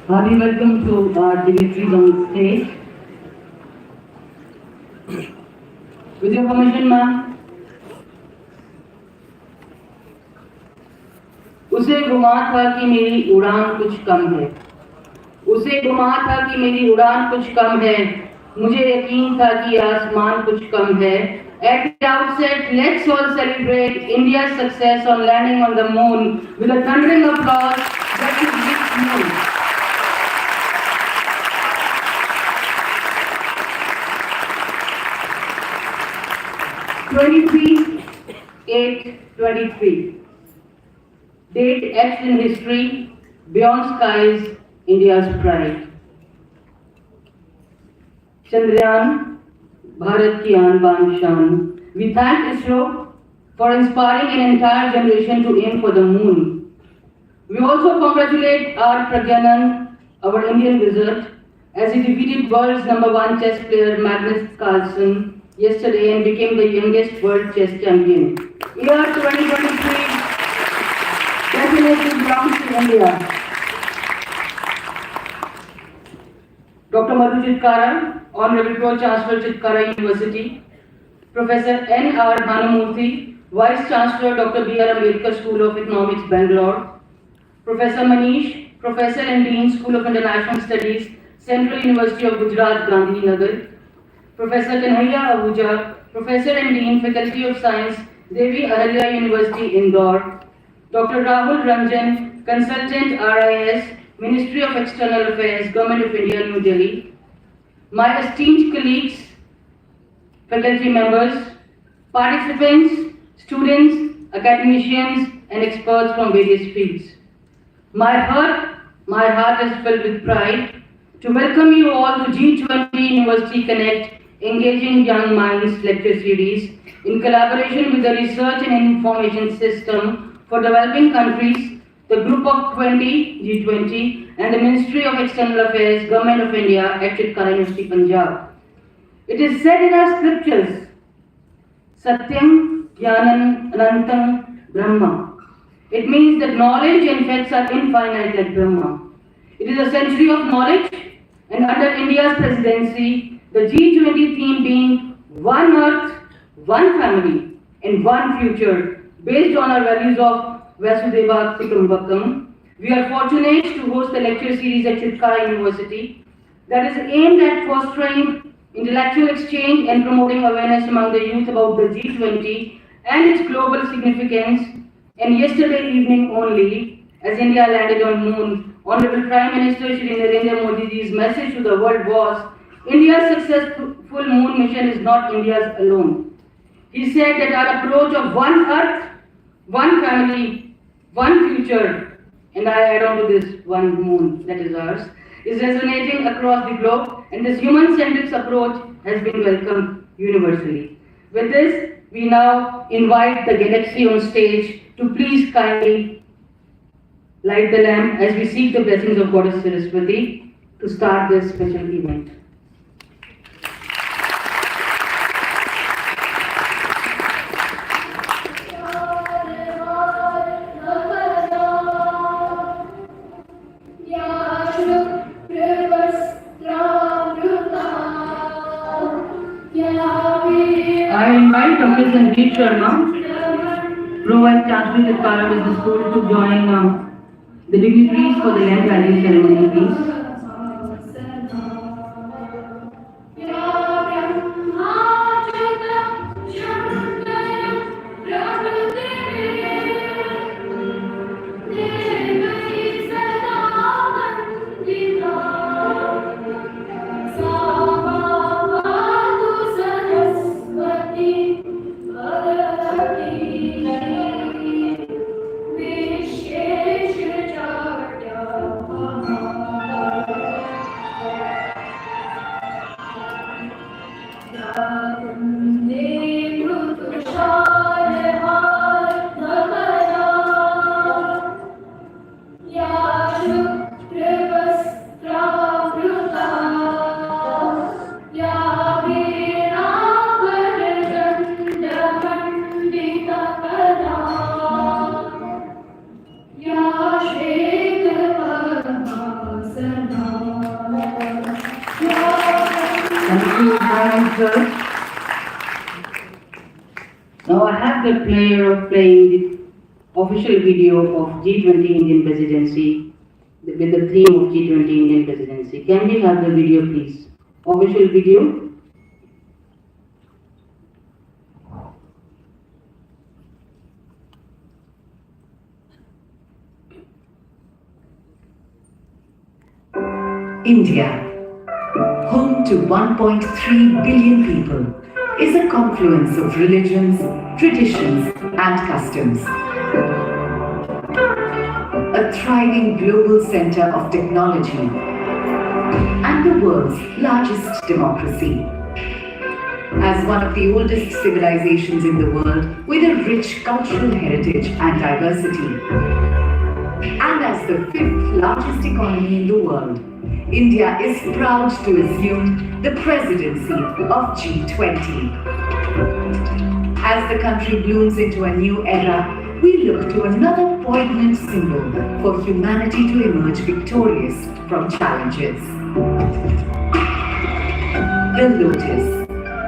Hearty welcome to our dignitaries on stage. With your permission, ma'am. उसे गुमा था कि मेरी उड़ान कुछ कम है. उसे गुमा था कि मेरी उड़ान कुछ कम है. मुझे यकीन था कि आसमान कुछ कम है. At the outset, let's all celebrate India's success on landing on the moon with a thundering applause that is this moon. 23/8/23. Date etched in history, beyond skies, India's pride. Chandrayaan, Bharat ki aan baan shaan. We thank ISRO for inspiring an entire generation to aim for the moon. We also congratulate our Pragyanan, our Indian wizard, as he defeated world's #1 chess player Magnus Carlsen yesterday and became the youngest world chess champion. Year 2023 definitely belongs to India. Dr. Madhu Chitkara, Honorable Pro-Chancellor, Chitkara University. Professor N.R. Bhnaumurthy, Vice-Chancellor, Dr. B.R. Ambedkar School of Economics, Bangalore. Professor Manish, Professor and Dean, School of International Studies, Central University of Gujrat, Gandhinagar. Professor Kanhaiya Ahuja, Professor and Dean, Faculty of Science, Devi Ahilya University, Indore. Dr. Rahul Ranjan, Consultant RIS, Ministry of External Affairs, Government of India, New Delhi. My esteemed colleagues, faculty members, participants, students, academicians, and experts from various fields. My heart is filled with pride to welcome you all to G20 University Connect, Engaging Young Minds lecture series in collaboration with the Research and Information System for Developing Countries, the Group of 20, G20, and the Ministry of External Affairs, Government of India at Chitkara University, Punjab. It is said in our scriptures, Satyam Jnanam Anantam Brahma. It means that knowledge and facts are infinite like Brahma. It is a century of knowledge, and under India's presidency, the G20 theme being One Earth, One Family, and One Future, based on our values of Vasudeva Kutumbakam, we are fortunate to host the lecture series at Chitkara University that is aimed at fostering intellectual exchange and promoting awareness among the youth about the G20 and its global significance. And yesterday evening only, as India landed on moon, Honorable Prime Minister Shri Narendra Modi's message to the world was, India's successful moon mission is not India's alone. He said that our approach of one earth, one family, one future, and I add on to this one moon that is ours, is resonating across the globe, and this human-centric approach has been welcomed universally. With this, we now invite the galaxy on stage to please kindly light the lamp as we seek the blessings of Goddess Saraswati to start this special event. I invite Dr. Sanjeev Sharma, Vice-Chancellor Chitkara University School, to join the dignitaries for the land value ceremony, please. Thank you very much, sir. Now I have the pleasure of playing the official video of G20 Indian Presidency with the theme of G20 Indian Presidency. Can we have the video, please? Official video. India, home to 1.3 billion people, is a confluence of religions, traditions, and customs. A thriving global center of technology and the world's largest democracy. As one of the oldest civilizations in the world with a rich cultural heritage and diversity, and as the fifth largest economy in the world, India is proud to assume the presidency of G20. As the country blooms into a new era, we look to another poignant symbol for humanity to emerge victorious from challenges. The lotus,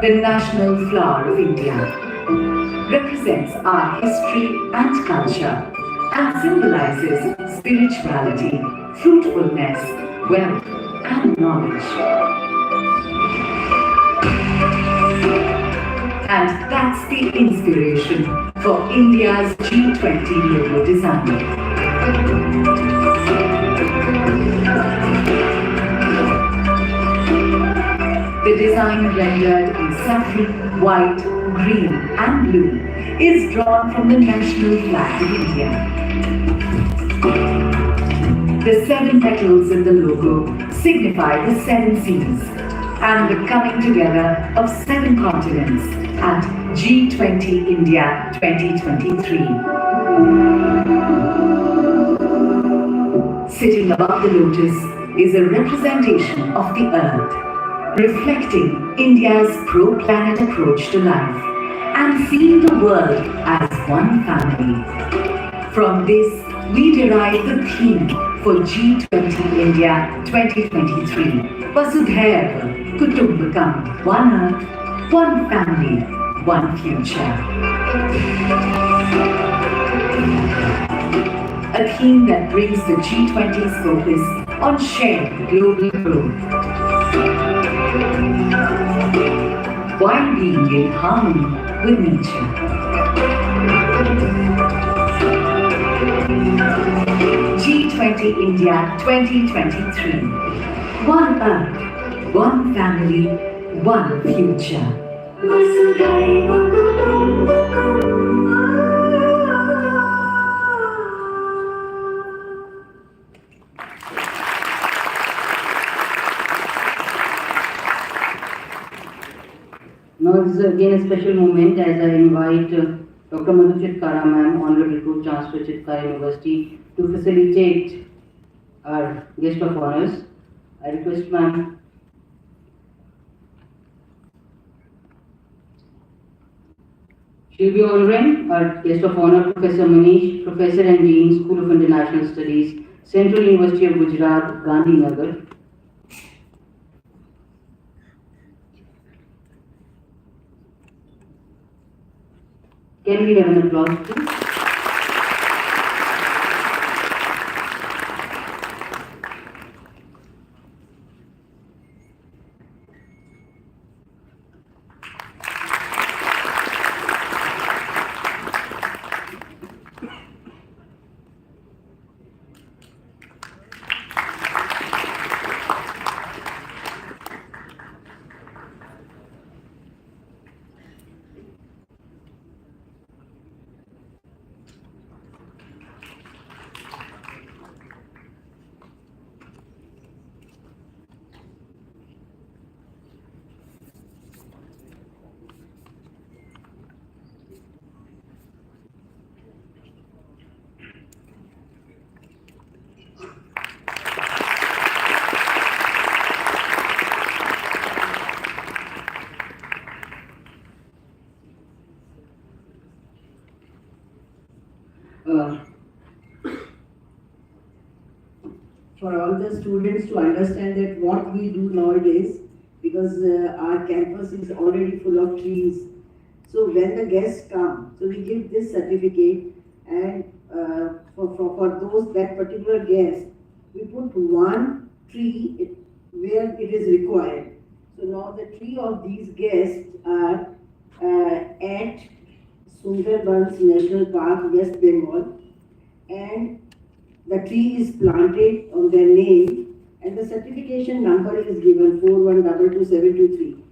the national flower of India, represents our history and culture and symbolizes spirituality, fruitfulness, wealth, and knowledge. And that's the inspiration for India's G20 logo design. The design rendered in saffron, white, green, and blue is drawn from the national flag of India. The 7 petals in the logo signify the 7 seas and the coming together of 7 continents at G20 India 2023. Sitting above the lotus is a representation of the earth, reflecting India's pro-planet approach to life and seeing the world as one family. From this, we derive the theme for G20 India 2023, Vasudhaiva Kutumbakam, one earth, one family, one future. A theme that brings the G20's focus on shared global growth, while being in harmony with nature. G20 India 2023. One earth, one family, one future. Now this is again a special moment as I invite Dr. Chitkara ma'am, Honorable Pro-Chancellor Chitkara University, to facilitate our guest of honors. I request ma'am. She will be honoring our guest of honor, Professor Manish, Professor and Dean, School of International Studies, Central University of Gujrat, Gandhinagar. Can we have an applause, please? For all the students to understand that what we do nowadays, because our campus is already full of trees. So when the guests come, so we give this certificate, and for those, that particular guest, we put one tree where it is required. So now the three of these guests are at Sundarbans National Park, West Bengal, and the tree is planted on their name, and the certification number is given 4122723.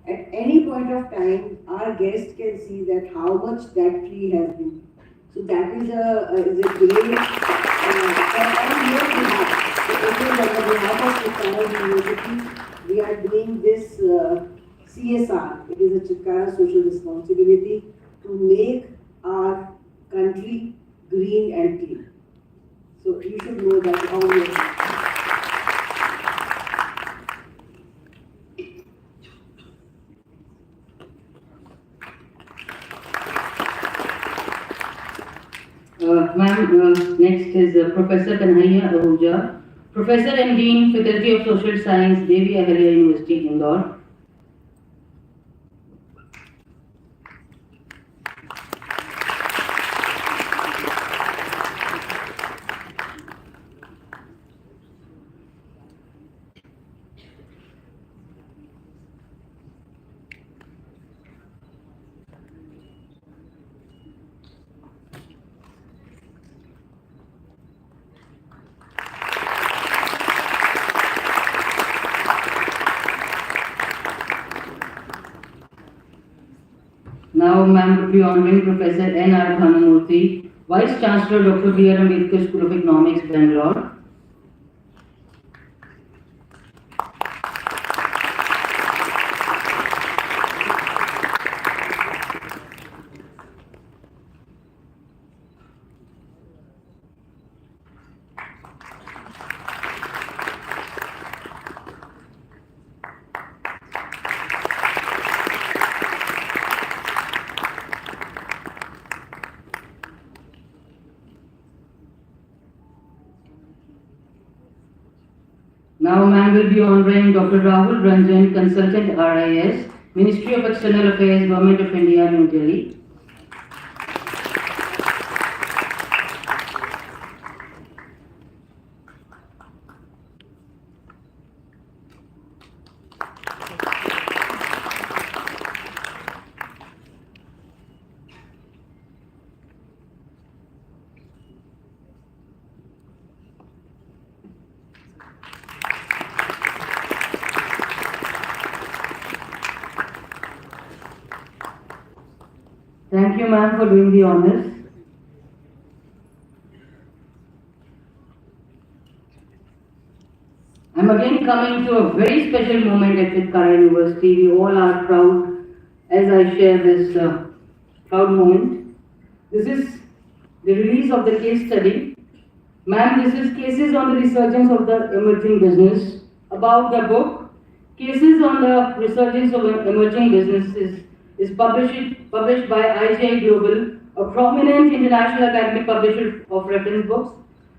At any point of time, our guest can see that how much that tree has been. So that is a great, on your behalf, on behalf of Chitkara University, we are doing this CSR. It is a Chitkara social responsibility to make our country green and clean. So you should know that how we are. Ma'am, next is Professor Kanhaiya Ahuja, Professor and Dean, Faculty of Social Science, Devi Ahilya University, Indore. Now, ma'am, would be honoring Professor N.R. Bhnaumurthy, Vice-Chancellor Dr. B.R. Ambedkar School of Economics, Bangalore. Now, ma'am will be honoring Dr. Rahul Ranjan, Consultant RIS, Ministry of External Affairs, Government of India, New Delhi. Thank you, ma'am, for doing the honors. I'm again coming to a very special moment at Chitkara University. We all are proud as I share this proud moment. This is the release of the case study. Ma'am, this is Cases on the Resurgence of the Emerging Business. About the book, Cases on the Resurgence of Emerging Businesses is published by IGI Global, a prominent international academic publisher of reference books,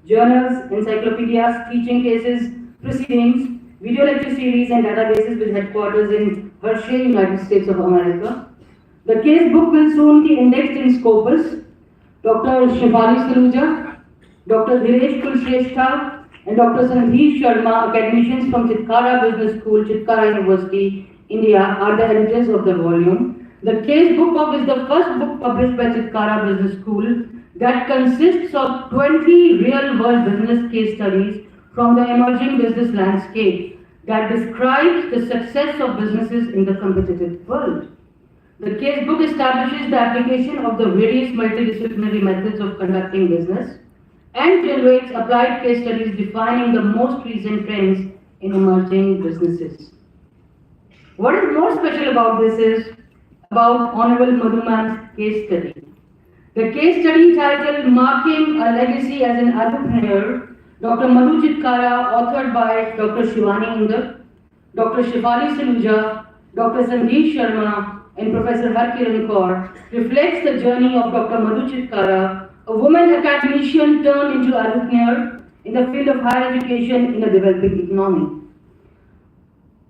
journals, encyclopedias, teaching cases, proceedings, video lecture series, and databases with headquarters in Hershey, United States of America. The case book will soon be indexed in Scopus. Dr. Shefali Saluja, Dr. Dhiresh Kulshrestha, and Dr. Sandhir Sharma, academicians from Chitkara Business School, Chitkara University, India, are the editors of the volume. The case book is the first book published by Chitkara Business School that consists of 20 real-world business case studies from the emerging business landscape that describes the success of businesses in the competitive world. The case book establishes the application of the various multidisciplinary methods of conducting business and generates applied case studies defining the most recent trends in emerging businesses. What is more special about this is about Honorable Madhu Ma'am's case study. The case study titled Marking a Legacy as an Entrepreneur, Dr. Madhu Chitkara, authored by Dr. Shivani Indore, Dr. Shefali Saluja, Dr. Sandhir Sharma, and Professor Harkiran Kaur, reflects the journey of Dr. Madhu Chitkara, a woman academician turned into an entrepreneur, in the field of higher education in a developing economy.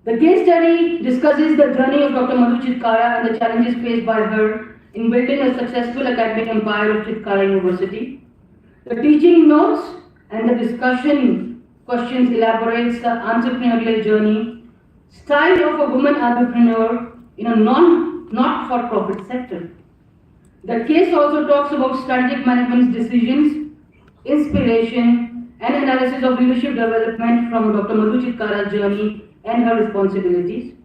The case book establishes the application of the various multidisciplinary methods of conducting business and generates applied case studies defining the most recent trends in emerging businesses. What is more special about this is about Honorable Madhu Ma'am's case study. The case study titled Marking a Legacy as an Entrepreneur, Dr. Madhu Chitkara, authored by Dr. Shivani Indore, Dr. Sandhir Sharma, and Professor Harkiran Kaur, reflects the journey of Dr. Madhu Chitkara, a woman academician turned into an entrepreneur, in the field of higher education in a developing economy. The case study discusses the journey of Dr. Madhu Chitkara and the challenges faced by her in building a successful academic empire of Chitkara University. The teaching notes and the discussion questions elaborates the entrepreneurial journey, style of a woman entrepreneur in a not-for-profit sector. The case also talks about strategic management decisions, inspiration, and analysis of leadership development from Dr. Madhu Chitkara's journey and her responsibilities.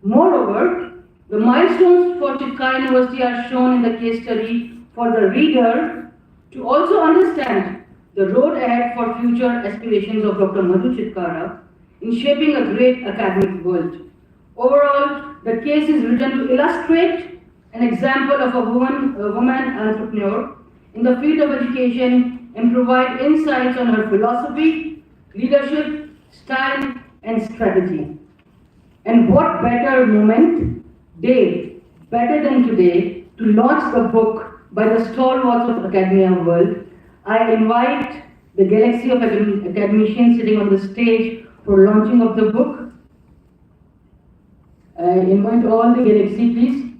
Moreover, the milestones for Chitkara University are shown in the case study for the reader to also understand the road ahead for future aspirations of Dr. Madhu Chitkara in shaping a great academic world. Overall, the case is written to illustrate an example of a woman entrepreneur in the field of education and provide insights on her philosophy, leadership, style, and strategy. And what better day, better than today, to launch the book by the stalwarts of academia world. I invite the galaxy of academicians sitting on the stage for launching of the book. I invite all the galaxy, please.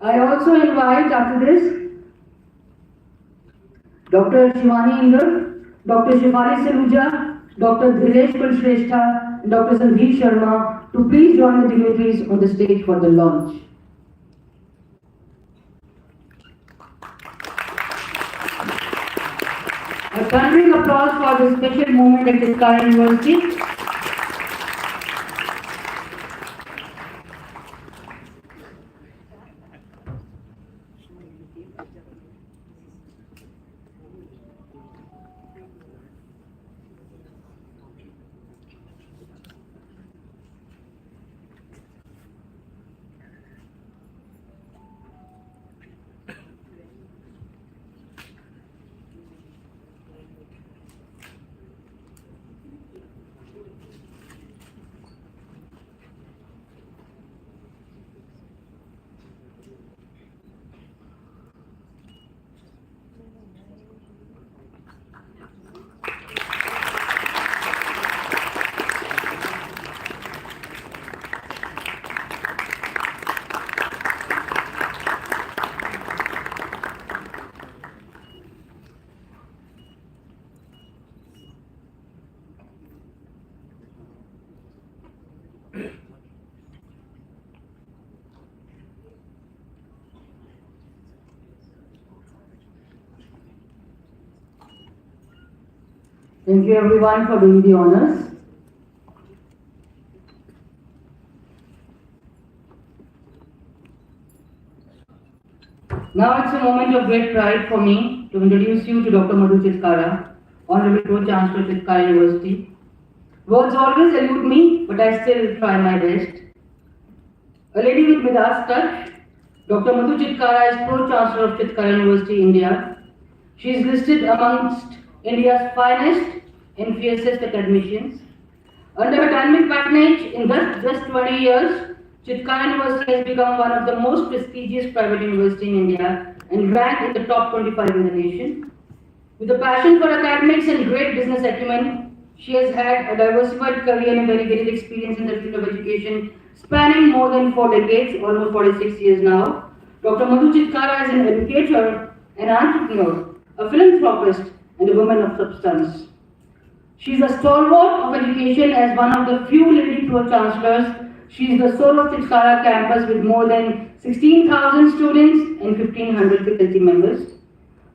I also invite, after this, Dr. Shivani Indore, Dr. Shivali Saluja, Dr. Dhiresh Kulshrestha, and Dr. Sandeep Sharma to please join the dignitaries on the stage for the launch. A thundering applause for this special moment at Chitkara University. Thank you everyone for doing the honors. Now it's a moment of great pride for me to introduce you to Dr. Madhu Chitkara, Honorable Vice-Chancellor, Chitkara University. Words always elude me, but I still try my best. A lady with Midas touch, Dr. Madhu Chitkara is Pro-Chancellor of Chitkara University, India. She is listed amongst India's finest and fiercest academicians. Under her dynamic patronage, in just 20 years, Chitkara University has become one of the most prestigious private universities in India and ranked in the top 25 in the nation. With a passion for academics and great business acumen, she has had a diversified career and a very varied experience in the field of education, spanning more than 4 decades, almost 46 years now. Dr. Madhu Chitkara is an educator, an entrepreneur, a philanthropist, and a woman of substance. She is a stalwart of education as one of the few lady pro-chancellors. She is the soul of Chitkara campus with more than 16,000 students and 1,500 faculty members.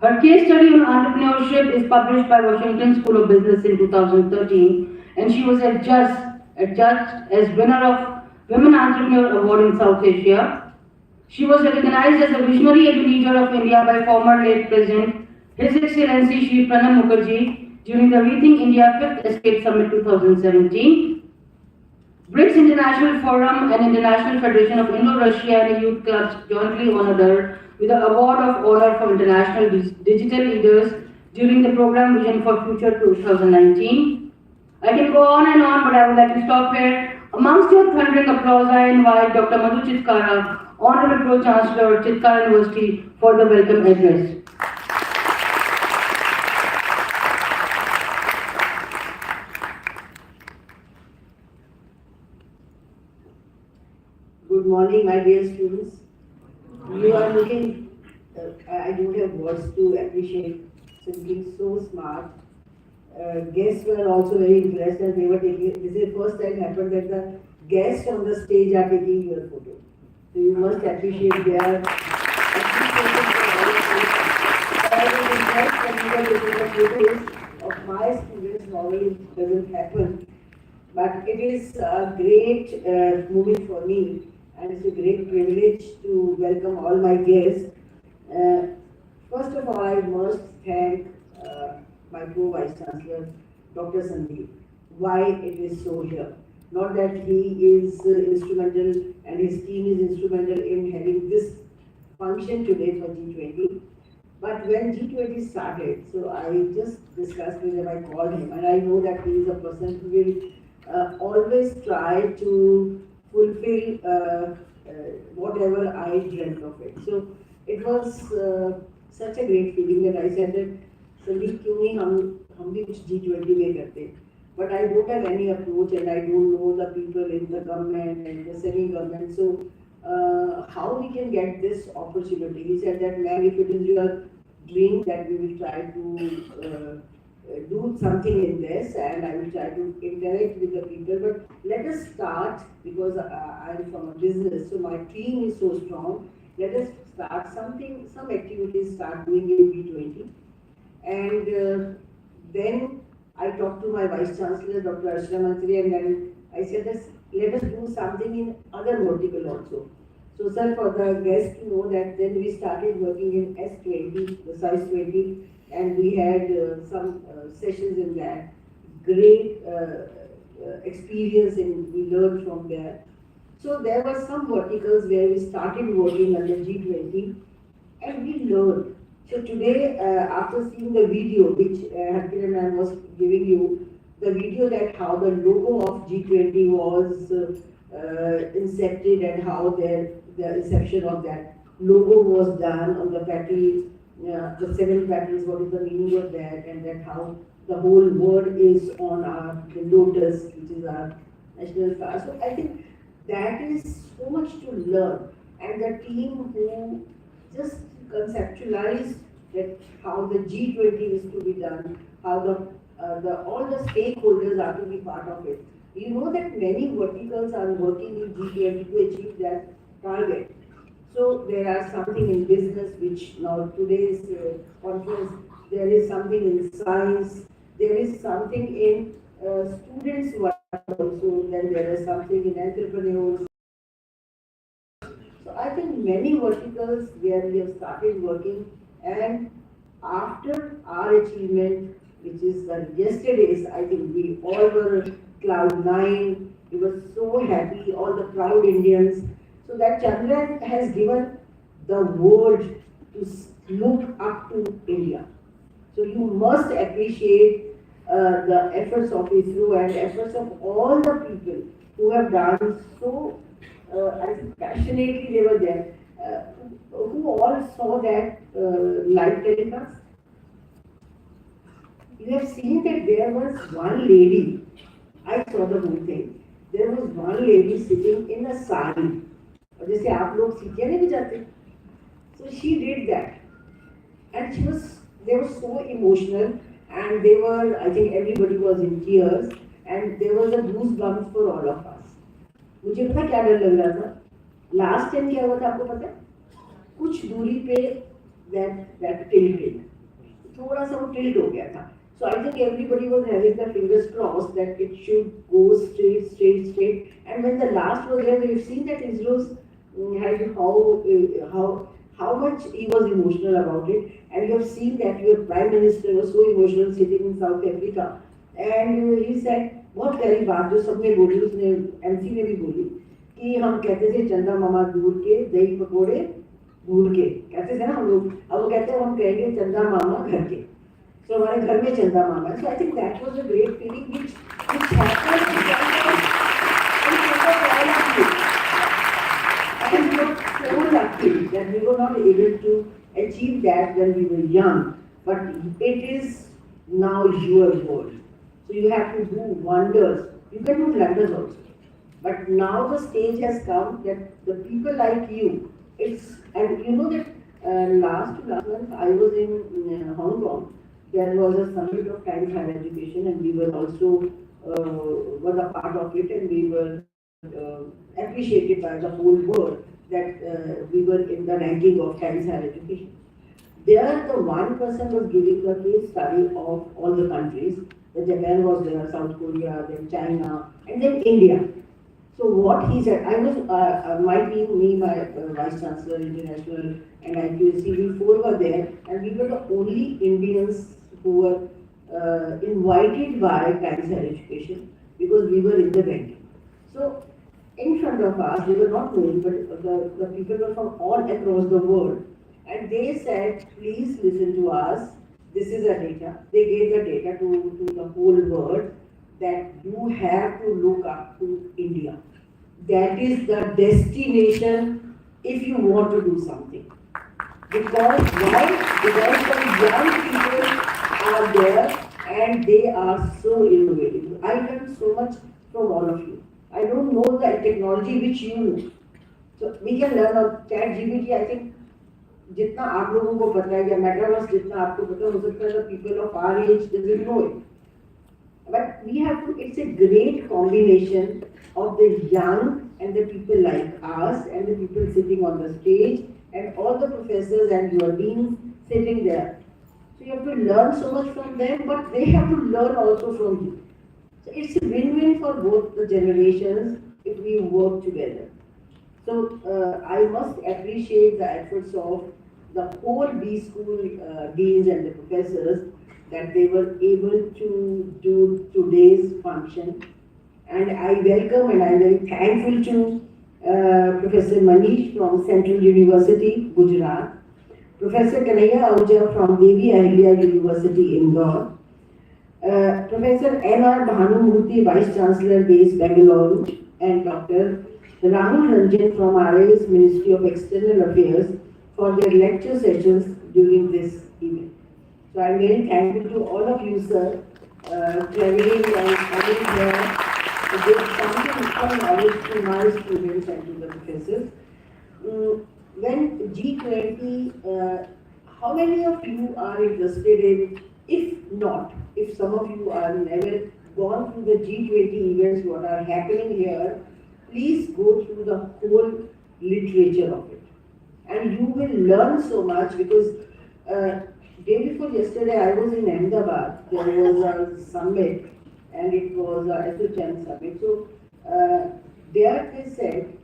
Her case study on entrepreneurship is published by Washington School of Business in 2013, and she was adjudged as winner of Women Entrepreneur Award in South Asia. She was recognized as a visionary and leader of India by former late President His Excellency Shri Pranab Mukherjee during the Rethink India 5th Escape Summit 2017. BRICS International Forum and International Federation of Indo-Russia and Youth Clubs jointly honored her with the Award of Honor for International Digital Leaders during the program Vision for Future 2019. I can go on and on, but I would like to stop here. Amongst your thundering applause, I invite Dr. Madhu Chitkara, Honorable Pro-Chancellor, Chitkara University, for the welcome address. Good morning, my dear students. You are looking, I don't have words to appreciate, simply so smart. Guests were also very impressed and they were taking, this is the first time happened that the guests on the stage are taking your photo. So you must appreciate their appreciation for all of you. I was impressed when you were taking the photos of my students. Normally it doesn't happen. But it is a great moment for me and it's a great privilege to welcome all my guests. First of all, I must thank my co-Vice-Chancellor, Dr. Sandeep, why it is so here. Not that he is instrumental and his team is instrumental in having this function today for G20. But when G20 started, so I just discussed with him, I called him, and I know that he is a person who will always try to fulfill whatever I dreamt of it. So it was such a great feeling that I said that Sandeep, क्यों नहीं हम भी कुछ G20 में करते. But I don't have any approach and I don't know the people in the government and the semi-government. So how we can get this opportunity? He said that, ma'am, if it is your dream, that we will try to do something in this and I will try to interact with the people. But let us start, because I am from a business, so my team is so strong. Let us start something, some activities start doing in B20. And then I talked to my Vice-Chancellor, Dr. Archana Mantri, and then I said, let us do something in other vertical also. So, sir, for the guests to know that then we started working in S20, the size 20, and we had some sessions in that. Great experience and we learned from there. So there were some verticals where we started working under G20 and we learned. So today, after seeing the video which Harkiran ma'am was giving you, the video that how the logo of G20 was incepted and how the inception of that logo was done on the petal, the 7 petals, what is the meaning of that, and that how the whole word is on the lotus, which is our national flower. So I think that is so much to learn, and the team who just conceptualize that how the G20 is to be done, how all the stakeholders are to be part of it. You know that many verticals are working in G20 to achieve that target. So there are something in business, which now today's conference, there is something in science, there is something in students' work also, then there is something in entrepreneurs. So I think many verticals where we have started working, and after our achievement, which is yesterday's, I think we all were cloud 9, we were so happy, all the proud Indians. So that Chandrayaan has given the world to look up to India. So you must appreciate the efforts of ISRO and efforts of all the people who have done so I think passionately they were there, who all saw that live telecast. You have seen that there was one lady, I saw the whole thing, there was one lady sitting in a sari. जैसे आप लोग सीटियाँ नहीं बजाते, so she did that, and they were so emotional, and they were, I think everybody was in tears, and there was a goosebumps for all of us. मुझे पता क्या डर लग रहा था, लास्ट टाइम क्या हुआ था आपको पता है? कुछ दूरी पे that tilted, थोड़ा सा वो tilt हो गया था. So I think everybody was having the fingers crossed that it should go straight. And when the last was there, we've seen that ISRO's had how much he was emotional about it, and you have seen that your Prime Minister was so emotional sitting in South Africa, and he said बहुत प्यारी बात जो सबने बोली, उसने MC ने भी बोली कि हम कहते थे चंदा मामा दूर के दही पकोड़े दूर के कहते थे ना हम लोग, अब वो कहते हैं हम कहेंगे चंदा मामा घर के. So हमारे घर में चंदा मामा है. So I think that was a great feeling which happened. And we were so lucky that we were not able to achieve that when we were young, but it is now your world. So you have to do wonders. You can do blunders also, But now the stage has come that the people like you, and you know that last month I was in Hong Kong. There was a summit of Times Higher Education, and we were also was a part of it, and we were appreciated by the whole world that we were in the ranking of Times Higher Education. There, the one person was giving the case study of all the countries. The Japan was there, South Korea, then China, and then India. So what he said, I was, my team, me, my Vice-Chancellor, International, and IQAC, we four were there, and we were the only Indians who were invited by Times Higher Education because we were in the ranking. So in front of us, we were not known, but the people were from all across the world. And they said, please listen to us. This is the data. They gave the data to the whole world that you have to look up to India. That is the destination if you want to do something. Because why? Because the young people are there and they are so innovative. I learned so much from all of you. I don't know the technology which you know. So we can learn on ChatGPT. I think जितना आप लोगों को पता है या metaverse जितना आपको पता हो सकता है the people of our age doesn't know it. But we have to, it's a great combination of the young and the people like us and the people sitting on the stage and all the professors and your deans sitting there. So you have to learn so much from them, but they have to learn also from you. So it's a win-win for both the generations if we work together. So I must appreciate the efforts of the whole B school deans and the professors that they were able to do today's function. And I welcome and I'm very thankful to Professor Manish from Central University, Gujrat, Professor Kanhaiya Ahuja from Devi Ahilya University, Indore, Professor Bhnaumurthy, Vice-Chancellor based Bangalore, and Dr. Rahul Ranjan from RI's Ministry of External Affairs for their lecture sessions during this event. So I'm very thankful to all of you, sir, traveling and coming here to give some knowledge to my students and to the professors. When G20, how many of you are interested in, if not, if some of you are never gone through the G20 events, what are happening here, please go through the whole literature of it. And you will learn so much because day before yesterday I was in Ahmedabad. There was a summit and it was a SHM summit. So there they said,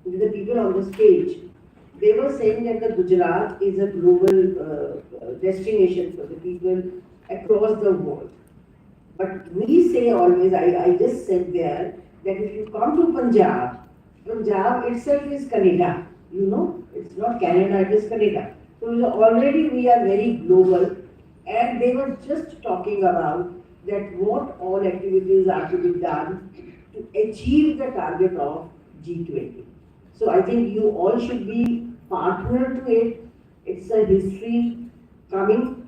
the people on the stage, they were saying that the Gujarat is a global destination for the people across the world. But we say always, I just said there, that if you come to Punjab, Punjab itself is Canada, you know, it's not Canada, it is Canada. So already we are very global, and they were just talking about that what all activities are to be done to achieve the target of G20. So I think you all should be partner to it. It's a history coming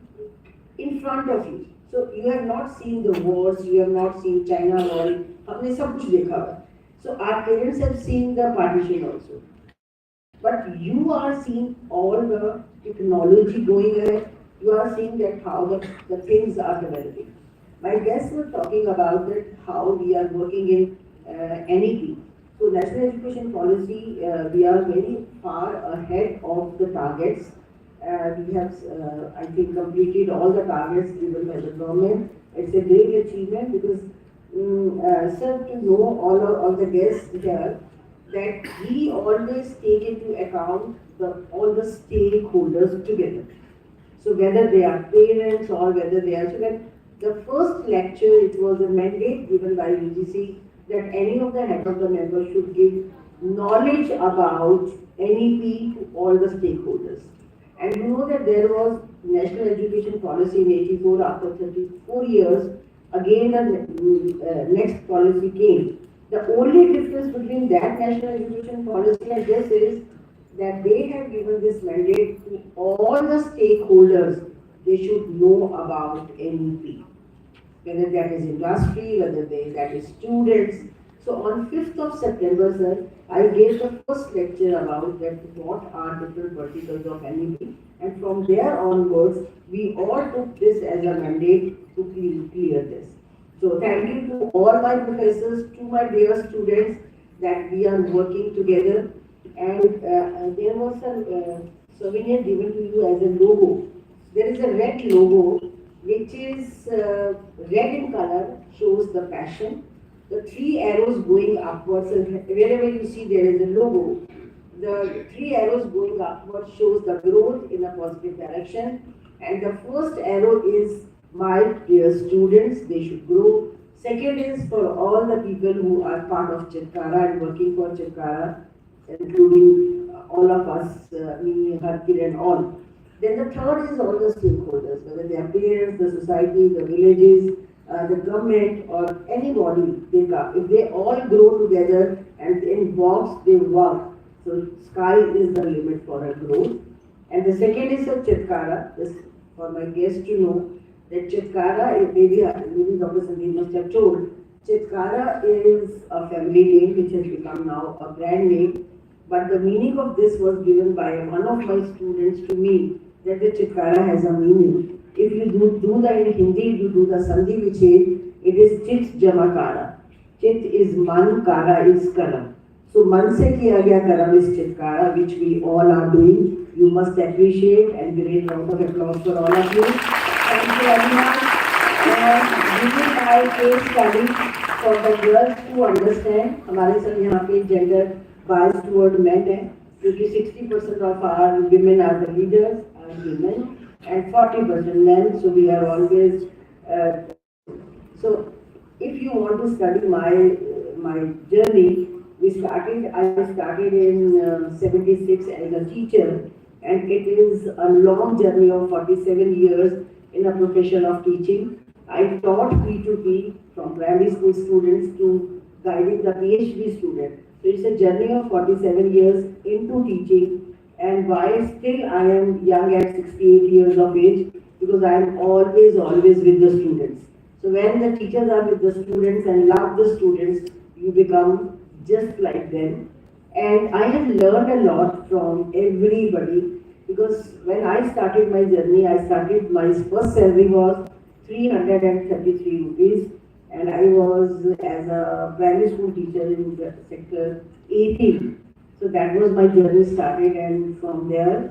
in front of you. So you have not seen the wars, you have not seen China war. हमने सब कुछ देखा है. So our parents have seen the partition also. But you are seeing all the technology going ahead. You are seeing that how the things are developing. My guests were talking about that how we are working in NEP. So national education policy, we are very far ahead of the targets. We have, I think, completed all the targets given by the government. It's a great achievement because, sir, to know all the guests here, that we always take into account all the stakeholders together. So whether they are parents or whether they are children, the first lecture, it was a mandate given by UGC that any of the head of the members should give knowledge about NEP to all the stakeholders. And you know that there was national education policy in 84, after 34 years, again the next policy came. The only difference between that national education policy and this is that they have given this mandate to all the stakeholders. They should know about NEP, whether that is industry, whether that is students. So on 5th of September, sir, I gave the first lecture about that what are different verticals of NEP, and from there onwards, we all took this as a mandate to clear this. So thank you to all my professors, to my dear students, that we are working together. And there was a souvenir given to you as a logo. There is a red logo which is red in color, shows the passion. The three arrows going upwards, and wherever you see there is a logo, the three arrows going upwards shows the growth in a positive direction. And the first arrow is my dear students, they should grow. Second is for all the people who are part of Chitkara and working for Chitkara, including all of us, me, Harkir and all. Then the third is all the stakeholders, whether they are parents, the society, the villages, the government or anybody, if they all grow together and in box they work, so sky is the limit for a growth. And the second is a Chitkara, just for my guests to know that Chitkara, maybe Dr. Sandeep must have told, Chitkara is a family name which has become now a brand name, but the meaning of this was given by one of my students to me, that the Chitkara has a meaning. If you do the in Hindi, you do the Sandhi Vichhed, it is Chit Jama Kara. Chit is man, Kara is Karam. So man se kiya gaya Karam is Chitkara, which we all are doing. You must appreciate and great round of applause for all of you. Thank you very much. And this is my case study for the girls to understand. हमारे सब यहाँ पे gender bias toward men है, क्योंकि 60% of our women are the leaders, are women. And 40% men, so we are always. So, if you want to study my journey, I started in 76 as a teacher, and it is a long journey of 47 years in a profession of teaching. I taught P2P from primary school students to guiding the PhD student. So it's a journey of 47 years into teaching. And why still I am young at 68 years of age? Because I am always with the students. So when the teachers are with the students and love the students, you become just like them. And I have learned a lot from everybody, because when I started my journey, my first salary was 333 rupees, and I was as a primary school teacher in sector 18. So that was my journey started, and from there,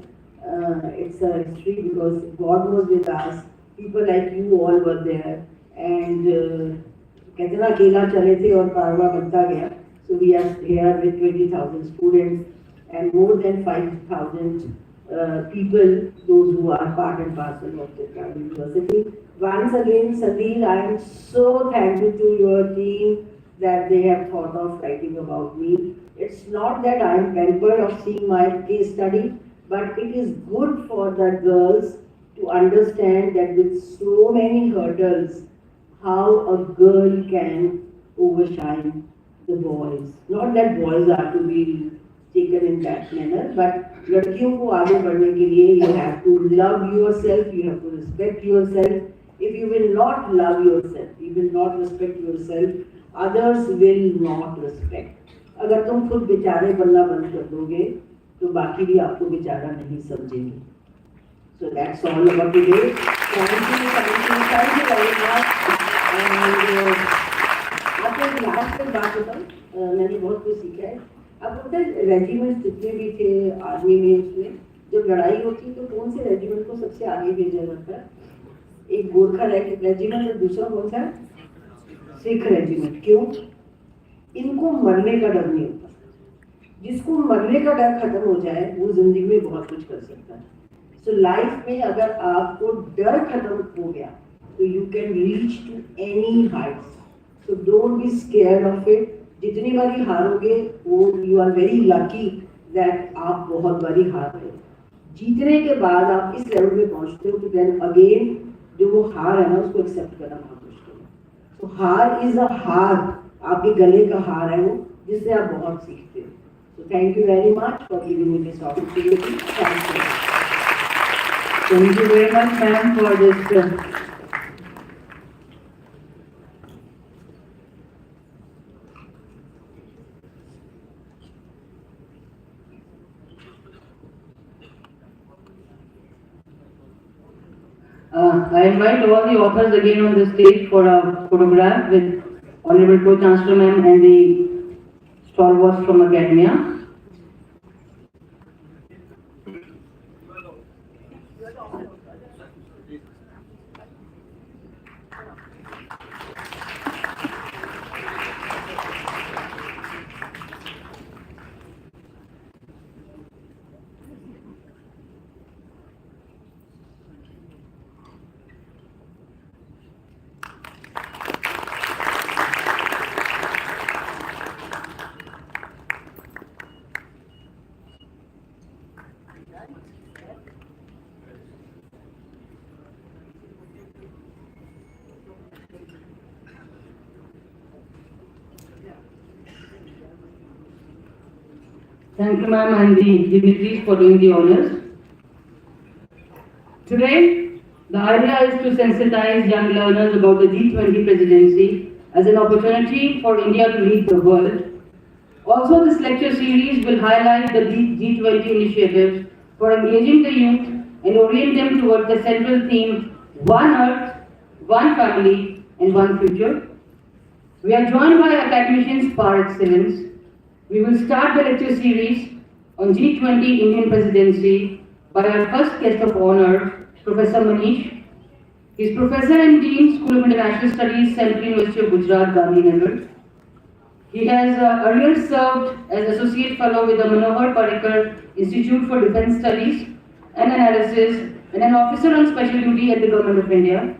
it's a history, because God was with us, people like you all were there, and कहते ना अकेला चले थे और कारवा बनता गया. So we are here with 20,000 students and more than 5,000 people, those who are part and parcel of Chitkara University. Once again, Sandeep, I am so thankful to your team that they have thought of writing about me. It's not that I am pampered of seeing my case study, but it is good for the girls to understand that with so many hurdles, how a girl can overshine the boys. Not that boys are to be taken in that manner, but लड़कियों को आगे बढ़ने के लिए you have to love yourself, you have to respect yourself. If you will not love yourself, you will not respect yourself, others will not respect. अगर तुम खुद बेचारे बनना बंद कर दोगे, तो बाकी भी आपको बेचारा नहीं समझेंगे. So that's all about today. Thank you very much. And आपको एक लास्ट में बात बताऊं, मैंने बहुत कुछ सीखा है. अब पता है रेजिमेंट जितने भी थे आर्मी में, उसमें जब लड़ाई होती तो कौन से रेजिमेंट को सबसे आगे भेजा जाता है? एक गोरखा रेजिमेंट और दूसरा कौन सा? सिख रेजिमेंट. क्यों? इनको मरने का डर नहीं होता. जिसको मरने का डर खत्म हो जाए वो जिंदगी में बहुत कुछ कर सकता है. सो लाइफ में अगर आपको डर खत्म हो गया तो you can reach to any heights. So don't be scared of it. जितनी बारी हारोगे वो you are very lucky that आप बहुत बारी हार रहे हो. जीतने के बाद आप इस लेवल में पहुंचते हो कि देन अगेन जो वो हार है ना उसको एक्सेप्ट करना बहुत मुश्किल है. तो हार इज अ हार, आपके गले का हार है वो, जिससे आप बहुत सीखते हो. So thank you very much for giving me this opportunity. Thank you. Thank you very much, ma'am, for this. I invite all the authors again on the stage for a photograph with Honorable Pro-Chancellor Ma'am and the stalwarts from academia. Thank you, ma'am, and the dignitaries for doing the honors. Today, the idea is to sensitize young learners about the G20 presidency as an opportunity for India to lead the world. Also, this lecture series will highlight the G20 initiatives for engaging the youth and orient them towards the central theme, One Earth, One Family, and One Future. We are joined by academicians par excellence. We will start the lecture series on G20 Indian presidency by our first guest of honor, Professor Manish. He is Professor and Dean, School of International Studies, Central University of Gujrat, Gandhinagar. He has earlier served as Associate Fellow with the Manohar Parrikar Institute for Defence Studies and Analysis and an Officer on Special Duty at the Government of India.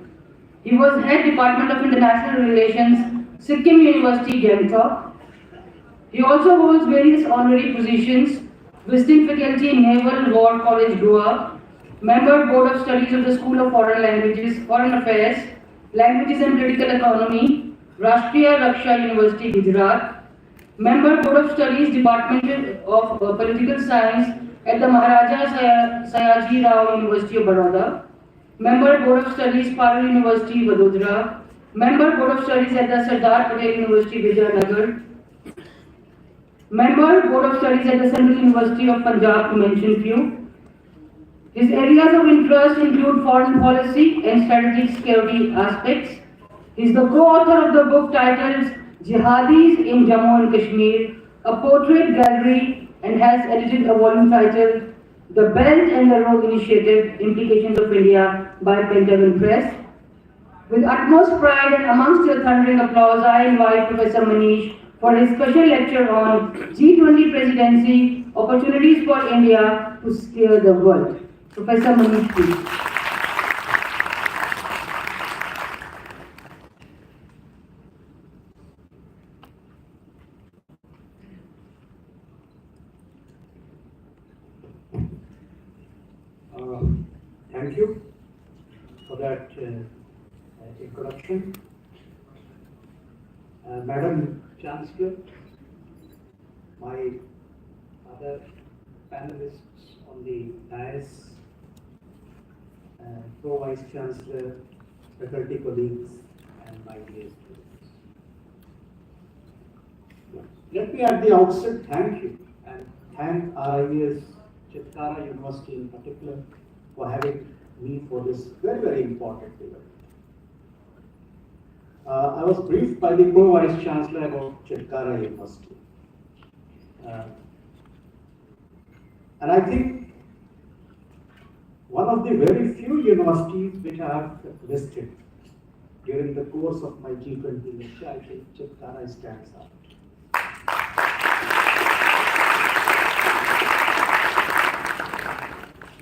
He was Head Department of International Relations, Sikkim University, Gangtok. He also holds various honorary positions, visiting faculty in Naval War College, Goa, member Board of Studies of the School of Foreign Languages, Foreign Affairs, Languages and Political Economy, Rashtriya Raksha University, Gujarat, member Board of Studies, Department of Political Science at the Maharaja Sayaji Rao University of Baroda, member Board of Studies, Parel University, Vadodara, member Board of Studies at the Sardar Patel University, Vijayanagar, member Board of Studies at the Central University of Punjab, to mention few. His areas of interest include foreign policy and strategic security aspects. He is the co-author of the book titled Jihadis in Jammu and Kashmir, a portrait gallery, and has edited a volume titled The Belt and the Road Initiative, Implications of India by Pentagon Press. With utmost pride and amongst your thundering applause, I invite Professor Manish for his special lecture on G20 presidency, opportunities for India to steer the world. Professor Manish, please. Thank you for that introduction. Madam Chancellor, my other panelists on the dais, Pro-Vice-Chancellor, faculty colleagues, and my dear students. Let me at the outset thank you and thank RIS Chitkara University in particular for having me for this very, very important event. I was briefed by the Pro-Vice-Chancellor about Chitkara University. And I think one of the very few universities which I have visited during the course of my G20 lecture, I think Chitkara stands out.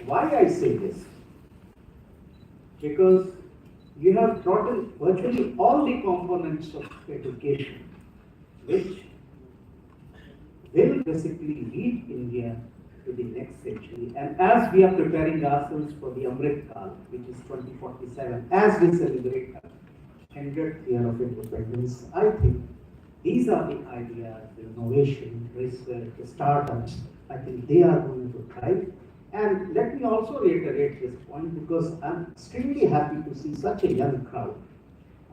Why I say this? Because you have brought in virtually all the components of education which will basically lead India to the next century. And as we are preparing ourselves for the Ambedkar, which is 2047, as we celebrate our 100th year of independence, I think these are the ideas, the innovation, research, the startups. I think they are going to thrive. And let me also reiterate this point because I'm extremely happy to see such a young crowd.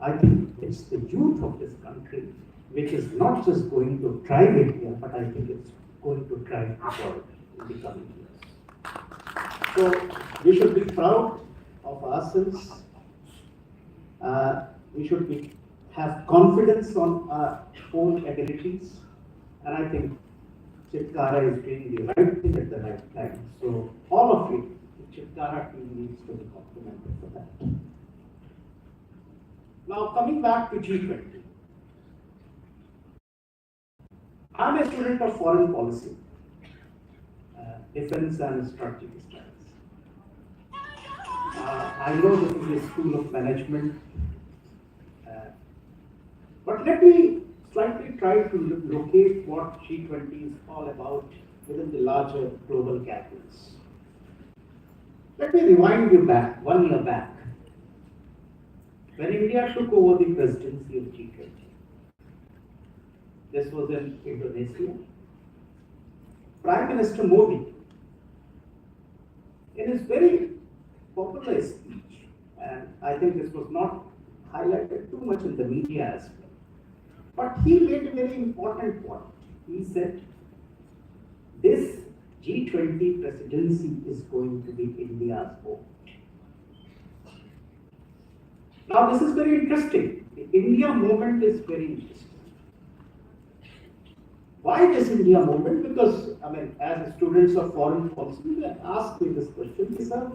I think it's the youth of this country which is not just going to drive India, but I think it's going to drive the world in the coming years. So we should be proud of ourselves. We should have confidence on our own abilities, and I think Chitkara is doing the right thing at the right time. So all of you, the Chitkara team needs to be complimented for that. Now coming back to G20. I'm a student of foreign policy, defense and strategic studies. I know this is a school of management, but let me slightly try to locate what G20 is all about within the larger global calculus. Let me rewind you back, 1 year back, when India took over the presidency of G20. This was in Indonesia. Prime Minister Modi, in his very popular speech, and I think this was not highlighted too much in the media as well, but he made a very important point. He said, this G20 presidency is going to be India's home. Now this is very interesting. The India movement is very interesting. Why this India movement? Because, I mean, as students of foreign policy, they ask me this question, sir,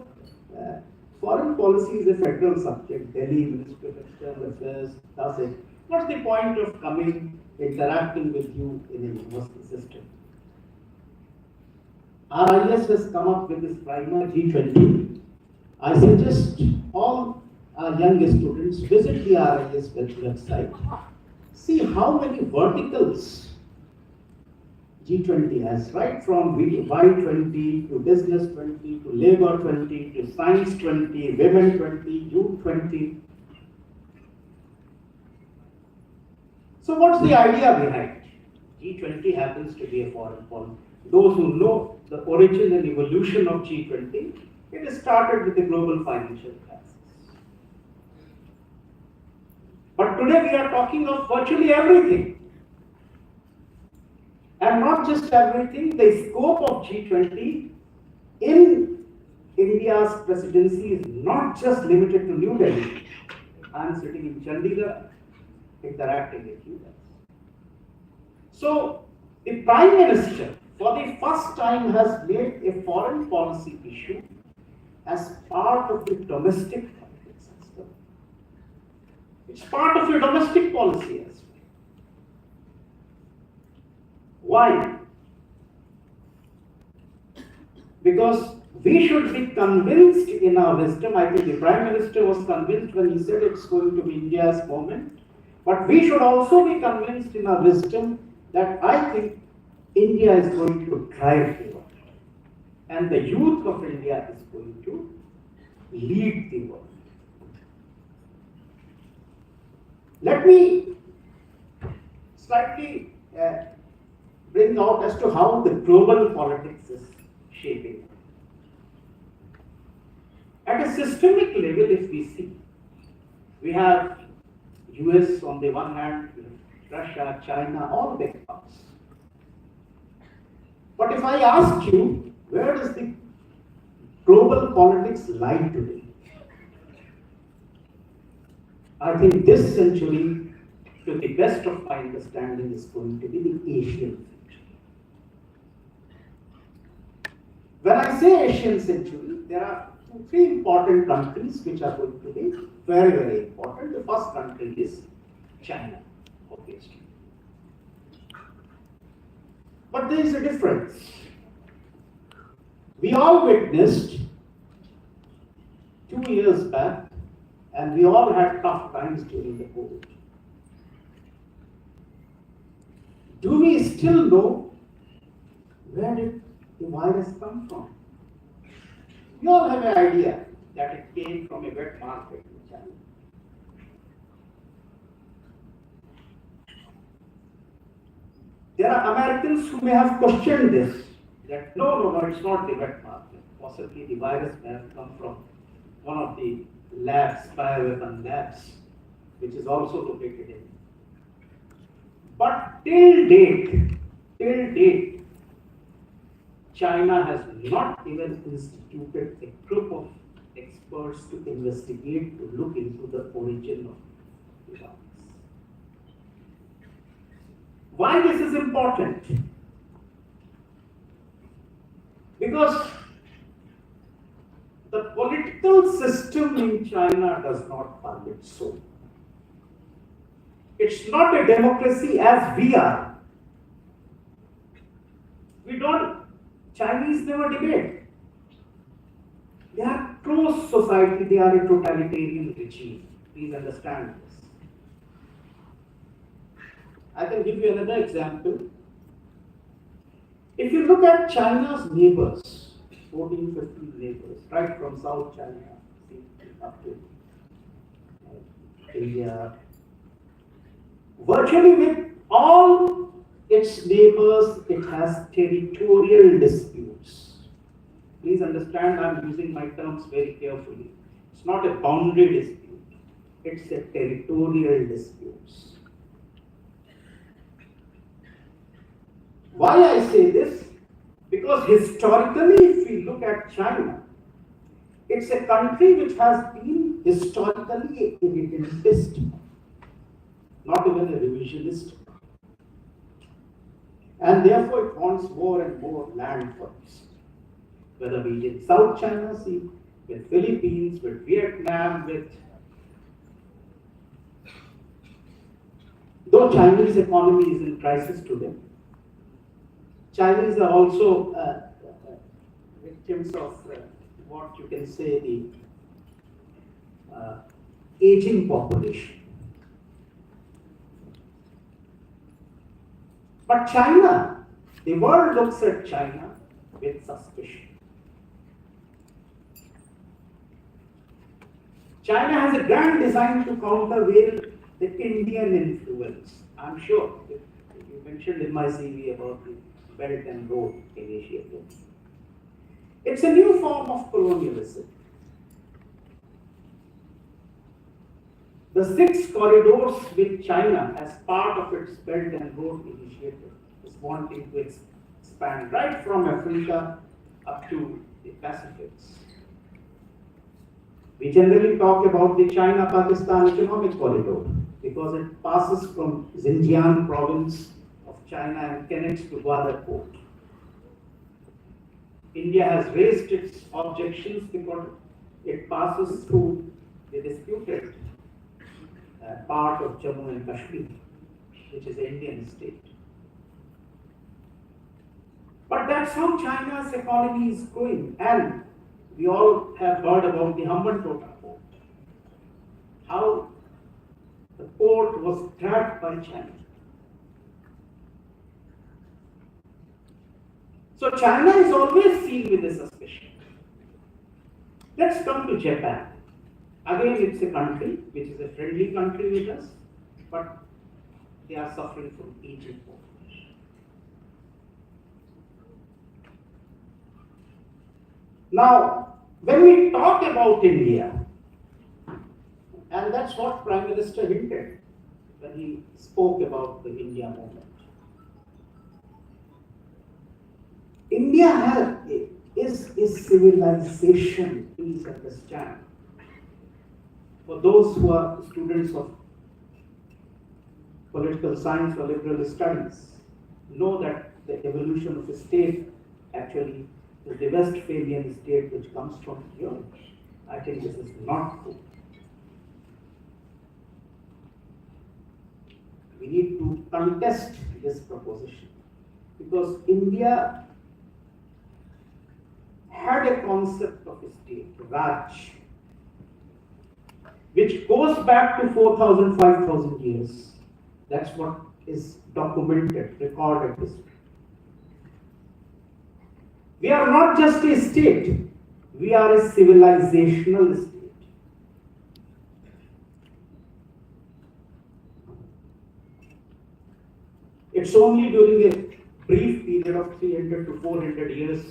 foreign policy is a federal subject, Delhi Ministry of External Affairs does it. What's the point of coming, interacting with you in a university system? RIS has come up with this primer G20. I suggest all our young students visit the RIS website, see how many verticals G20 has, right from Y20 to Business 20 to Labor 20 to Science 20, Women 20, Youth 20. So what's the idea behind it? G20 happens to be a foreign policy. Those who know the origin and evolution of G20, it started with the global financial crisis. But today we are talking of virtually everything. And not just everything, the scope of G20 in India's presidency is not just limited to New Delhi. I am sitting in Chandigarh, interacting with you guys. So, the Prime Minister, for the first time, has made a foreign policy issue as part of the domestic politics system. It's part of your domestic policy as well. Why? Because we should be convinced in our wisdom. I think the Prime Minister was convinced when he said it's going to be India's moment. But we should also be convinced in our wisdom that I think India is going to drive the world. And the youth of India is going to lead the world. Let me slightly bring out as to how the global politics is shaping. At a systemic level, if we see, we have US on the one hand, Russia, China, all big powers. But if I ask you, where does the global politics lie today? I think this century, to the best of my understanding, is going to be the Asian century. When I say Asian century, there are three important countries which are going to be very, very important. The first country is China, obviously. But there is a difference. We all witnessed 2 years back, and we all had tough times during the COVID. Do we still know where did the virus come from? We all have an idea that it came from a wet market in China. There are Americans who may have questioned this, that no, it's not the wet market. Possibly the virus may have come from one of the labs, bioweapon labs, which is also located in. But till date, China has not even instituted a group of experts to investigate, to look into the origin of economics. Why this is important? Because the political system in China does not permit so. It's not a democracy as we are. Chinese never debate. They are closed society, they are a totalitarian regime. Please understand this. I can give you another example. If you look at China's neighbors, 14, 15 neighbors, right from South China up to India, virtually with all its neighbors, it has territorial disputes. Please understand, I am using my terms very carefully. It's not a boundary dispute, it's a territorial disputes. Why I say this? Because historically, if we look at China, it's a country which has been historically a evidentist, not even a revisionist. And therefore, it wants more and more land for us. Whether we in South China Sea, with Philippines, with Vietnam, with... Though Chinese economy is in crisis today, Chinese are also victims of what you can say the aging population. But China, the world looks at China with suspicion. China has a grand design to countervail the Indian influence. I'm sure you mentioned in my CV about the Belt and Road Initiative. It's a new form of colonialism. The 6 corridors which China, as part of its Belt and Road Initiative, is wanting to expand right from Africa up to the Pacifics. We generally talk about the China-Pakistan Economic Corridor because it passes from Xinjiang province of China and connects to Gwadar port. India has raised its objections because it passes through the disputed part of Jammu and Kashmir, which is an Indian state. But that's how China's economy is going, and we all have heard about the Hambantota port. How the port was grabbed by China. So China is always seen with a suspicion. Let's come to Japan. Again, it's a country which is a friendly country with us, but they are suffering from aging population. Now, when we talk about India, and that's what Prime Minister hinted when he spoke about the India movement. India is a civilization, please understand. For those who are students of political science or liberal studies, know that the evolution of a state actually is the Westphalian state which comes from Europe. I think this is not true. We need to contest this proposition because India had a concept of a state, Raj, which goes back to 4,000, 5,000 years. That's what is documented, recorded history. We are not just a state, we are a civilizational state. It's only during a brief period of 300 to 400 years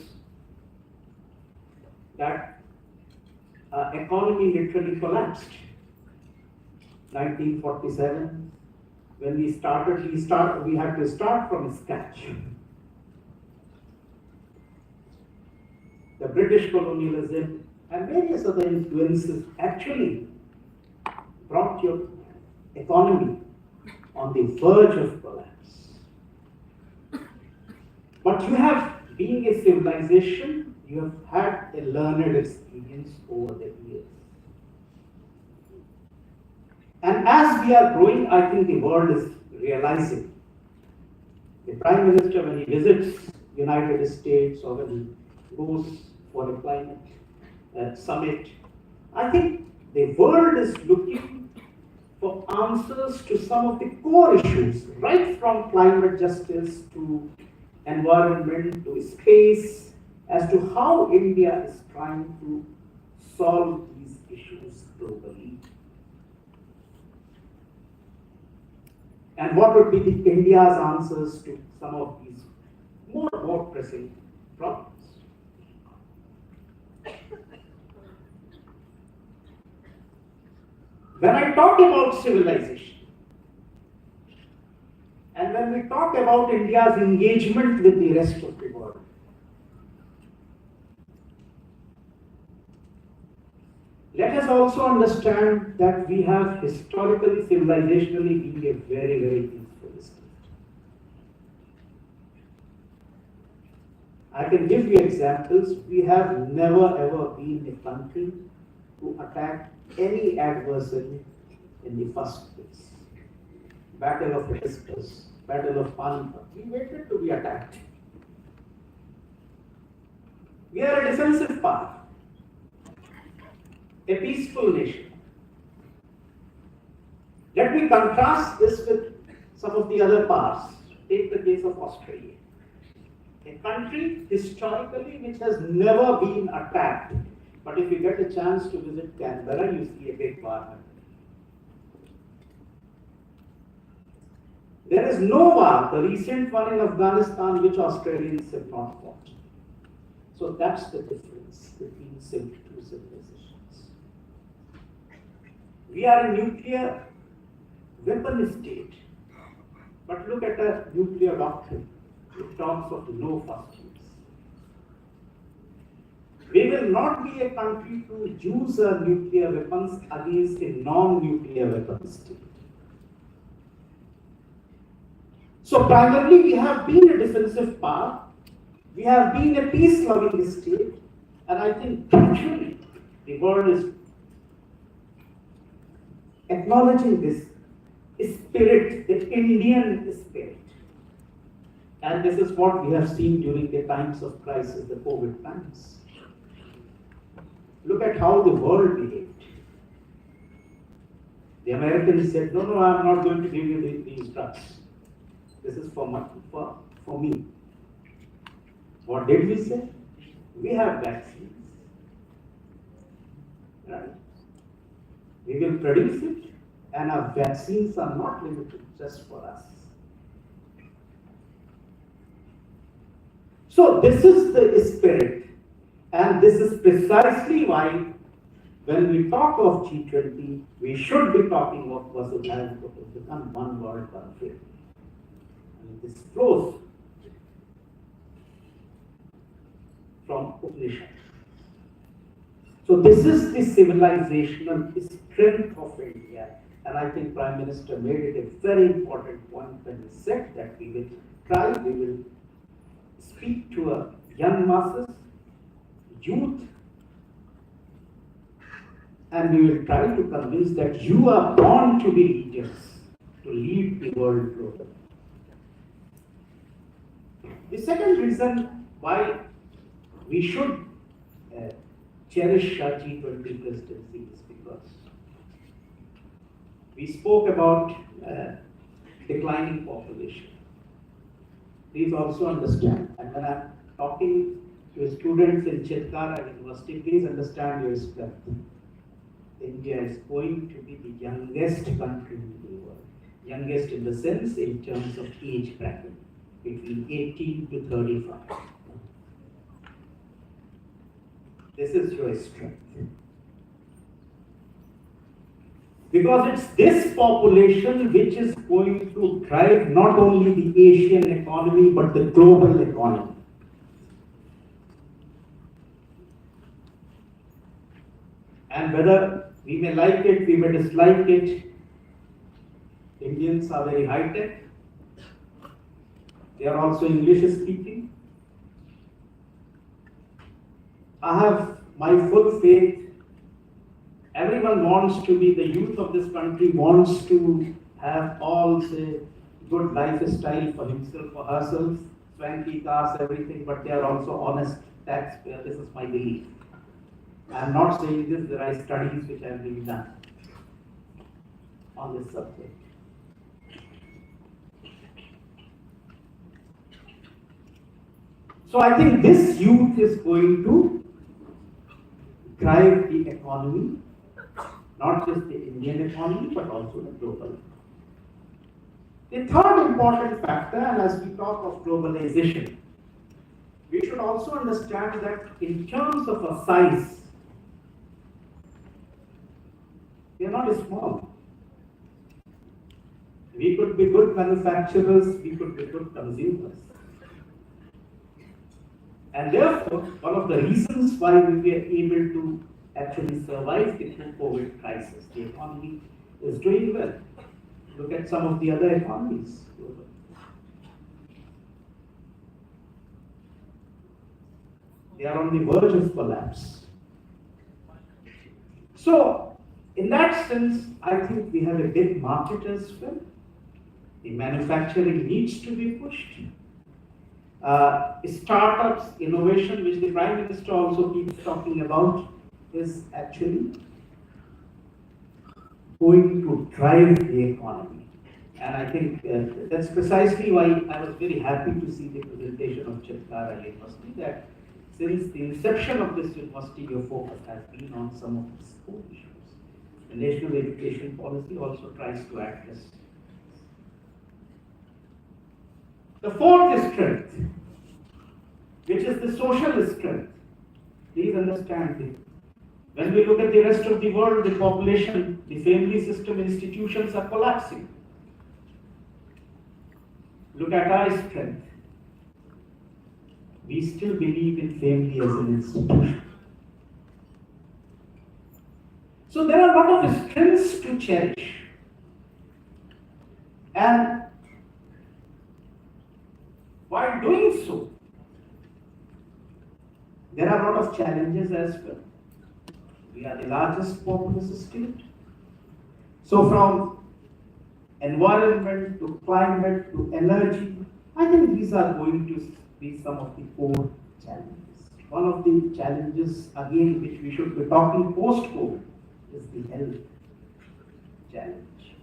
that economy literally collapsed. 1947, when we had to start from scratch. The British colonialism and various other influences actually brought your economy on the verge of collapse. But you have, being a civilization, you have had a learned experience over the years. And as we are growing, I think the world is realizing. The Prime Minister, when he visits United States or when he goes for a climate summit, I think the world is looking for answers to some of the core issues, right from climate justice to environment to space, as to how India is trying to solve these issues globally. And what would be India's answers to some of these more pressing problems? When I talk about civilization, and when we talk about India's engagement with the rest of the world, let us also understand that we have historically, civilizationally been a very, very peaceful state. I can give you examples. We have never ever been a country to attack any adversary in the first place. Battle of Hibiscus, Battle of Panipat, we waited to be attacked. We are a defensive power, a peaceful nation. Let me contrast this with some of the other powers. Take the case of Australia, a country historically which has never been attacked. But if you get a chance to visit Canberra, you see a big parliament. There is no war, the recent one in Afghanistan, which Australians have not fought. So that's the difference between two civilizations. We are a nuclear weapon state, but look at a nuclear doctrine. It talks of no first use. We will not be a country to use our nuclear weapons against a non-nuclear weapon state. So primarily we have been a defensive power, we have been a peace-loving state, and I think actually the world is acknowledging this spirit, the Indian spirit. And this is what we have seen during the times of crisis, the COVID times. Look at how the world behaved. The Americans said, no, I'm not going to give you these drugs. This is for me. What did we say? We have vaccines. Right? We will produce it, and our vaccines are not limited just for us. So this is the spirit, and this is precisely why when we talk of G20, we should be talking of Vasudhaiva Kutumbakam, one world, one faith. And this flows from Upanishad. So this is the civilizational strength of India, and I think Prime Minister made it a very important point when he said that we will speak to a young masses, youth, and we will try to convince that you are born to be leaders, to lead the world globally. The second reason why we should cherish our G20 presidency is because we spoke about declining population. Please also understand, and when I'm talking to students in Chitkara University, please understand your strength. India is going to be the youngest country in the world. Youngest in the sense in terms of age bracket, between 18 to 35. This is your strength. Because it's this population which is going to drive not only the Asian economy but the global economy. And whether we may like it, we may dislike it, Indians are very high-tech. They are also English speaking. I have my full faith. Everyone wants to be, the youth of this country wants to have all the good lifestyle for himself, for herself, swanky cars, everything, but they are also honest taxpayers. This is my belief. I am not saying this, there are studies which have been done on this subject. So I think this youth is going to drive the economy, not just the Indian economy, but also the global. The third important factor, and as we talk of globalization, we should also understand that in terms of a size, we are not small. We could be good manufacturers, we could be good consumers. And therefore, one of the reasons why we were able to actually survive the COVID crisis, the economy is doing well. Look at some of the other economies. They are on the verge of collapse. So, in that sense, I think we have a big market as well. The manufacturing needs to be pushed. Startups, innovation, which the Prime Minister also keeps talking about, is actually going to drive the economy. And I think that's precisely why I was very happy to see the presentation of Chitkara University, that since the inception of this university, your focus has been on some of its core issues. The national education policy also tries to address. The fourth strength, which is the social strength, please understand this. When we look at the rest of the world, the population, the family system institutions are collapsing. Look at our strength. We still believe in family as an institution. So there are a lot of strengths to cherish. And while doing so, there are a lot of challenges as well. We are the largest populous state. So from environment to climate to energy, I think these are going to be some of the core challenges. One of the challenges, again, which we should be talking post-COVID, is the health challenge.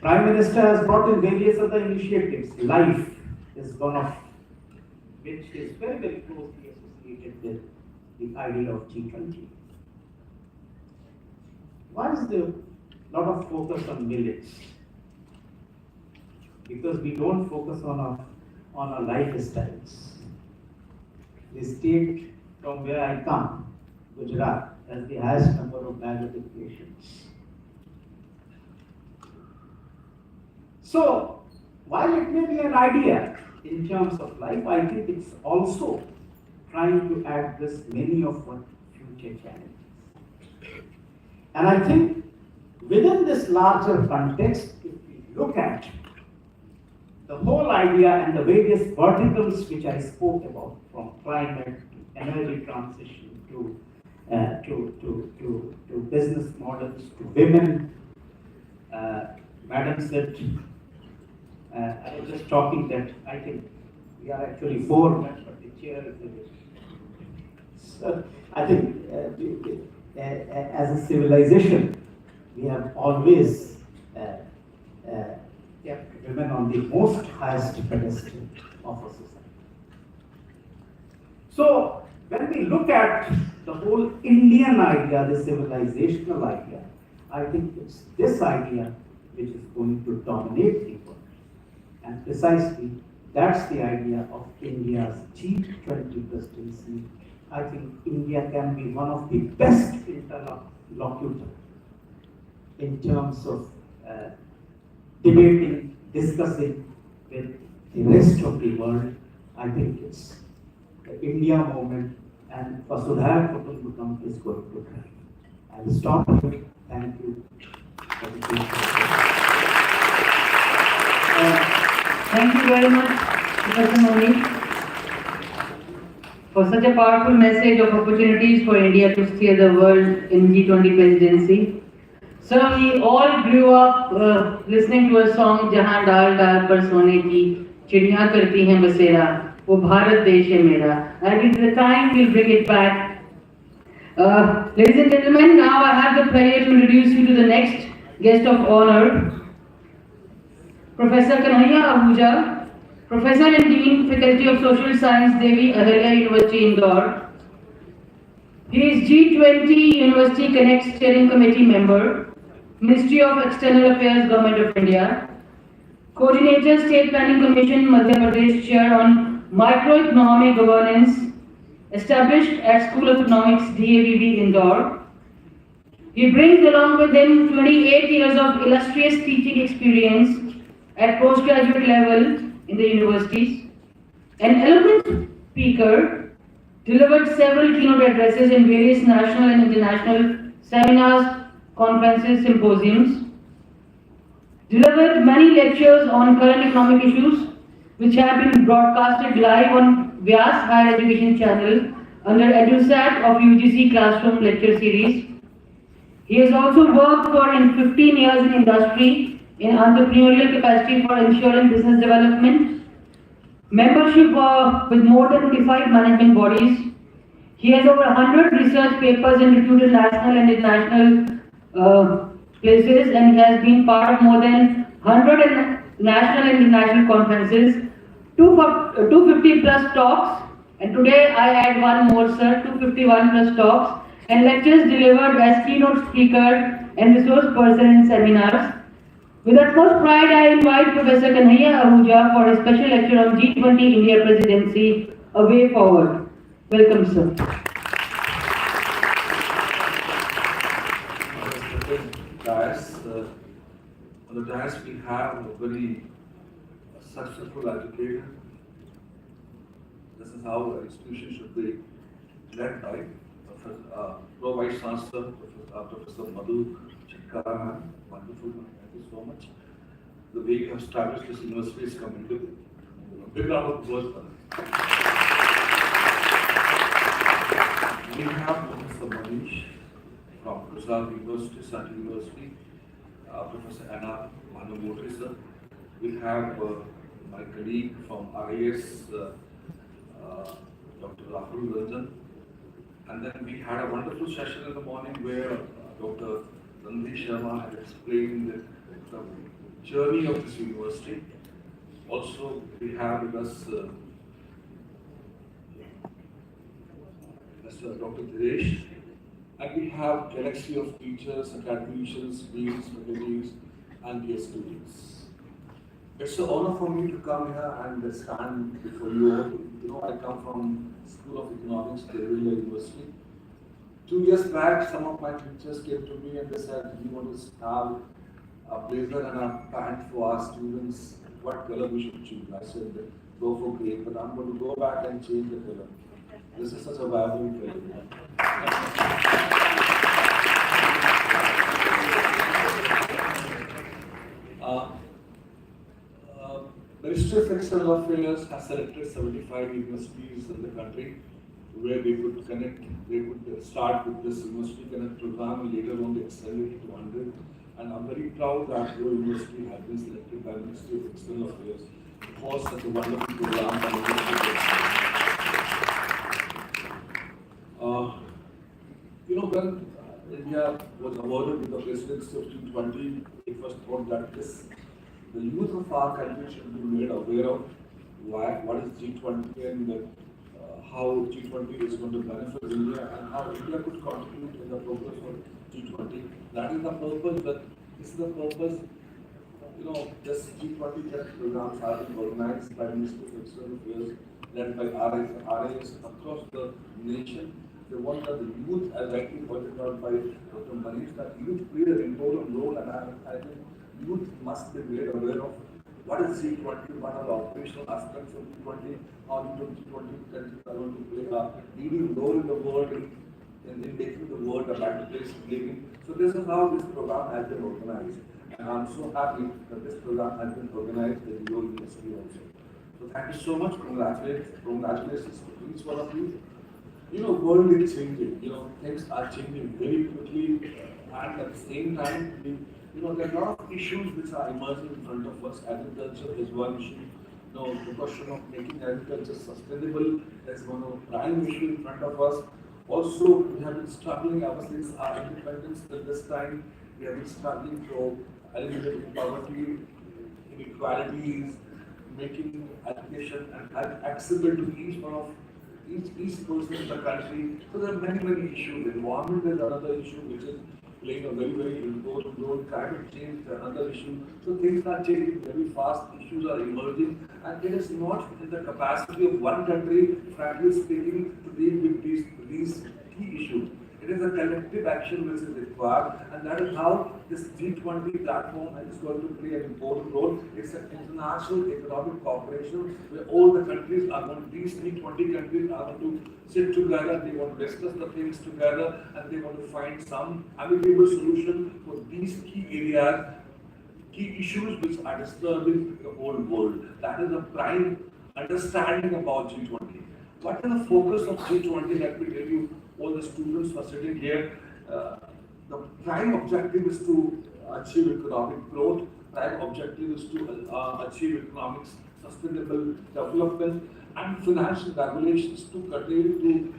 Prime Minister has brought in various other initiatives. Life is one of which is very, very closely associated with the idea of G20. Why is there a lot of focus on millets? Because we don't focus on our lifestyles. The state from where I come, Gujrat, has the highest number of diabetic patients. So, while it may be an idea in terms of life, I think it's also trying to address many of our future challenges. And I think within this larger context, if we look at the whole idea and the various verticals which I spoke about, from climate to energy transition to business models to women, Madam said, I was just talking that I think we are actually 4 men, but the chair is a bit. So I think as a civilization, we have always kept women on the most highest pedestal of a society. So when we look at the whole Indian idea, the civilizational idea, I think it's this idea which is going to dominate the world. And precisely, that's the idea of India's G20 presidency. I think India can be one of the best interlocutors in terms of debating, discussing with the rest of the world. I think it's the India movement and for so that to become is going to happen. I will stop here. Thank you. Thank you very much, Professor Manish, for such a powerful message of opportunities for India to steer the world in G20 presidency. So we all grew up listening to a song, "Jahan डाल डाल पर सोने की चिड़ियाँ करती हैं बसेरा, वो भारत देश है मेरा." And it's the time we'll bring it back. Ladies and gentlemen, now I have the pleasure to introduce you to the next guest of honor, Professor Kanhaiya Ahuja, Professor and Dean, Faculty of Social Science, Devi Ahilya University, Indore. He is G20 University Connect Steering Committee member, Ministry of External Affairs, Government of India, Coordinator, State Planning Commission, Madhya Pradesh, Chair on Microeconomic Governance, established at School of Economics, DAVB, Indore. He brings along with him 28 years of illustrious teaching experience at postgraduate level in the universities. An eloquent speaker, delivered several keynote addresses in various national and international seminars, conferences, symposiums, delivered many lectures on current economic issues which have been broadcasted live on Vyas Higher Education Channel under EduSat of UGC Classroom Lecture Series. He has also worked for 15 years in industry in entrepreneurial capacity for ensuring business development, membership with more than 25 management bodies. He has over 100 research papers in reputed national and international places, and he has been part of more than 100 national and international conferences, 250 plus talks, and today I add one more, sir, 251 plus talks, and lectures delivered as keynote speaker and resource person in seminars. With utmost pride, I invite Professor Kanhaiya Ahuja for a special lecture on G20 India Presidency, A Way Forward. Welcome, sir. On the dais we have a very successful educator. This is how an institution should be led by Pro Vice-Chancellor, Professor Madhu Chitkara. Wonderful. Thank you so much. The way you have established this university is commendable. Big round of applause for that. We have Professor Manish from Gujrat University, University, Professor Bhnaumurthy, sir. We have my colleague from RIS, Dr. Rahul Ranjan. And then we had a wonderful session in the morning where Dr. Sharma had explained the journey of this university. Also, we have with us Dr. Dinesh, and we have galaxy of teachers, academicians, deans, faculties, and dear students. It's an honor for me to come here and stand before you all. You know, I come from School of Economics, Devi Ahilya University. 2 years back, some of my teachers came to me and they said, "We want to have a blazer and a pant for our students. What color we should choose?" I said, "Go for grey, but I'm going to go back and change the color." This is such a vibrant color. Ministry of External Affairs has selected 75 universities in the country where they could connect, they could start with this University Connect program and later on they extended it to 100. And I'm very proud that your university has been selected by the Ministry of External Affairs for such a wonderful program. You know, when India was awarded with the presidency of G20, it was thought that the youth of our country should be made aware of what is G20 and how G20 is going to benefit India and how India could contribute in the progress of G20. That is the purpose. This is the purpose. You know, this G20 programs are being organized by Ministry of External Affairs, led by RIS across the nation. They want that the youth, as rightly pointed out by Dr. Manish, that youth play an important role, and I think youth must be made aware of what is G20, what are the operational aspects of G20, how do G20 countries are going to play a leading role in the world in making the world a better place to live in. So this is how this program has been organized. And I'm so happy that this program has been organized at Indore University also. So thank you so much. Congratulations to each one of you. You know, world is changing. You know, things are changing very quickly, and at the same time, there are a lot of issues which are emerging in front of us. Agriculture is one issue. The question of making agriculture sustainable is one of the prime issue in front of us. Also, we have been struggling ever since our independence till this time. We have been struggling to eliminate poverty, inequalities, making education and accessible to each one of each person in the country. So there are many issues. Environment is another issue which is playing a very important role. Climate change is another issue. So things are changing very fast. Issues are emerging, and it is not in the capacity of one country, frankly speaking, to deal with these key issues. It is a collective action which is required, and that is how this G20 platform is going to play an important role. It's an international economic cooperation where all the countries are going, these G20 countries are going to sit together, they want to discuss the things together, and they want to find some amicable solution for these key areas, key issues which are disturbing the whole world. That is the prime understanding about G20. What is the focus of G20? Let me tell you, all the students who are sitting here, the prime objective is to achieve economic growth. Prime objective is to achieve economics, sustainable development, and financial regulations to curtail, to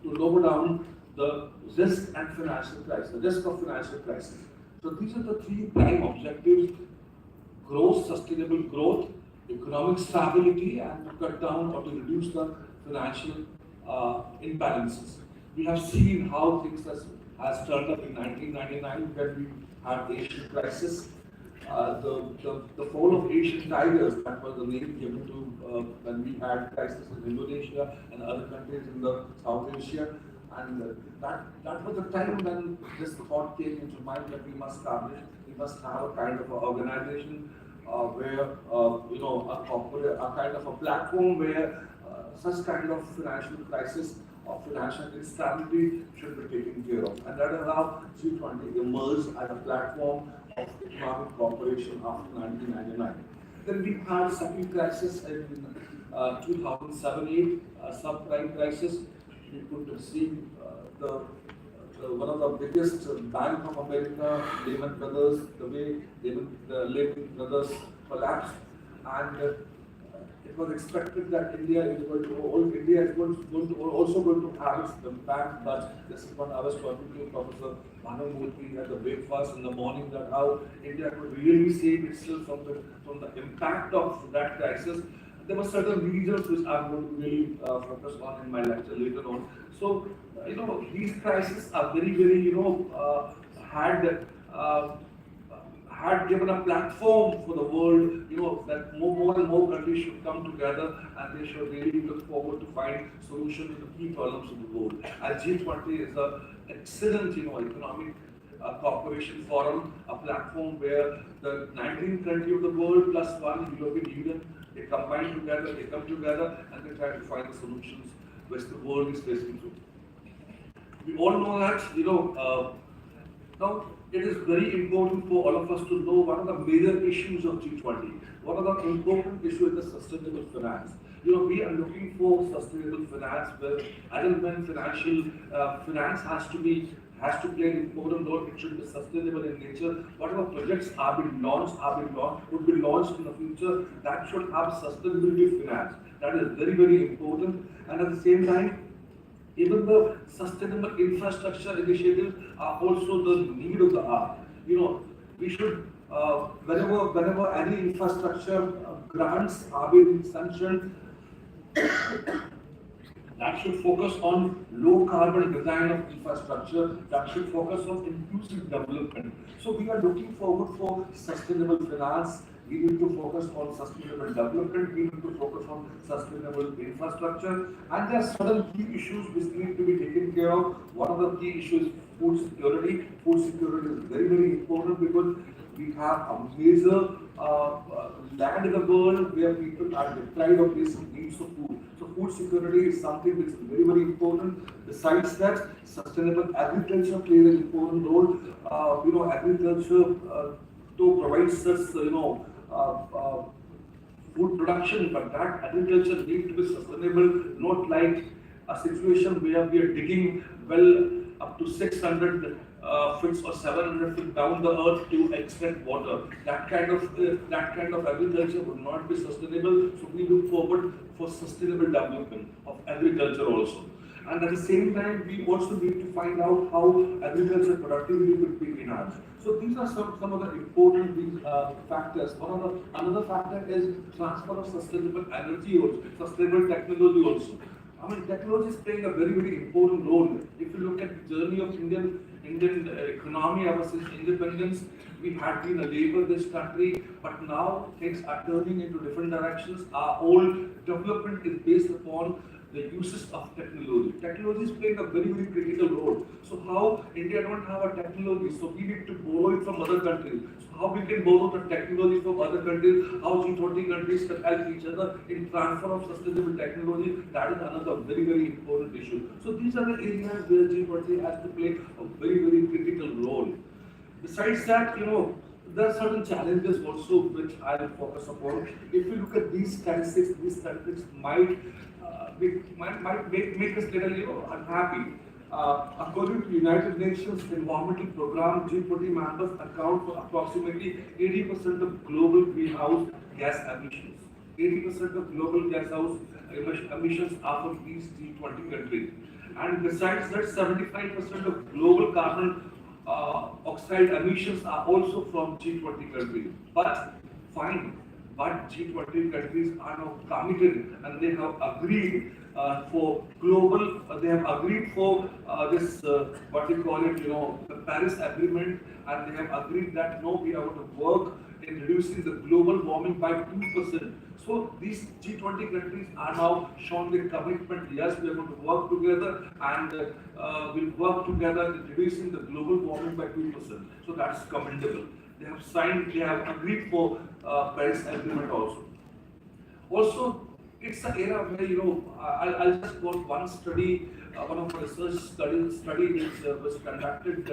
lower down the risk and financial crisis, the risk of financial crisis. So these are the three prime objectives: growth, sustainable growth, economic stability, and to cut down or to reduce the financial imbalances. We have seen how things has turned up in 1999 when we had Asian crisis. The fall of Asian tigers, that was the name given to when we had crisis in Indonesia and other countries in the South Asia. And that was the time when this thought came into mind that we must have a kind of an organization where a kind of a platform where such kind of financial crisis or financial instability should be taken care of. And that is how G20 emerged as a platform of economic cooperation after 1999. Then we had second crisis in 2007-8, subprime crisis. We could see one of the biggest Bank of America, Lehman Brothers, the way Lehman Brothers collapsed, and it was expected that India is also going to have its impact. But this is what I was talking to Professor Bhnaumurthy at the breakfast in the morning, that how India could really save itself from the impact of that crisis. There were certain regions which I'm going to really focus on in my lecture later on. So, these crises are very, had given a platform for the world, that more and more countries should come together and they should really look forward to find solutions to the key problems of the world. And G20 is an excellent, economic cooperation forum, a platform where the 19th country of the world plus one European Union, they combine together, they come together, and they try to find the solutions which the world is facing through. We all know that, now it is very important for all of us to know what are the major issues of G20. What are the important issues with the sustainable finance? We are looking for sustainable finance where as and when finance has to play an important role. It should be sustainable in nature. Whatever projects would be launched in the future, that should have sustainability finance. That is very important. And at the same time, even the sustainable infrastructure initiatives are also the need of the hour. We should, whenever any infrastructure grants are being sanctioned, that should focus on low carbon design of infrastructure, that should focus on inclusive development. So we are looking forward for sustainable finance. We need to focus on sustainable development, we need to focus on sustainable infrastructure, and there are certain key issues which need to be taken care of. One of the key issues is food security. Food security is very, very important because we have a major land in the world where people are deprived of basic needs of food. So food security is something which is very, very important. Besides that, sustainable agriculture plays an important role. Agriculture though provides us, food production, but that agriculture needs to be sustainable, not like a situation where we are digging well up to 600 feet or 700 feet down the earth to extract water. That kind of agriculture would not be sustainable. So we look forward for sustainable development of agriculture also. And at the same time, we also need to find out how agriculture productivity could be enhanced. So these are some of the important factors. Another factor is transfer of sustainable energy also, sustainable technology also. I mean, technology is playing a very, very important role. If you look at the journey of Indian economy ever since independence, we had been a labor-based country, but now things are turning into different directions. Our whole development is based upon the uses of technology. Technology is playing a very, very critical role. So how India don't have a technology, so we need to borrow it from other countries. So how we can borrow the technology from other countries, how G20 countries can help each other in transfer of sustainable technology, that is another very, very important issue. So these are the areas where G20 has to play a very, very critical role. Besides that, there are certain challenges also which I will focus upon. If you look at these statistics might make us little unhappy. According to United Nations Environmental Programme, G20 members account for approximately 80% of global greenhouse gas emissions. 80% of global greenhouse emissions are from these G20 countries. And besides that, 75% of global carbon oxide emissions are also from G20 countries. But G20 countries are now committed and they have agreed for global, they have agreed for this, what we call it, the Paris Agreement, and they have agreed that no, we have to work in reducing the global warming by 2%. So these G20 countries are now shown their commitment, yes, we are going to work together and we'll work together in reducing the global warming by 2%. So that's commendable. They have signed, they have agreed for Paris Agreement also. Also, it's an era where, I'll just quote one study, one of my research study which was conducted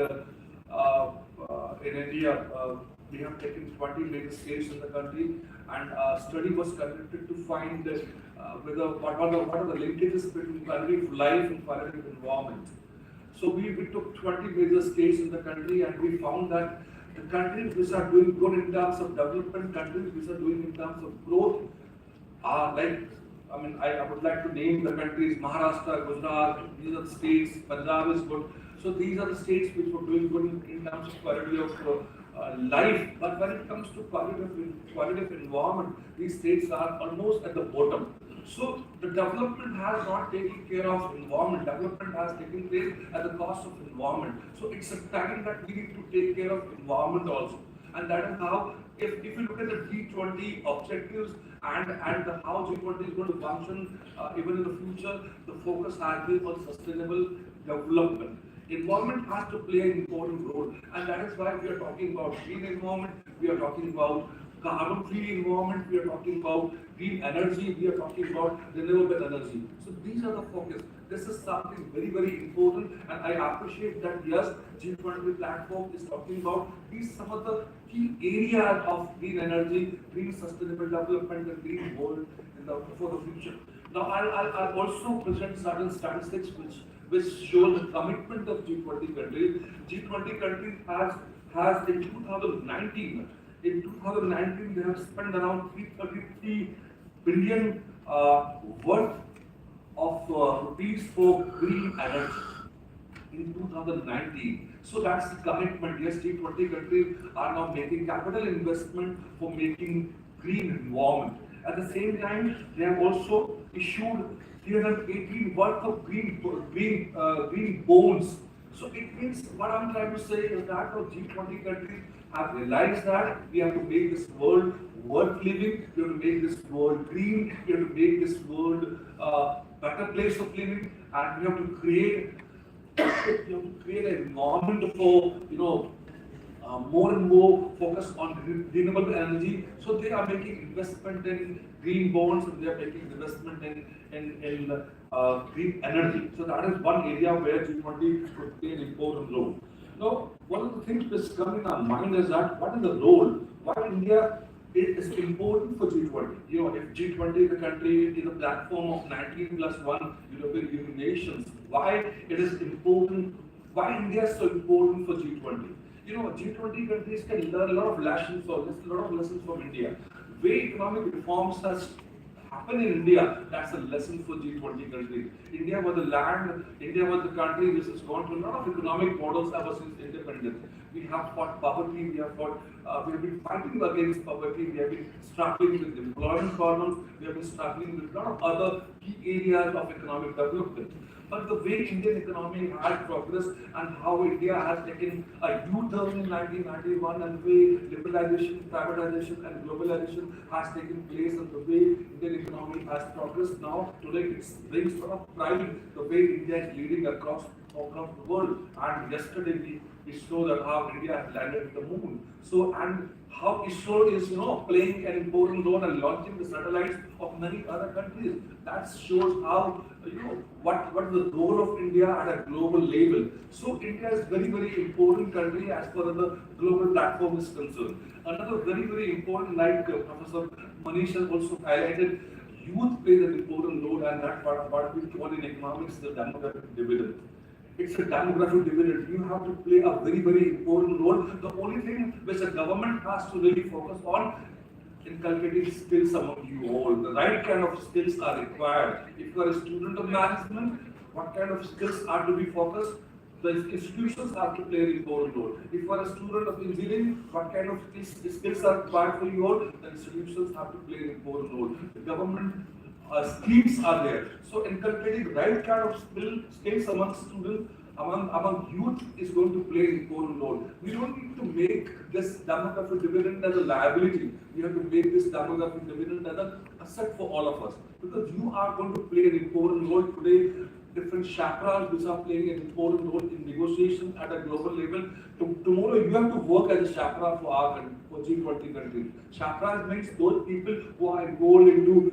in India. We have taken 20 major states in the country, and a study was conducted to find what are the linkages between quality of life and quality of environment. So we took 20 major states in the country, and we found that the countries which are doing good in terms of development, countries which are doing in terms of growth, are I would like to name the countries: Maharashtra, Gujrat. These are the states. Punjab is good. So these are the states which were doing good in terms of quality of life. But when it comes to quality of environment, these states are almost at the bottom. So the development has not taken care of environment. Development has taken place at the cost of environment. So it's a time that we need to take care of environment also. And that is how, if you look at the G20 objectives and how G20 is going to function even in the future, the focus has been on sustainable development. Environment has to play an important role, and that is why we are talking about green environment, we are talking about carbon-free environment, we are talking about green energy, we are talking about renewable energy. So these are the focus. This is something very, very important, and I appreciate that, yes, G20 platform is talking about these some of the key areas of green energy, green sustainable development, and green world for the future. Now, I'll also present certain statistics which show the commitment of G20 countries. G20 countries has in 2019. In 2019, they have spent around 333 billion worth of rupees for green energy in 2019. So that's the commitment. Yes, G20 countries are now making capital investment for making green environment. At the same time, they have also issued 318 worth of green bonds. So it means, what I'm trying to say is that the G20 countries have realized that we have to make this world worth living, we have to make this world green, we have to make this world a better place of living, and we have to create you know, create an environment for, more and more focus on renewable energy. So they are making investment in green bonds and they are making investment in green energy. So that is one area where G20 could play an important role. Now, one of the things that's come in our mind is that what is the role? Why India is important for G20? You know, if G20 is a country, is a platform of 19 plus 1 European Union nations, why it is important? Why India is so important for G20? You know, G20 countries can learn a lot of lessons from India. Way economic reforms has happened in India, that's a lesson for G20 countries. India was the country which has gone through a lot of economic models ever since independence. We have fought poverty, we have been fighting against poverty, we have been struggling with employment problems, we have been struggling with a lot of other key areas of economic development. But the way Indian economy has progressed and how India has taken a U-turn in 1991 and the way liberalization, privatization and globalization has taken place and the way Indian economy has progressed now, today it brings a lot of pride the way India is leading across the world. And yesterday we saw that how India has landed the moon. So, and how ISRO is, playing an important role and launching the satellites of many other countries. That shows how, what is the role of India at a global level. So India is very, very important country as far as the global platform is concerned. Another very, very important, like Professor Manish has also highlighted, youth plays an important role, and that's what we call in economics the demographic dividend. It's a demographic dividend. You have to play a very, very important role. The only thing which the government has to really focus on, inculcating skills among you all. The right kind of skills are required. If you are a student of management, what kind of skills are to be focused? The institutions have to play an important role. If you are a student of engineering, what kind of skills are required for you all? The institutions have to play an important role. The government schemes are there. So inculcating right kind of skills among students, among youth is going to play an important role. We don't need to make this demographic dividend as a liability. We have to make this demographic dividend as an asset for all of us. Because you are going to play an important role today. Different chakras which are playing an important role in negotiation at a global level. Tomorrow you have to work as a chakra for our country, for G20 countries. Chakras means those people who are involved into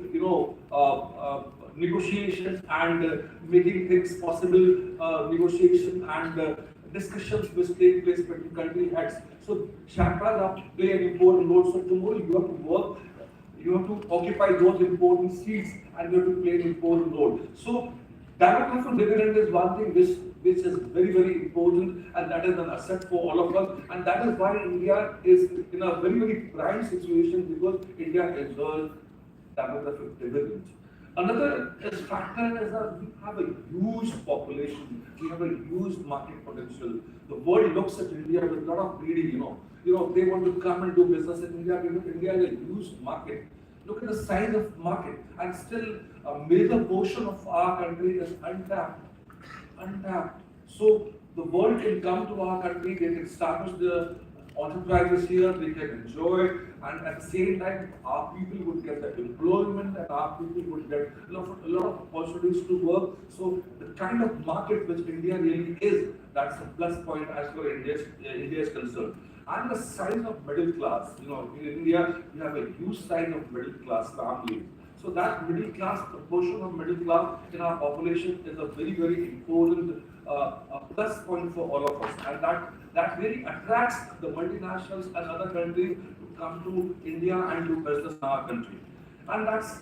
negotiations and making things possible, negotiation and discussions which take place between country heads. So chakras have to play an important role. So tomorrow you have to work. You have to occupy those important seats and you have to play an important role. So demographic dividend is one thing which is very, very important, and that is an asset for all of us. And that is why India is in a very, very prime situation, because India enjoys demographic dividend. Another factor is that we have a huge population, we have a huge market potential. The world looks at India with a lot of greedy, they want to come and do business in India because India is a huge market. Look at the size of market, and still a major portion of our country is untapped. So the world can come to our country, they can establish their enterprises here, they can enjoy, and at the same time, our people would get the employment, and our people would get a lot of opportunities to work. So the kind of market which India really is, that's a plus point as far as India is concerned. And the size of middle class, in India, we have a huge size of middle class families. So that middle class, the portion of middle class in our population is a very, very important plus point for all of us. And that really attracts the multinationals and other countries to come to India and do business in our country. And that's,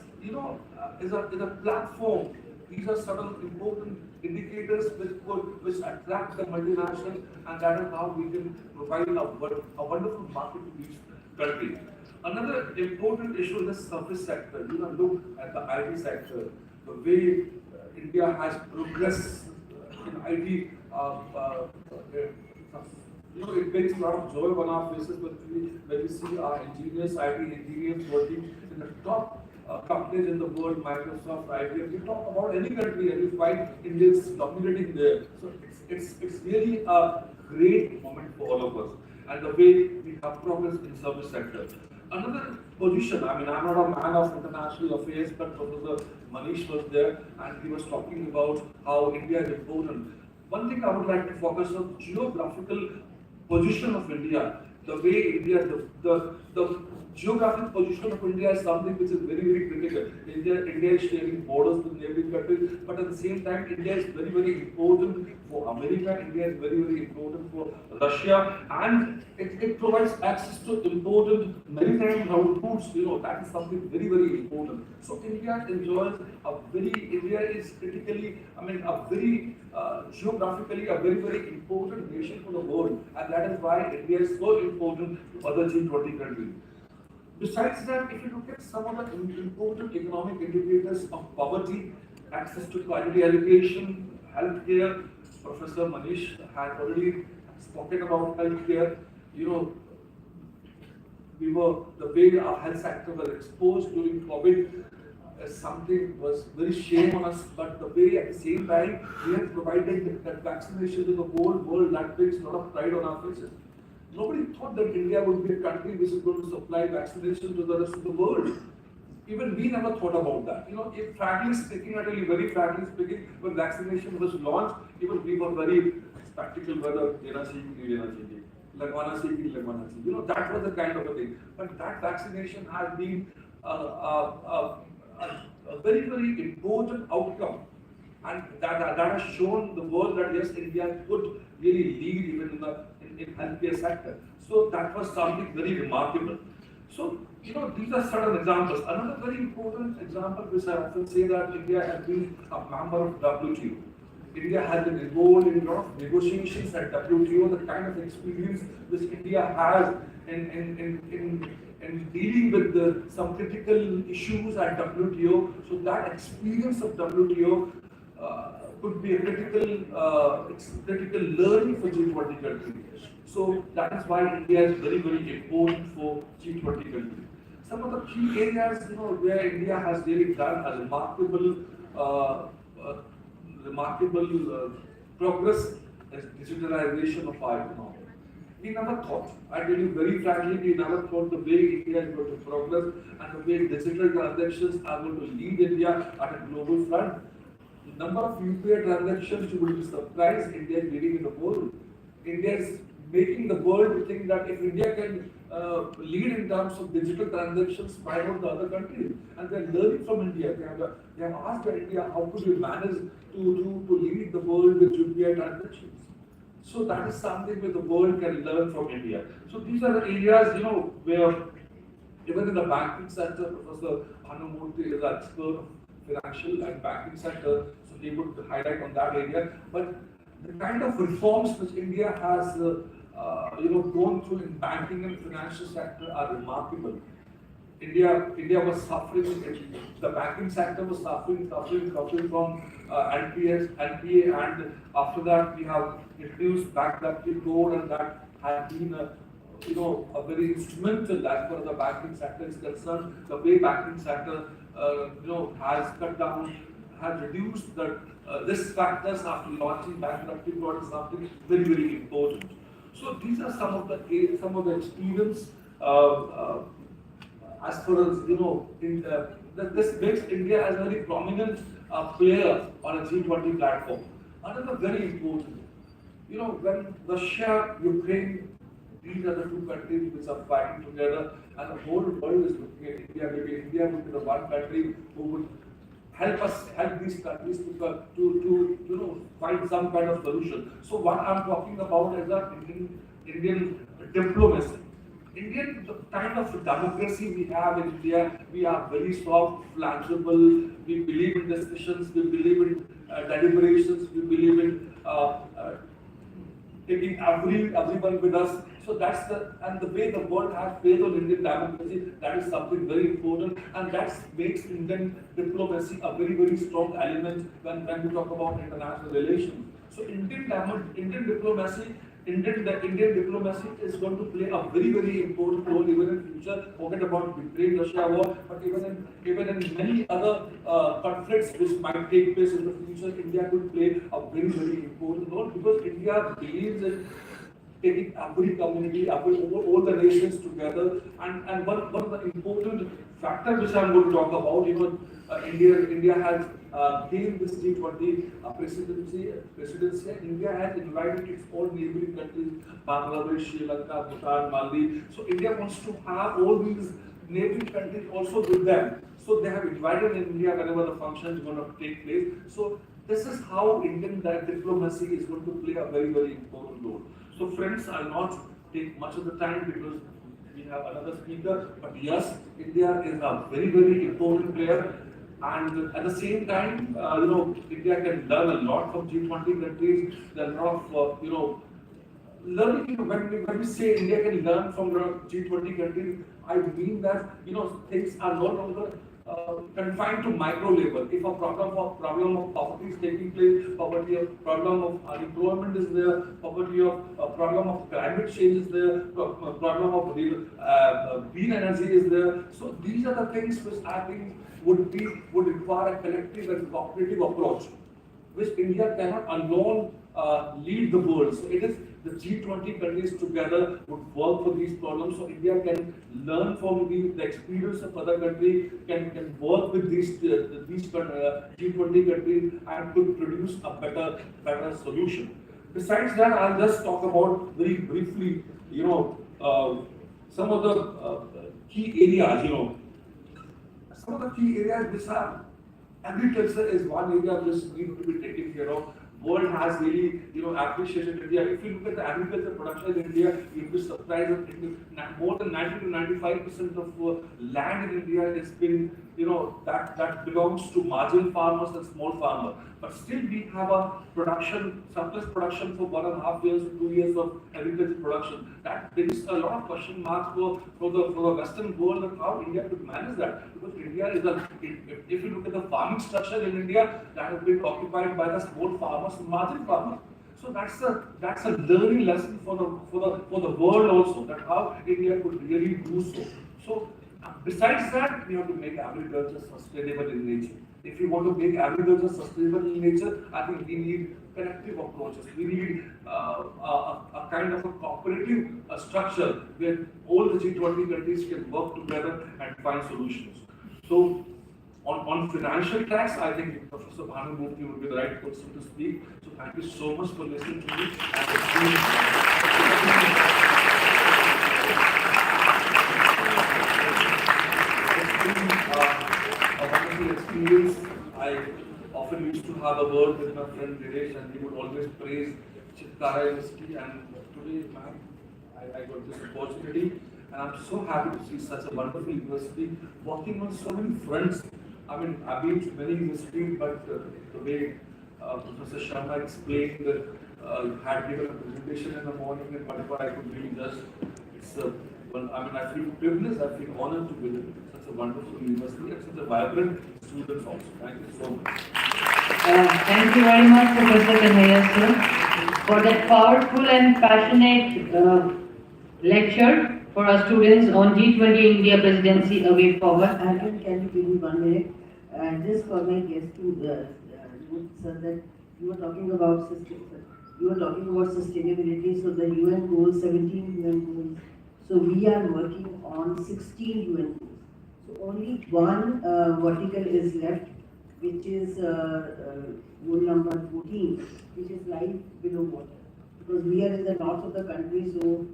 is a platform. These are certain important indicators which attract the multinationals, and that is how we can provide a wonderful market to these countries. Another important issue is the service sector. Look at the IT sector, the way India has progressed in IT. It brings a lot of joy on our faces when we see our engineers, IT engineers working in the top companies in the world, Microsoft, IBM. You talk about any country and you find Indians dominating there. So it's really a great moment for all of us, and the way we have progress in service sector. Another position, I'm not a man of international affairs, but Professor Manish was there and he was talking about how India is important. one thing I would like to focus on: geographical position of India. The way India, the geographic position of India is something which is very critical. India is sharing borders with neighboring countries, but at the same time, India is very important for America. India is very important for Russia, and it provides access to important maritime routes. That is something very important. So India enjoys India is critically, a very geographically a very important nation for the world, and that is why India is so important to other G20 countries. Besides that, if you look at some of the important economic indicators of poverty, access to quality education, healthcare, Professor Manish had already spoken about healthcare. The way our health sector was exposed during COVID something was very shame on us, but the way at the same time we have provided that vaccination to the whole world, that brings a lot of pride on our faces. Nobody thought that India would be a country which is going to supply vaccination to the rest of the world. Even we never thought about that. If frankly speaking, I tell you very frankly speaking, when vaccination was launched, even we were very skeptical whether lagwana चाहिए. That was the kind of a thing. But that vaccination has been a very important outcome, and that has shown the world that yes, India could really lead even in healthcare sector. So that was something very remarkable. So these are certain examples. Another very important example, which I often say, that India has been a member of WTO. India has been involved in a lot of negotiations at WTO. The kind of experience which India has in dealing with some critical issues at WTO. So that experience of WTO could be a critical learning for G20 countries. So that is why India is very important for G20 countries. Some of the key areas, where India has really done a remarkable progress is digitalization of our economy. We never thought, I tell you very frankly, we never thought the way India is going to progress and the way digital transactions are going to lead India at a global front. The number of UPI transactions, you will be surprised, India is leading in the world. India is making the world think that if India can lead in terms of digital transactions, why not the other countries? And they are learning from India. They have asked India, how could you manage to lead the world with UPI transactions? So that is something where the world can learn from India. So these are the areas, where even in the banking sector, Professor Bhnaumurthy is an expert of financial and banking sector, so he would highlight on that area. But the kind of reforms which India has gone through in banking and financial sector are remarkable. India was suffering, the banking sector was suffering from NPA, and after that we have introduced bankruptcy code, and that has been a very instrumental as far as the banking sector is concerned. The way banking sector has cut down, has reduced the risk factors after launching bankruptcy code is something very important. So these are some of the experience. As far as this makes India as a very prominent player on a G20 platform. Another very important, when Russia, Ukraine, these are the two countries which are fighting together, and the whole world is looking at India. Maybe India would be the one country who would help these countries to find some kind of solution. So what I'm talking about is that Indian diplomacy. The kind of democracy we have in India, we are very soft, flexible, we believe in discussions, we believe in deliberations, we believe in taking everyone with us. So that's the way the world has faith on Indian democracy, that is something very important, and that makes Indian diplomacy a very strong element when we talk about international relations. So Indian diplomacy is going to play a very important role even in future. Forget about Ukraine-Russia war, but even in many other conflicts which might take place in the future, India could play a very important role, because India believes in taking every community, all the nations together. And one of the important factors which I'm going to talk about, India has gained this G20 presidency. India has invited its own neighboring countries, Bangladesh, Sri Lanka, Bhutan, Maldives. So India wants to have all these neighboring countries also with them. So they have invited India whenever the function is going to take place. So this is how Indian diplomacy is going to play a very, very important role. So friends, I'll not take much of the time because we have another speaker. But yes, India is a very, very important player. And at the same time, India can learn a lot from G20 countries. There are a lot of, learning. When we say India can learn from the G20 countries, I mean that, things are no longer confined to micro level. If a problem of poverty is taking place, problem of unemployment is there, problem of climate change is there, problem of green energy is there. So these are the things which I think would require a collective and cooperative approach, which India cannot alone lead the world. So it is the G20 countries together would work for these problems. So India can learn from the experience of other countries, can work with these G20 countries and could produce a better solution. Besides that, I'll just talk about very briefly, some of the key areas. Some of the key areas which are agriculture is one area which needs to be taken care of. World has really, appreciated India. If you look at the agriculture production in India, you'll be surprised that more than 90 to 95% of land in India has been, that belongs to marginal farmers and small farmers. But still we have a surplus production for 1.5 years, 2 years of agriculture production. That brings a lot of question marks for the Western world and how India could manage that. Because India is if you look at the farming structure in India, that has been occupied by the small farmers and marginal farmers. So that's a learning lesson for the world also, that how India could really do so. So besides that, we have to make agriculture sustainable in nature. If you want to make agriculture sustainable in nature, I think we need collective approaches. We need a kind of a cooperative structure where all the G20 countries can work together and find solutions. So on financial tax, I think Professor Bhnaumurthy would be the right person to speak. So thank you so much for listening to me. A wonderful experience. I often used to have a word with my friend Dinesh, and he would always praise Chitkara University. And today, ma'am, I got this opportunity, and I'm so happy to see such a wonderful university working on so many fronts. I mean, I've been to many universities, but the way Professor Sharma explained that had given a presentation in the morning, and whatever I could really just, I feel privileged, I feel honored to visit such a wonderful university and such a vibrant students also. Thank you so much. Thank you very much, Professor Kanhaiya sir, for that powerful and passionate lecture for our students on G20 India Presidency, a way forward. Can you give me 1 minute? Just for my guest to sir, that you were talking about sustainability. So the UN goals, 17 UN goals. So we are working on 16 UN goals. So only one vertical is left, which is goal number 14, which is life below water. Because we are in the north of the country, so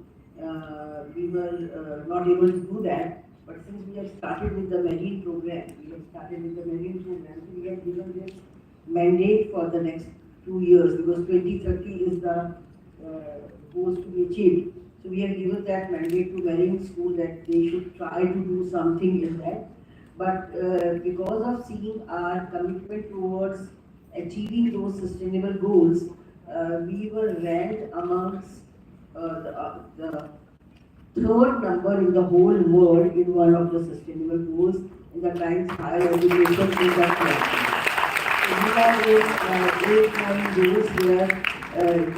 we were not able to do that. But since we have started with the marine program, so we have given this mandate for the next 2 years, because 2030 is the goals to be achieved. So we have given that mandate to marine school that they should try to do something in that. But because of seeing our commitment towards achieving those sustainable goals, we were ranked amongst the third number in the whole world in one of the sustainable goals in the Times Higher Education in that country. So we have 8 goals where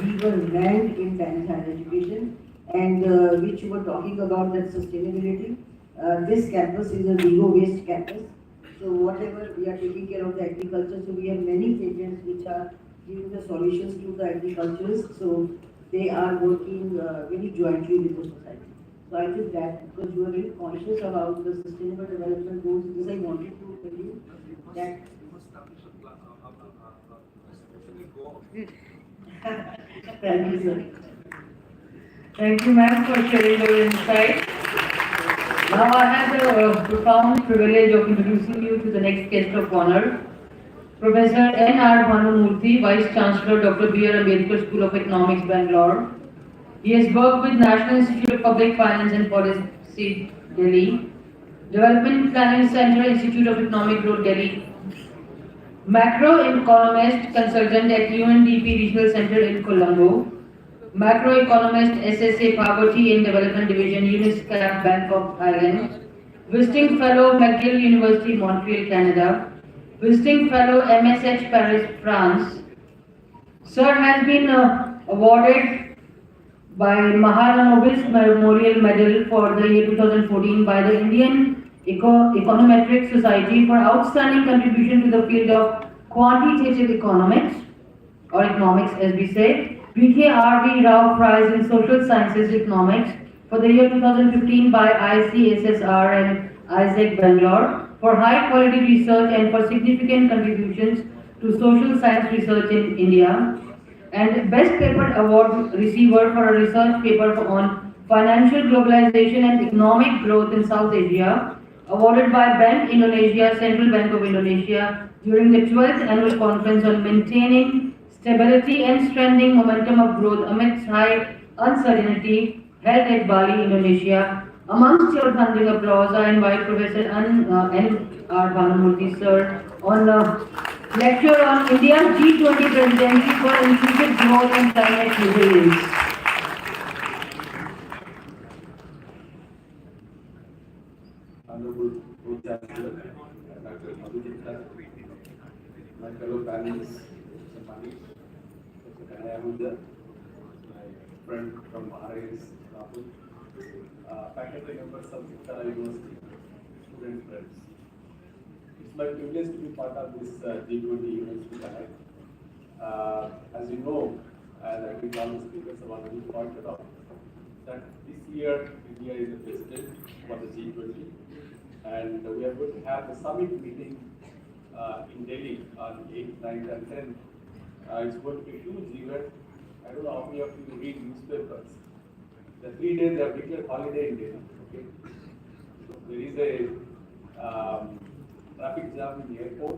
we were ranked in Times Higher Education, and which you were talking about, that sustainability. This campus is a zero-waste campus. So whatever we are taking care of the agriculture, so we have many patents which are giving the solutions to the agriculturists. So they are working very jointly with the society. So I think that because you are very conscious about the sustainable development goals, this I wanted to tell you that. Thank you, sir. Thank you, ma'am, for sharing your insight. Now I have the profound privilege of introducing you to the next guest of honor, Professor N.R. Bhnaumurthy, Vice-Chancellor, Dr. B.R. Ambedkar School of Economics, Bangalore. He has worked with National Institute of Public Finance and Policy, Delhi, Development Planning Center, Institute of Economic Growth, Delhi, macroeconomist consultant at UNDP Regional Center in Colombo, macroeconomist SSA Poverty and Development Division, UNICEF, Bangkok, Thailand, visiting fellow McGill University, Montreal, Canada, visiting fellow MSH Paris, France. Sir has been awarded by Mahalanobis Memorial Medal for the year 2014 by the Indian Econometric Society for outstanding contribution to the field of quantitative economics, or economics as we say, BKRV Rao Prize in Social Sciences Economics for the year 2015 by ICSSR and ISEC Bangalore for high quality research and for significant contributions to social science research in India, and Best Paper Award receiver for a research paper on financial globalization and economic growth in South Asia, awarded by Bank Indonesia, Central Bank of Indonesia, during the 12th Annual Conference on Maintaining Stability and Strengthening Momentum of Growth Amidst High Uncertainty, held at Bali, Indonesia. Amongst your thundering applause, I invite Professor N.R. Bhnaumurthy, sir, on lecture on India's G20 presidency for inclusive growth and climate resilience. Honorable Vice-Chancellor, Dr. Madhu, my fellow panelists, Mr. Manish, Mr. Kanhaiya Ahuja, my friend from RIS, Rahul, faculty members of Chitkara University, student friends. It's my privilege to be part of this G20 University Connect. As you know, as I think all the speakers have already pointed out, that this year India is the president for the G20, and we are going to have the summit meeting in Delhi on 8th, 9th and 10th. It's going to be a huge event. I don't know how many of you read newspapers. The 3 days they have declared holiday in Delhi. Okay? So there is a traffic jam in the airport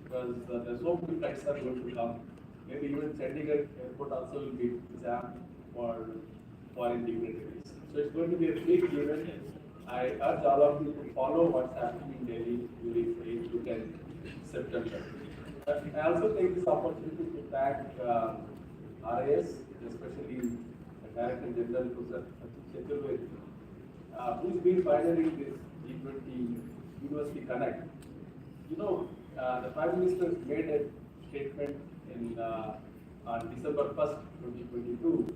because there are so many flights are going to come. Maybe even Chandigarh airport also will be jammed for foreign dignitaries. So it's going to be a big event. I urge all of you to follow what's happening in Delhi during 8 to 10 September. I also take this opportunity to thank RIS, especially the Director General, Professor Chaturvedi, who's been pioneering this G20 University Connect. You know, the Prime Minister made a statement on December 1st, 2022.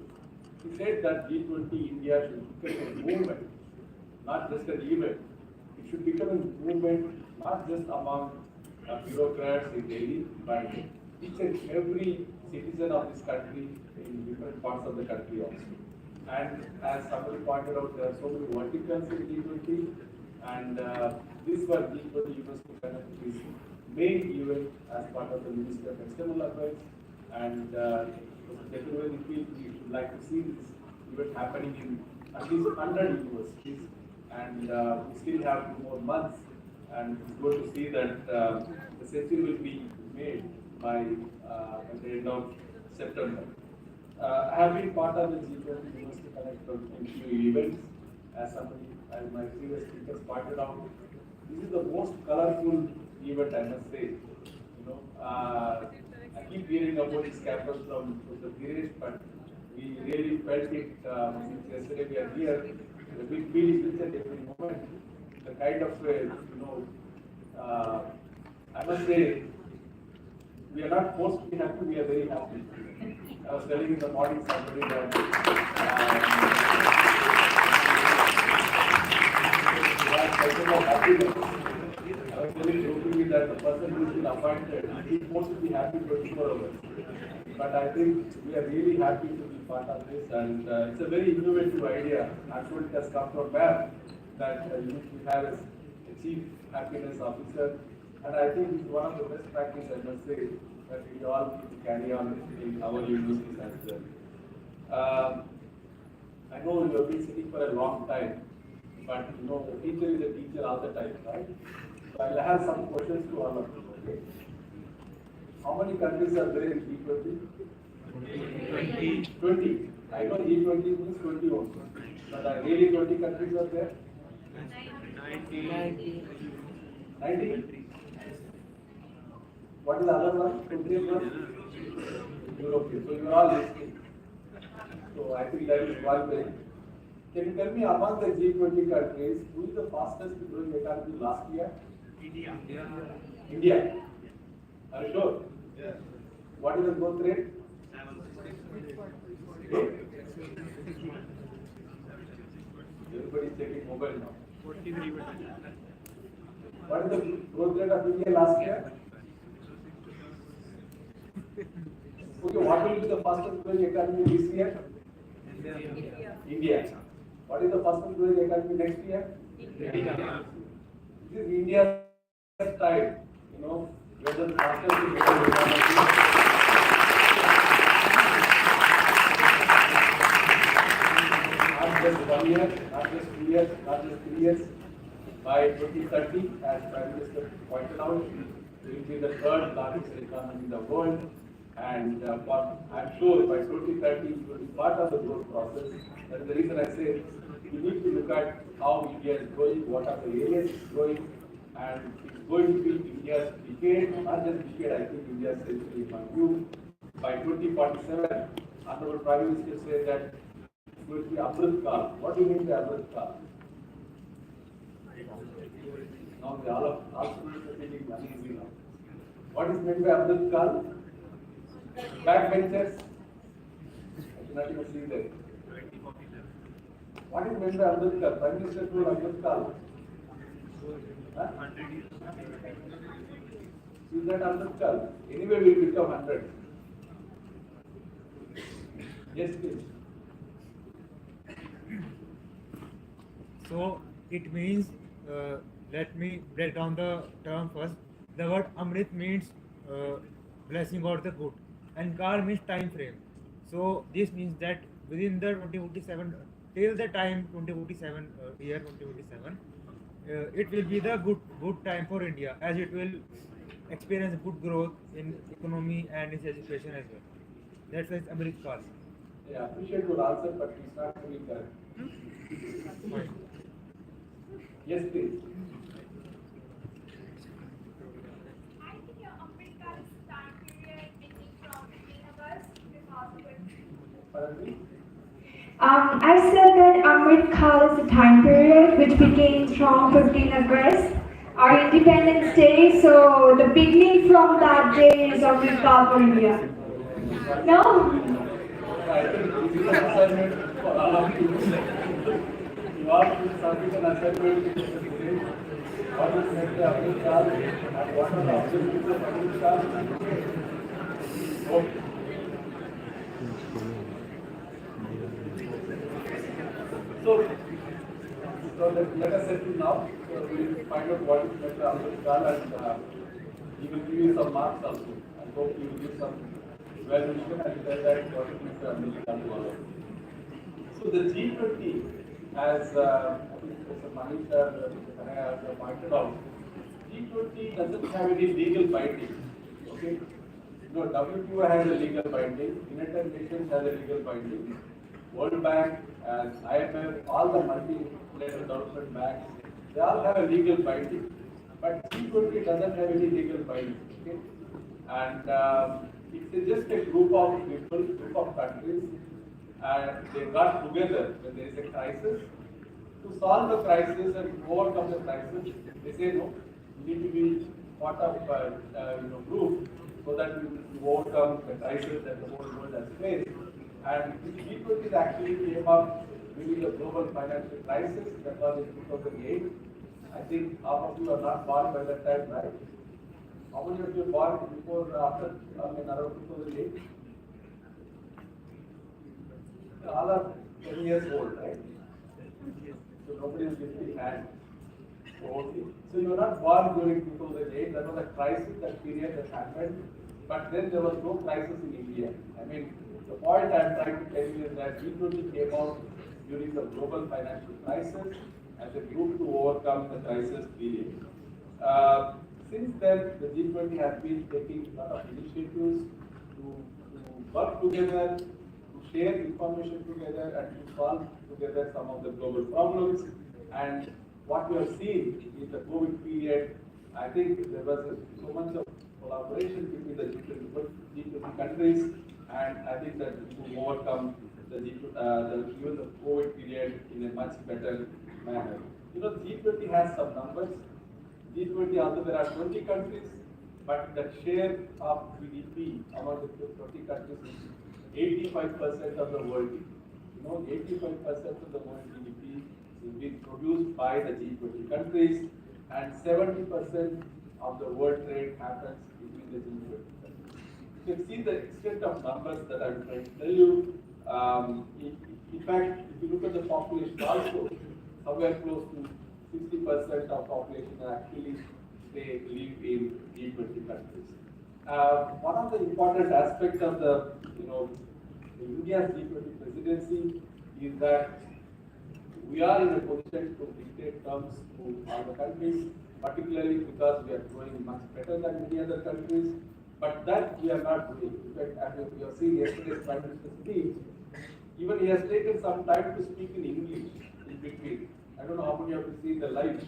He said that G20 India should become a movement, not just an event. It should become a movement not just among bureaucrats in Delhi, but each and every citizen of this country in different parts of the country also. And as somebody pointed out, there are so many verticals in G20, and this was G20 University Connect is main event as part of the Ministry of External Affairs, and definitely we would like to see this event happening in at least 100 universities, and we still have 2 more months, and it's good to see that the century will be made by at the end of September. I have been part of the G20 University Connect in few events. As my previous speakers pointed out, this is the most colorful event, I must say. You know, I keep hearing about this campus from Professor Girish, but we really felt it since yesterday we are here. We feel it at every moment. The kind of, I must say, we are not forced to be happy, we are very happy. I was telling in the morning somebody that I was telling jokingly that the person who has been appointed is forced to be happy 24 hours. but I think we are really happy to be part of this, and it's a very innovative idea. Actually, it has come from where that we have a chief happiness officer, and I think it's one of the best practices, I must say, that we all need to carry on in our universities as well. I know you have been sitting for a long time, but you know, a teacher is a teacher all the time, right? So I'll have some questions to all of you. Okay? How many countries are there in G20? 20. I know G20 means 20 also. But are really 20 countries are there? 90. What is the other one? 21? European. So you are all listening. So I think that is one way. Can you tell me among the G20 countries, who is the fastest growing economy last year? India. Are you sure? Yes. What is the growth rate? 7%. Everybody is checking mobile now. 43%. What is the growth rate of India last year? Okay, what will be the fastest growing economy this year? India. What is the fastest growing economy next year? India. This is India's time, you know, whether the fastest growing economy. Not just 1 year, not just 2 years, not just 3 years. By 2030, as Prime Minister pointed out, we will be the third largest economy in the world. And I'm sure by 2030, it will be part of the growth process. That is the reason I say we need to look at how India is growing, what are the areas it's growing, and it's going to be India's decade, not just decade, I think India's century in my view. By 2047, Honorable Prime Minister said that it's going to be Amrit Kal. What do you mean by Amrit Kal? Now all students are feeling uneasy now. What is meant by Amrit Kal? Backbenchers? I cannot even see that. What is meant by Amrit Kal? Prime Minister told Amrit Kal. Huh? Is that Amrit Kal? Anyway, we will become 100. Yes, please. So it means, let me break down the term first. The word Amrit means blessing or the good, and Kal means time frame. So this means that within the 2047, till the time 2047, year 2047, it will be the good time for India, as it will experience good growth in economy and its education as well. That's why it's Amrit Kal. Yeah, I appreciate your answer, but it's not really correct. Fine. Yes, please. I think your Ambedkar time period ending from 15 August because of it. Pardon me? I said that Ambedkar is the time period which begins from 15 August, our Independence Day. So the beginning from that day is Ambedkar for India. No? I think this is an assignment for all of you. You all should submit an assignment to say what is meant by Ambedkar and what are the objectives of Ambedkar. Okay. So let us settle now. So we will find out what is meant by Ambedkar, and he will give you some marks also. I hope he will give some evaluation and tell that what is meant by Ambedkar to all of you. So the G20, as I think Professor Manish and Kanhaiya Ahuja pointed out, G20 doesn't have any legal binding. Okay? No, WTO has a legal binding, United Nations has a legal binding, World Bank, IMF, all the multilateral development banks, they all have a legal binding. But G20 doesn't have any legal binding. Okay? And it's just a group of people, group of countries, and they got together when there is a crisis. To solve the crisis and overcome the crisis, they say no, we need to be part of group so that we will overcome the crisis that the whole world has faced. And this G20 actually came up during the global financial crisis that was in 2008. I think half of you are not born by that time, right? How many of you born before, after, around 2008? all are 10 years old, right? So nobody is lifting hand. Okay. So you were not born during 2008. That was a crisis, that period that happened. But then there was no crisis in India. I mean, the point I'm trying to tell you is that G20 came out during the global financial crisis as a group to overcome the crisis period. Since then, the G20 has been taking a lot of initiatives to work together, to share information together, and to solve together some of the global problems. And what we have seen in the COVID period, I think there was so much of collaboration between the G20 countries, and I think that we will overcome even the COVID period in a much better manner. You know, G20 has some numbers. G20 also there are 20 countries, but the share of GDP among the 20 countries is 85% of the world. You know, 85% of the world GDP is being produced by the G20 countries, and 70% of the world trade happens between the G20 countries. You can see the extent of numbers that I'm trying to tell you. In fact, if you look at the population also, somewhere close to 60% of population actually they live in G20 countries. One of the important aspects of the India's G20 presidency is that we are in a position to dictate terms to all the countries, particularly because we are growing much better than many other countries. But that we are not doing. In fact, as we have seen yesterday's Prime Minister's speech, even he has taken some time to speak in English in between. I don't know how many of you seen the live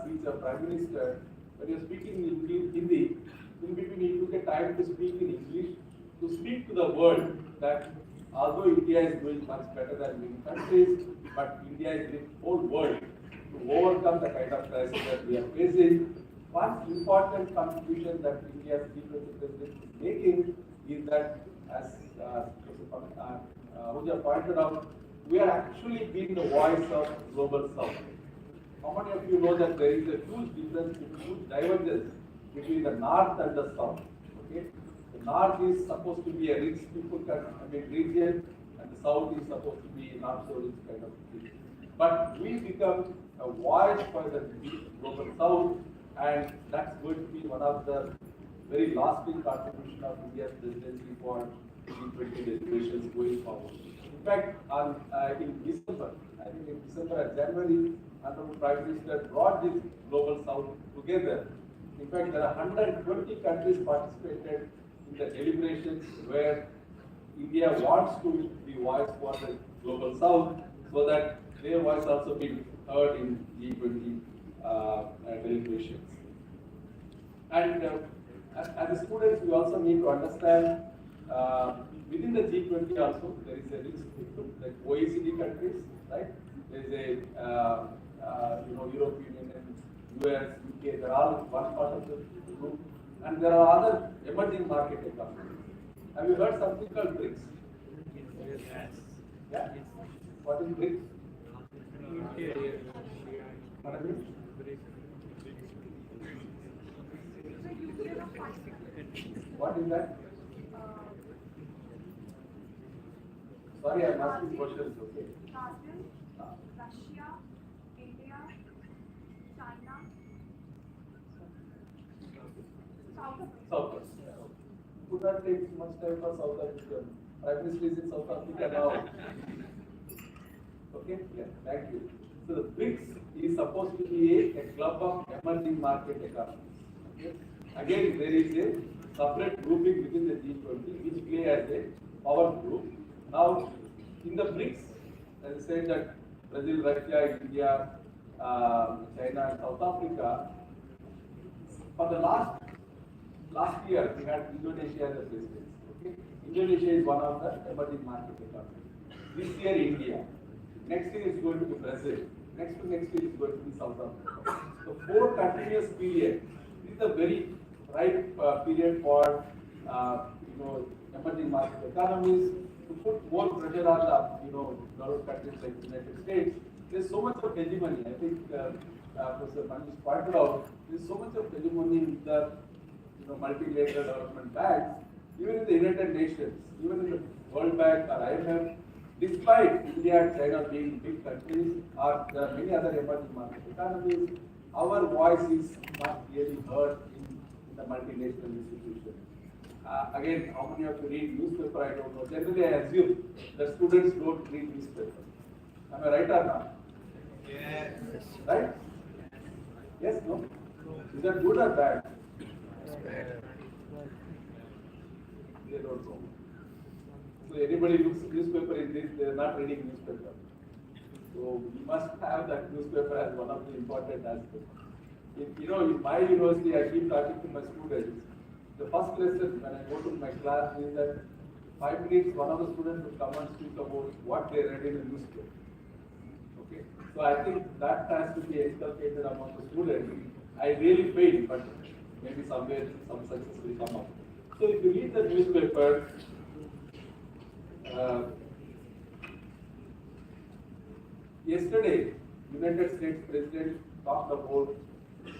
speech of Prime Minister. When he was speaking in Hindi, in between he took a time to speak in English, to speak to the world that although India is doing much better than many countries, but India is the whole world to overcome the kind of crisis that we are facing. One important contribution that India's G20 president is making is that, as Prof. Ahuja pointed out, we are actually being the voice of global south. How many of you know that there is a huge difference, huge divergence between the north and the south? Okay, the north is supposed to be a rich region, and the south is supposed to be not so rich kind of region. But we become a voice for the global south, and that's going to be one of the very lasting contribution of India's presidency for G20 deliberations going forward. In fact, in December, I think in December and January, Honorable Prime Minister brought this global south together. In fact, there are 120 countries participated in the deliberations where India wants to be voice for the global south, so that their voice also be heard in G20 deliberations. And as students, we also need to understand within the G20 also there is a rich spectrum, like OECD countries, right? There is a European Union, US, UK. They're all one part of the group, and there are other emerging market economies. Have you heard something called BRICS? Yes. Yeah. What is BRICS? What is it? What is that? Sorry, I'm asking questions, okay? Russia, India, China, South Africa. Would not take much time for South Africa. Prime Minister is in South Africa now. Okay? Yeah, thank you. So the BRICS is supposed to be a club of emerging market economies. Okay? Again, there is a separate grouping within the G20 which play as a power group. Now, in the BRICS, as I said that Brazil, Russia, India, China, and South Africa. For the last year, we had Indonesia as the president. Okay? Indonesia is one of the emerging market economies. This year, India. Next year is going to be Brazil. Next year is going to be South Africa. So 4 continuous periods. This is a very ripe period for emerging market economies to put more pressure on the developed countries like the United States. There's so much of hegemony. I think Professor Manish pointed out. There's so much of hegemony in the multilateral development banks, even in the United Nations, even in the World Bank or IMF. Despite India and China being big countries, or there are many other emerging market economies, our voice is not really heard in the multinational institutions. Again, how many of you read newspaper? I don't know. Generally, I assume that students don't read newspaper. Am I right or not? Yes. Right? Yes, no? Is that good or bad? They don't know. So anybody looks at newspaper in this, they are not reading newspaper. So we must have that newspaper as one of the important aspects. In my university, I keep talking to my students. The first lesson when I go to my class is that 5 minutes, one of the students will come and speak about what they read in the newspaper. Okay, so I think that has to be inculcated among the students. I really failed, but maybe somewhere some success will come up. So if you read the newspaper, yesterday, United States President talked about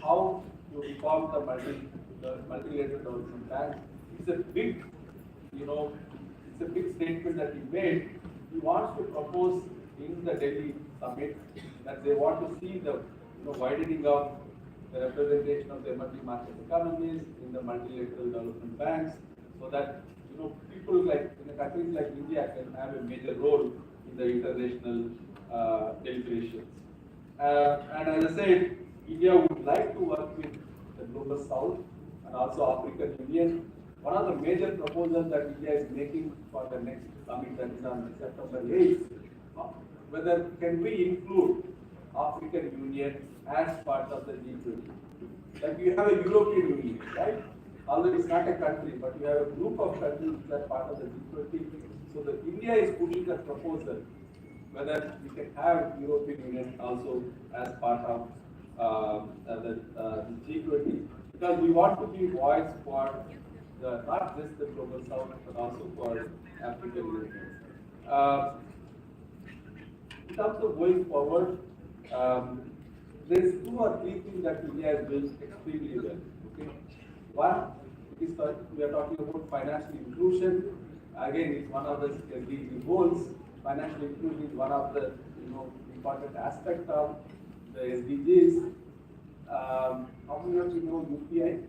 how to reform the multilateral development bank. It's a big, it's a big statement that he made. He wants to propose in the Delhi summit that they want to see the widening of the representation of the emerging market economies in the multilateral development banks, so that people like in the countries like India can have a major role in the international deliberations. And as I said, India would like to work with the Global South and also African Union. One of the major proposals that India is making for the next summit, that is on September 8th, whether can we include African Union as part of the G20? Like you have a European Union, right? Although it's not a country, but you have a group of countries that are part of the G20. So the India is pushing a proposal whether we can have European Union also as part of the G20, because we want to be voice for not just the Global South, but also for African Union. In terms of going forward, there's 2 or 3 things that India is doing extremely well. Okay? One is we are talking about financial inclusion. Again, it's one of the SDG goals. Financial inclusion is one of the important aspect of the SDGs. How many of you know UPI?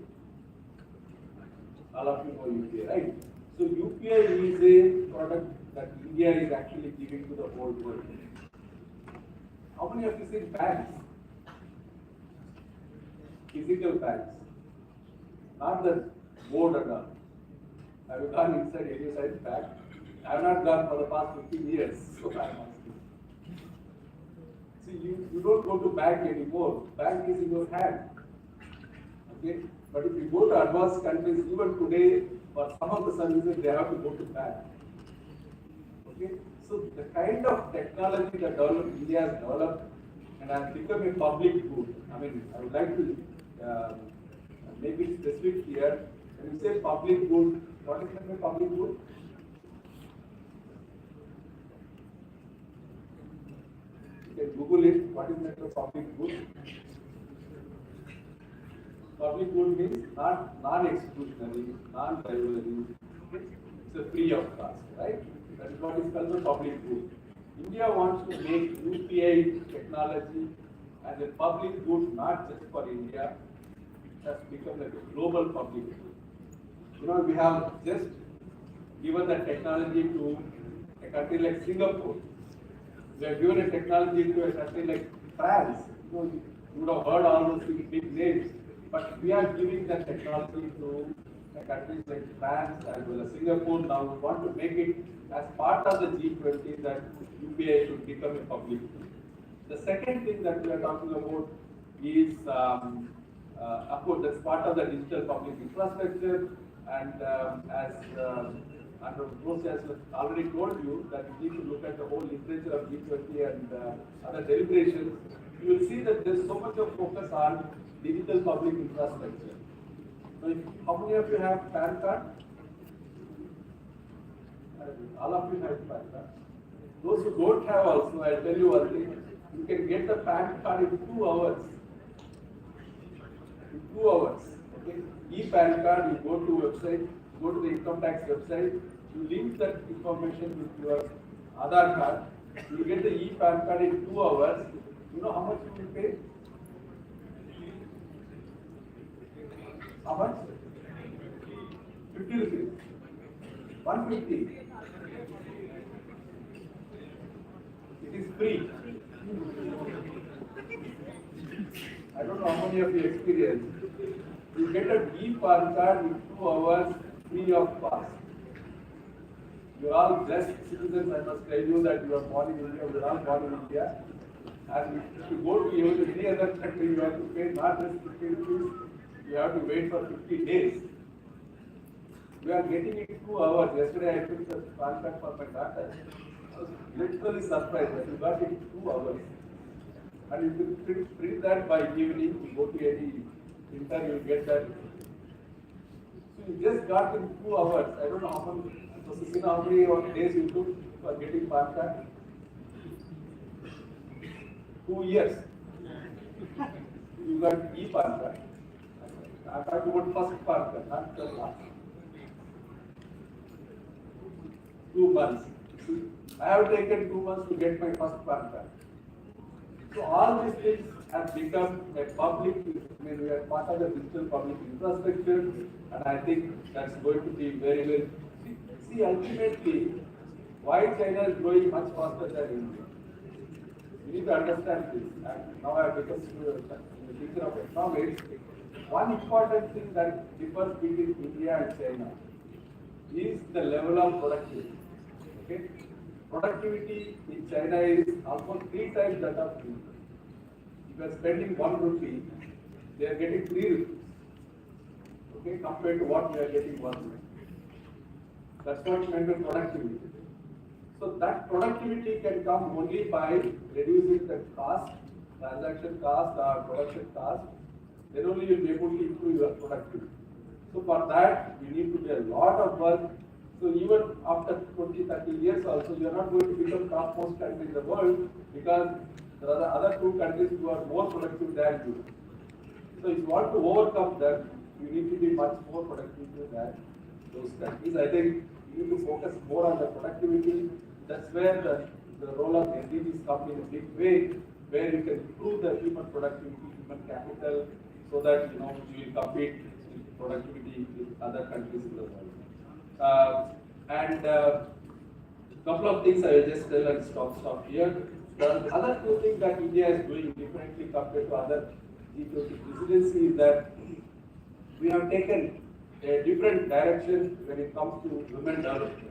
All of you know UPI, right? So UPI is a product that India is actually giving to the whole world. How many of you seen banks? Physical banks, not the board and all. Have you gone inside any side bank? I have not gone for the past 15 years, so I am asking. See, you don't go to bank anymore. Bank is in your hand. Okay? But if you go to advanced countries, even today, for some of the services, they have to go to bank. Okay? So the kind of technology that India has developed and has become a public good. I mean, I would like to make it specific here. When you say public good, what is meant by public good? You can Google it. What is meant by public good? Public good means not non-exclusionary, non-rivalry. It's a free of cost, right? That is what is called the public good. India wants to make UPI technology as a public good, not just for India. It has become like a global public good. We have just given the technology to a country like Singapore. We have given a technology to a country like France. You would have heard all those big names, but we are giving that technology to countries like France as well as Singapore. Now we want to make it as part of the G20 that UPI should become a public good. The second thing that we are talking about is, of course, that's part of the digital public infrastructure, and as under Prof has already told you that you need to look at the whole literature of G20 and other deliberations. You will see that there's so much of focus on digital public infrastructure. So how many of you have PAN card? All of you have PAN card. Those who don't have also, I'll tell you one thing, you can get the PAN card in 2 hours. In 2 hours. Okay? E-PAN card, you go to website, go to the income tax website, you link that information with your Aadhaar card. You get the e-PAN card in 2 hours. You know how much you will pay? How much? 50 rupees. 150. It is free. I don't know how many of you experience. You get a e-PAN card in 2 hours free of cost. You are all blessed citizens. I must tell you that you are born in India. We are all born in India. And if you go to even any other country, you have to pay not just 50 rupees. You have to wait for 50 days. We are getting it in 2 hours. Yesterday I took the PAN card for my daughter. I was literally surprised that you got it in 2 hours. And you can print that by evening. You go to any printer, you get that. So you just got in 2 hours. I don't know how many. So, you know how many days you took for getting PAN card? 2 years. You got e-PAN card. I'm talking about first PAN card, not the last. 2 months. I have taken 2 months to get my first PAN card. So all these things have become a public, we are part of the digital public infrastructure, and I think that's going to be very, very. See, ultimately, why China is growing much faster than India? You need to understand this. And now I have become the teacher of economics. One important thing that differs between India and China is the level of productivity. Okay? Productivity in China is almost 3 times that of India. If you are spending 1 rupee, they are getting 3 rupees. Okay, compared to what we are getting 1 rupee. That's what meant by productivity. So that productivity can come only by reducing the cost, transaction cost or production cost. Then only you'll be able to improve your productivity. So for that, we need to do a lot of work. So even after 20, 30 years also, you are not going to become topmost country in the world because there are the other 2 countries who are more productive than you. So if you want to overcome that, you need to be much more productive than those countries. I think you need to focus more on the productivity. That's where the role of SDGs come in a big way, where you can improve the human productivity, human capital, so that you will compete with productivity with other countries in the world. Couple of things I will just tell and stop here. The other 2 things that India is doing differently compared to other G20 presidency is that we have taken a different direction when it comes to women development.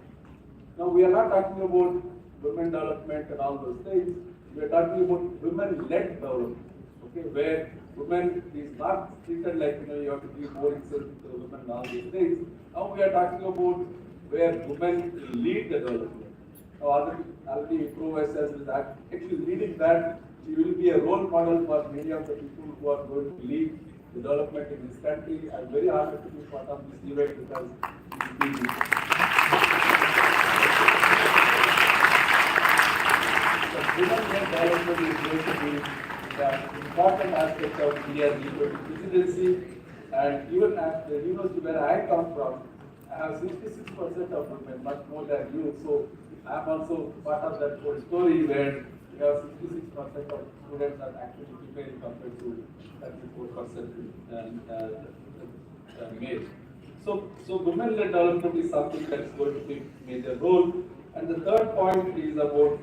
Now we are not talking about women development and all those things. We are talking about women-led development. Okay, where women is not treated like you have to give more incentive to the women and all these things. Now we are talking about where women lead the development. Now already Prof is actually leading that. She will be a role model for many of the people who are going to lead the development in this country. I'm very honored to be part of this event because it is women-led development is going to be the important aspect of India's G20 presidency. And even at the university where I come from, I have 66% of women, much more than you. So I am also part of that whole story where we have 66% of students are actually female compared to 34% male. So women-led development is something that is going to play a major role. And the third point is about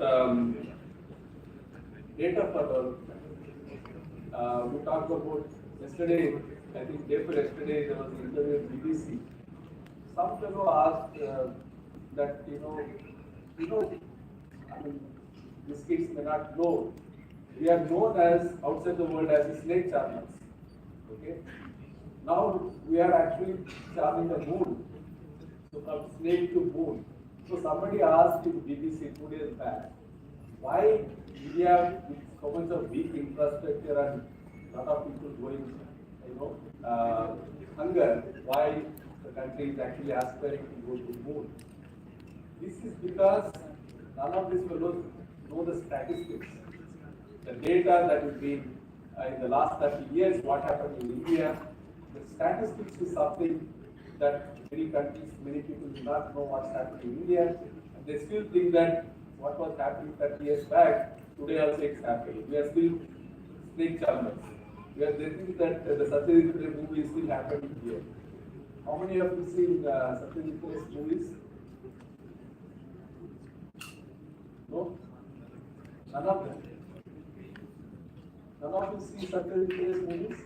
data for development. We talked about yesterday, I think day before yesterday, there was an interview with BBC. Some fellow asked that, I mean, these kids may not know, we are known as, outside the world, as the snake charmers. Okay? Now, we are actually charming the moon. So, from snake to moon. So, somebody asked in BBC 2 days back, why India, with so much of weak infrastructure and a lot of people going, hunger, why the country is actually aspiring to go to moon? This is because none of these fellows know the statistics, the data that has been in the last 30 years, what happened in India. The statistics is something that many countries, many people do not know what's happening in India, and they still think that what was happening 30 years back, today also it's happening. We are still snake charmers. We are thinking that the Satyajit Ray movie is still happening here. How many of you seen Satyajit Ray's movies? No? None of them. None of you see Satyajit Ray's movies?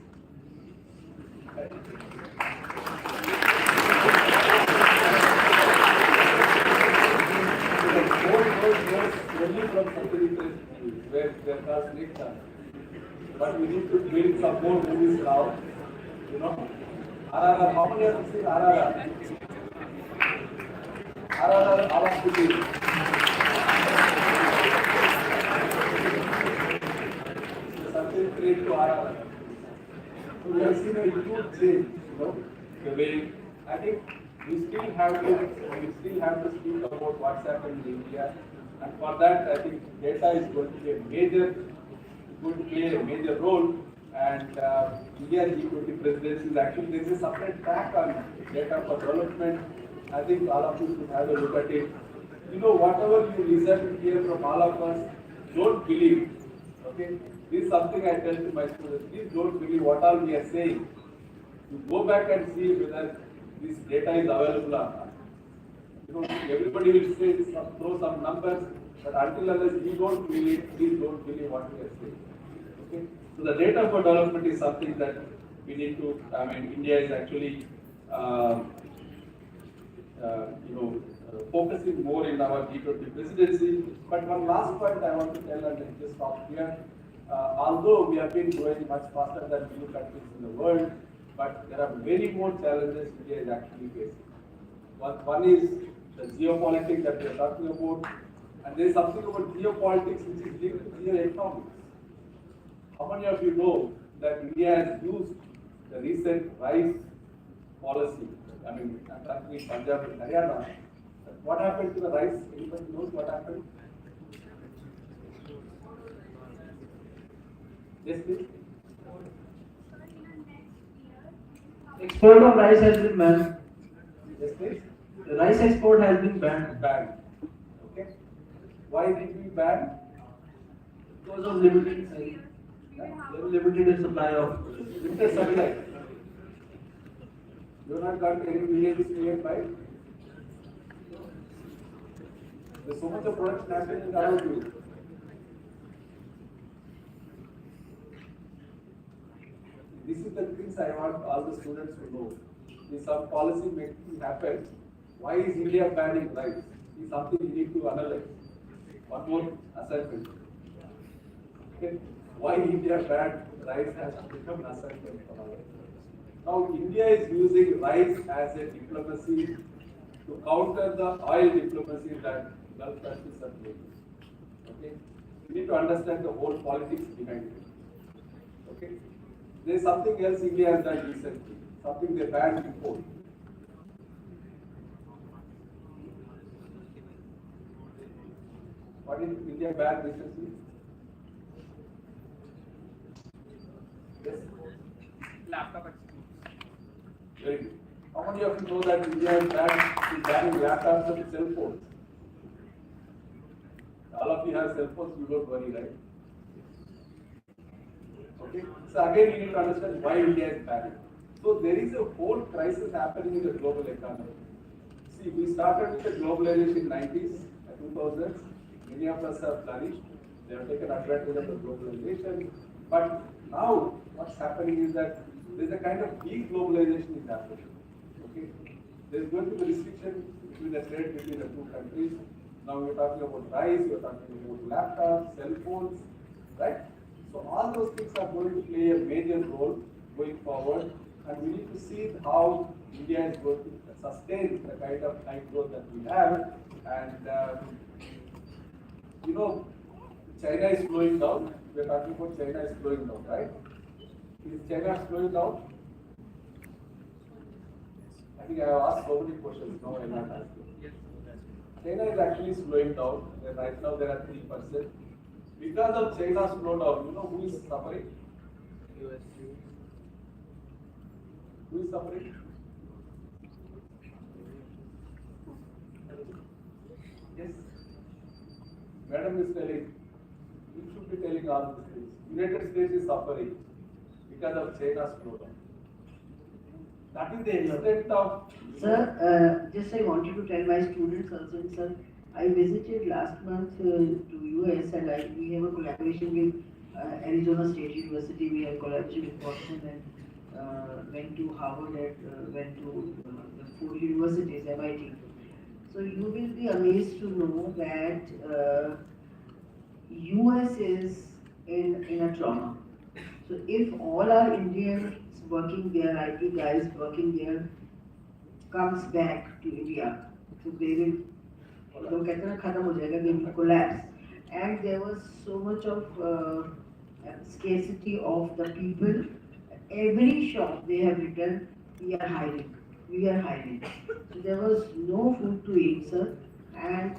Right? Only from Satyajit Ray's movies, where there are snake charmers. But we need to build some more movies now. You know? RRR, how many of you seen RRR? RRR, all of you seen. Something great to RRR. So we have seen a huge change, you know, the way, I think we still have to speak about what's happening in India. And for that, I think data is going to play a major role. And India G20 presidency is actually, there is a separate track on data for development. I think all of you should have a look at it. You know, whatever you listen and hear from all of us, don't believe. Okay? This is something I tell to my students. Please don't believe what all we are saying. You go back and see whether this data is available or not. You know, everybody will say, throw some numbers, but until unless we don't believe it, please don't believe what we are saying. Okay? So the data for development is something that we need to, I mean, India is actually, focusing more in our G20 presidency. But one last point I want to tell, and I just stop here. Although we have been growing much faster than many countries in the world, but there are many more challenges India is actually facing. One is the geopolitics that we are talking about, and there is something about geopolitics which is linked to geoeconomics. How many of you know that India has used the recent rice policy? I mean, I'm talking Punjab and Haryana. What happened to the rice? Anybody knows what happened? Yes, please. Export of rice has been banned. Yes, please. The rice export has been banned. Banned. Okay. Why did we ban? Because of limited supply of Winter supply. You have not got any villages nearby. There's so much of production happening around you. This is the things I want all the students to know. If some policy making happens, why is India banning rice? Is something you need to analyze. One more assignment. Okay. Why India banned rice has become an assignment for all. Now India is using rice as a diplomacy to counter the oil diplomacy that Gulf countries are doing. Okay. You need to understand the whole politics behind it. Okay. There is something else India has done recently, something they banned before. What did India ban recently? Yes? Laptop exports. Very good. How many of you know that India is banning laptops and cell phones? All of you have cell phones, you don't worry, right? Okay. So again, you need to understand why India is banning. So there is a whole crisis happening in the global economy. See, we started with the globalization in 90s, 2000s. Many of us have flourished. They have taken advantage of the globalization. But now, what's happening is that there's a kind of de-globalization is happening. Okay. There's going to be restriction between the trade between the two countries. Now we're talking about rice, we're talking about laptops, cell phones, right? So all those things are going to play a major role going forward, and we need to see how India is going to sustain the kind of high growth that we have. And you know, China is slowing down. We are talking about China is slowing down, right? Is China slowing down? I think I have asked so many questions. No, I'm not asking. China is actually slowing down. Right now there are 3%. Because of China's slowdown, you know who is suffering? US. Who is suffering? Yes. Madam is telling, you should be telling all these things. United States is suffering because of China's slowdown. That is the extent of. Sir, just I wanted to tell my students also, sir, I visited last month to US and we have a collaboration with Arizona State University. We have collaboration with Boston and went to Harvard and went to the 4 universities, MIT. So you will be amazed to know that US is in a trauma. So if all our Indians working there, IT guys working there, comes back to India, so they will, they will collapse. And there was so much of scarcity of the people. Every shop they have written, we are hiring, we are hiring. So there was no food to eat, sir. And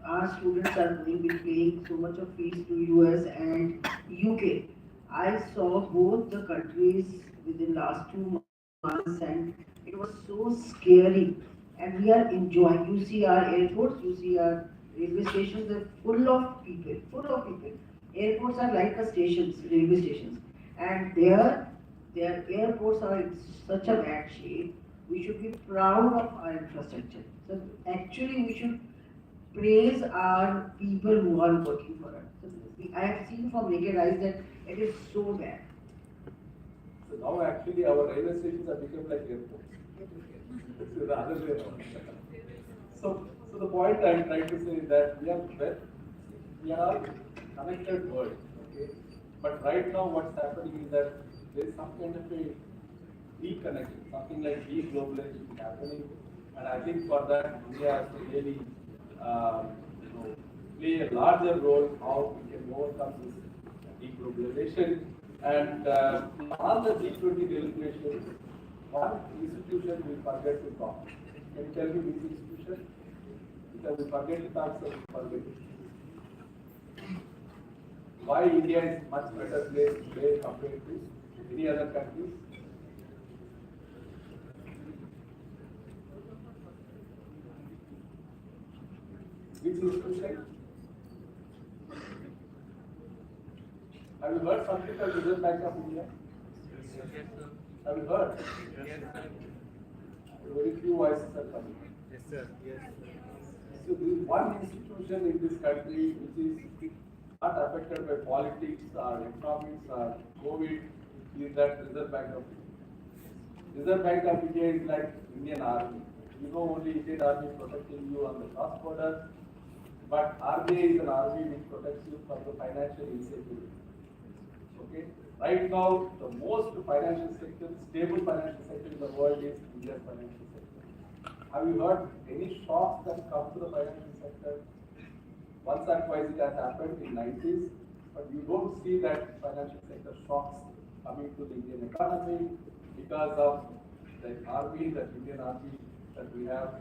our students are going to be paying so much of fees to US and UK. I saw both the countries within last 2 months and it was so scary. And we are enjoying. You see our airports, you see our railway stations, they're full of people, full of people. Airports are like a stations, railway stations. And their airports are in such a bad shape. We should be proud of our infrastructure. So actually we should praise our people who are working for us. So I have seen from naked eyes that it is so bad. So now actually our railway stations have become like airports. It's the other way around. So the point I'm trying to say is that we are all connected world, okay? But right now what's happening is that there is some kind of a reconnection, something like de-globalization happening, and I think for that India has to really play a larger role how we can overcome this de-globalization. And all the G20 deliberations, one institution will forget to talk. Can you tell me which institution? Because we forget to talk, so we forget. Why India is much better place today compared to any other countries? Which institution? Have you heard something of Reserve Bank of India? Have you heard? Very few voices are coming. Yes, sir. Yes. So there is one institution in this country which is not affected by politics or economics or COVID, is that Reserve Bank of India. Reserve Bank of India is like Indian Army. You know only Indian Army protecting you on the cross border, but RBI is an army which protects you from the financial insecurity. Okay? Right now, the most financial sector, stable financial sector in the world is India's financial sector. Have you heard any shocks that come to the financial sector? Once or twice it has happened in 90s, but you don't see that financial sector shocks coming to the Indian economy because of the army, the Indian army that we have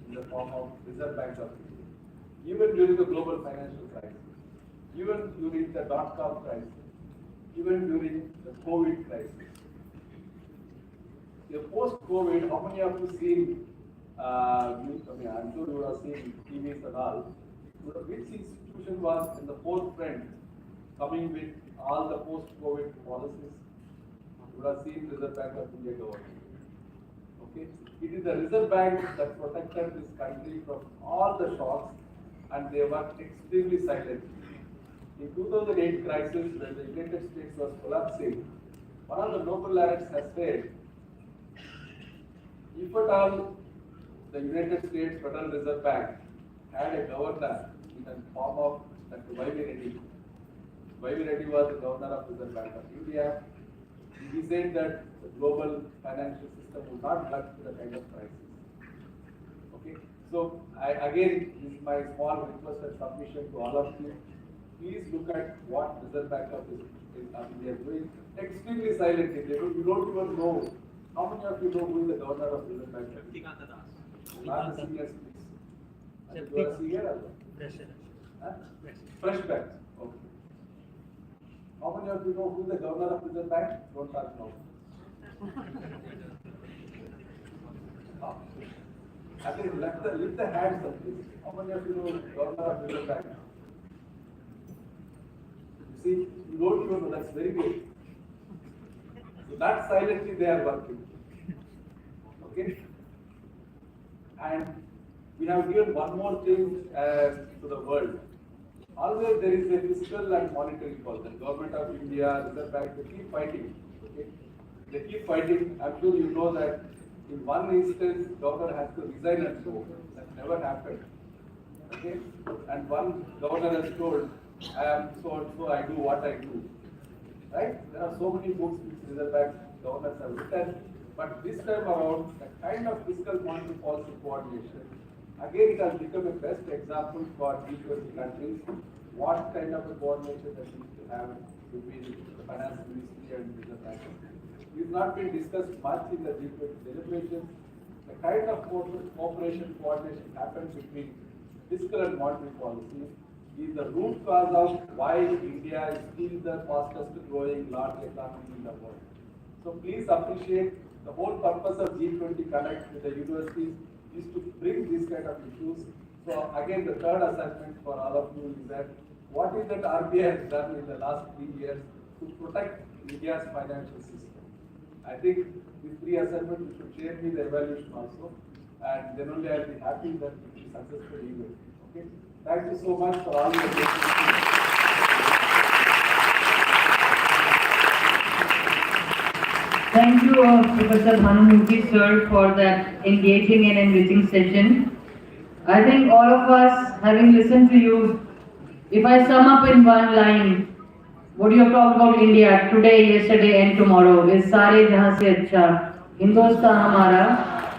in the form of Reserve Bank of India. Even during the global financial crisis, even during the dot-com crisis, even during the COVID crisis. Post-COVID, how many of you seen, I'm sure you have seen TVs and all, which institution was in the forefront coming with all the post-COVID policies? You would have seen Reserve Bank of India government. Okay? It is the Reserve Bank that protected this country from all the shocks, and they were extremely silent. In 2008 crisis, when the United States was collapsing, one of the Nobel laureates has said, if at all the United States Federal Reserve Bank had a governor in the form of Dr. Vivi Reddy. Vivi Reddy was the governor of Reserve Bank of India. He said that the global financial system would not get to the kind of crisis. Okay, so again, this is my small request and submission to all of you. Please look at what Reserve Bank of India is doing. Extremely silent. You don't even know. How many of you know who is the governor of Reserve Bank of India? Not the seniors, please. You are senior or what? Fresh batch. Okay. How many of you know who is the governor of Reserve Bank? Don't talk now. I think lift the hands up, please. How many of you know governor of Reserve Bank? See, you don't even know, that's very good. So that silently they are working. Okay? And we have given one more thing to the world. Always there is a fiscal and monetary policy. The government of India, Reserve Bank, they keep fighting. Okay? They keep fighting. I'm sure you know that in one instance, governor has to resign and go. That never happened. Okay? And one governor has told, I am so and so, I do what I do. Right? There are so many books which Reserve Bank governors have written, but this time around, the kind of fiscal monetary policy coordination, again it has become a best example for G20 countries, what kind of a coordination that needs to have between the finance ministry and Reserve Bank. It has not been discussed much in the G20 deliberations. The kind of cooperation coordination happens between fiscal and monetary policy is the root cause of why India is still the fastest growing large economy in the world. So please appreciate the whole purpose of G20 Connect with the universities is to bring these kind of issues. So again, the third assignment for all of you is that what is that RBI has done in the last 3 years to protect India's financial system? I think these 3 assignments you should share me the evaluation also, and then only I'll be happy that it is successful event. Okay? Thank you so much for all your attention. Thank you, Professor Bhnaumurthy, sir, for that engaging and enriching session. I think all of us, having listened to you, if I sum up in one line, what you have talked about India today, yesterday, and tomorrow is सारे जहाँ से अच्छा हिंदुस्तान हमारा,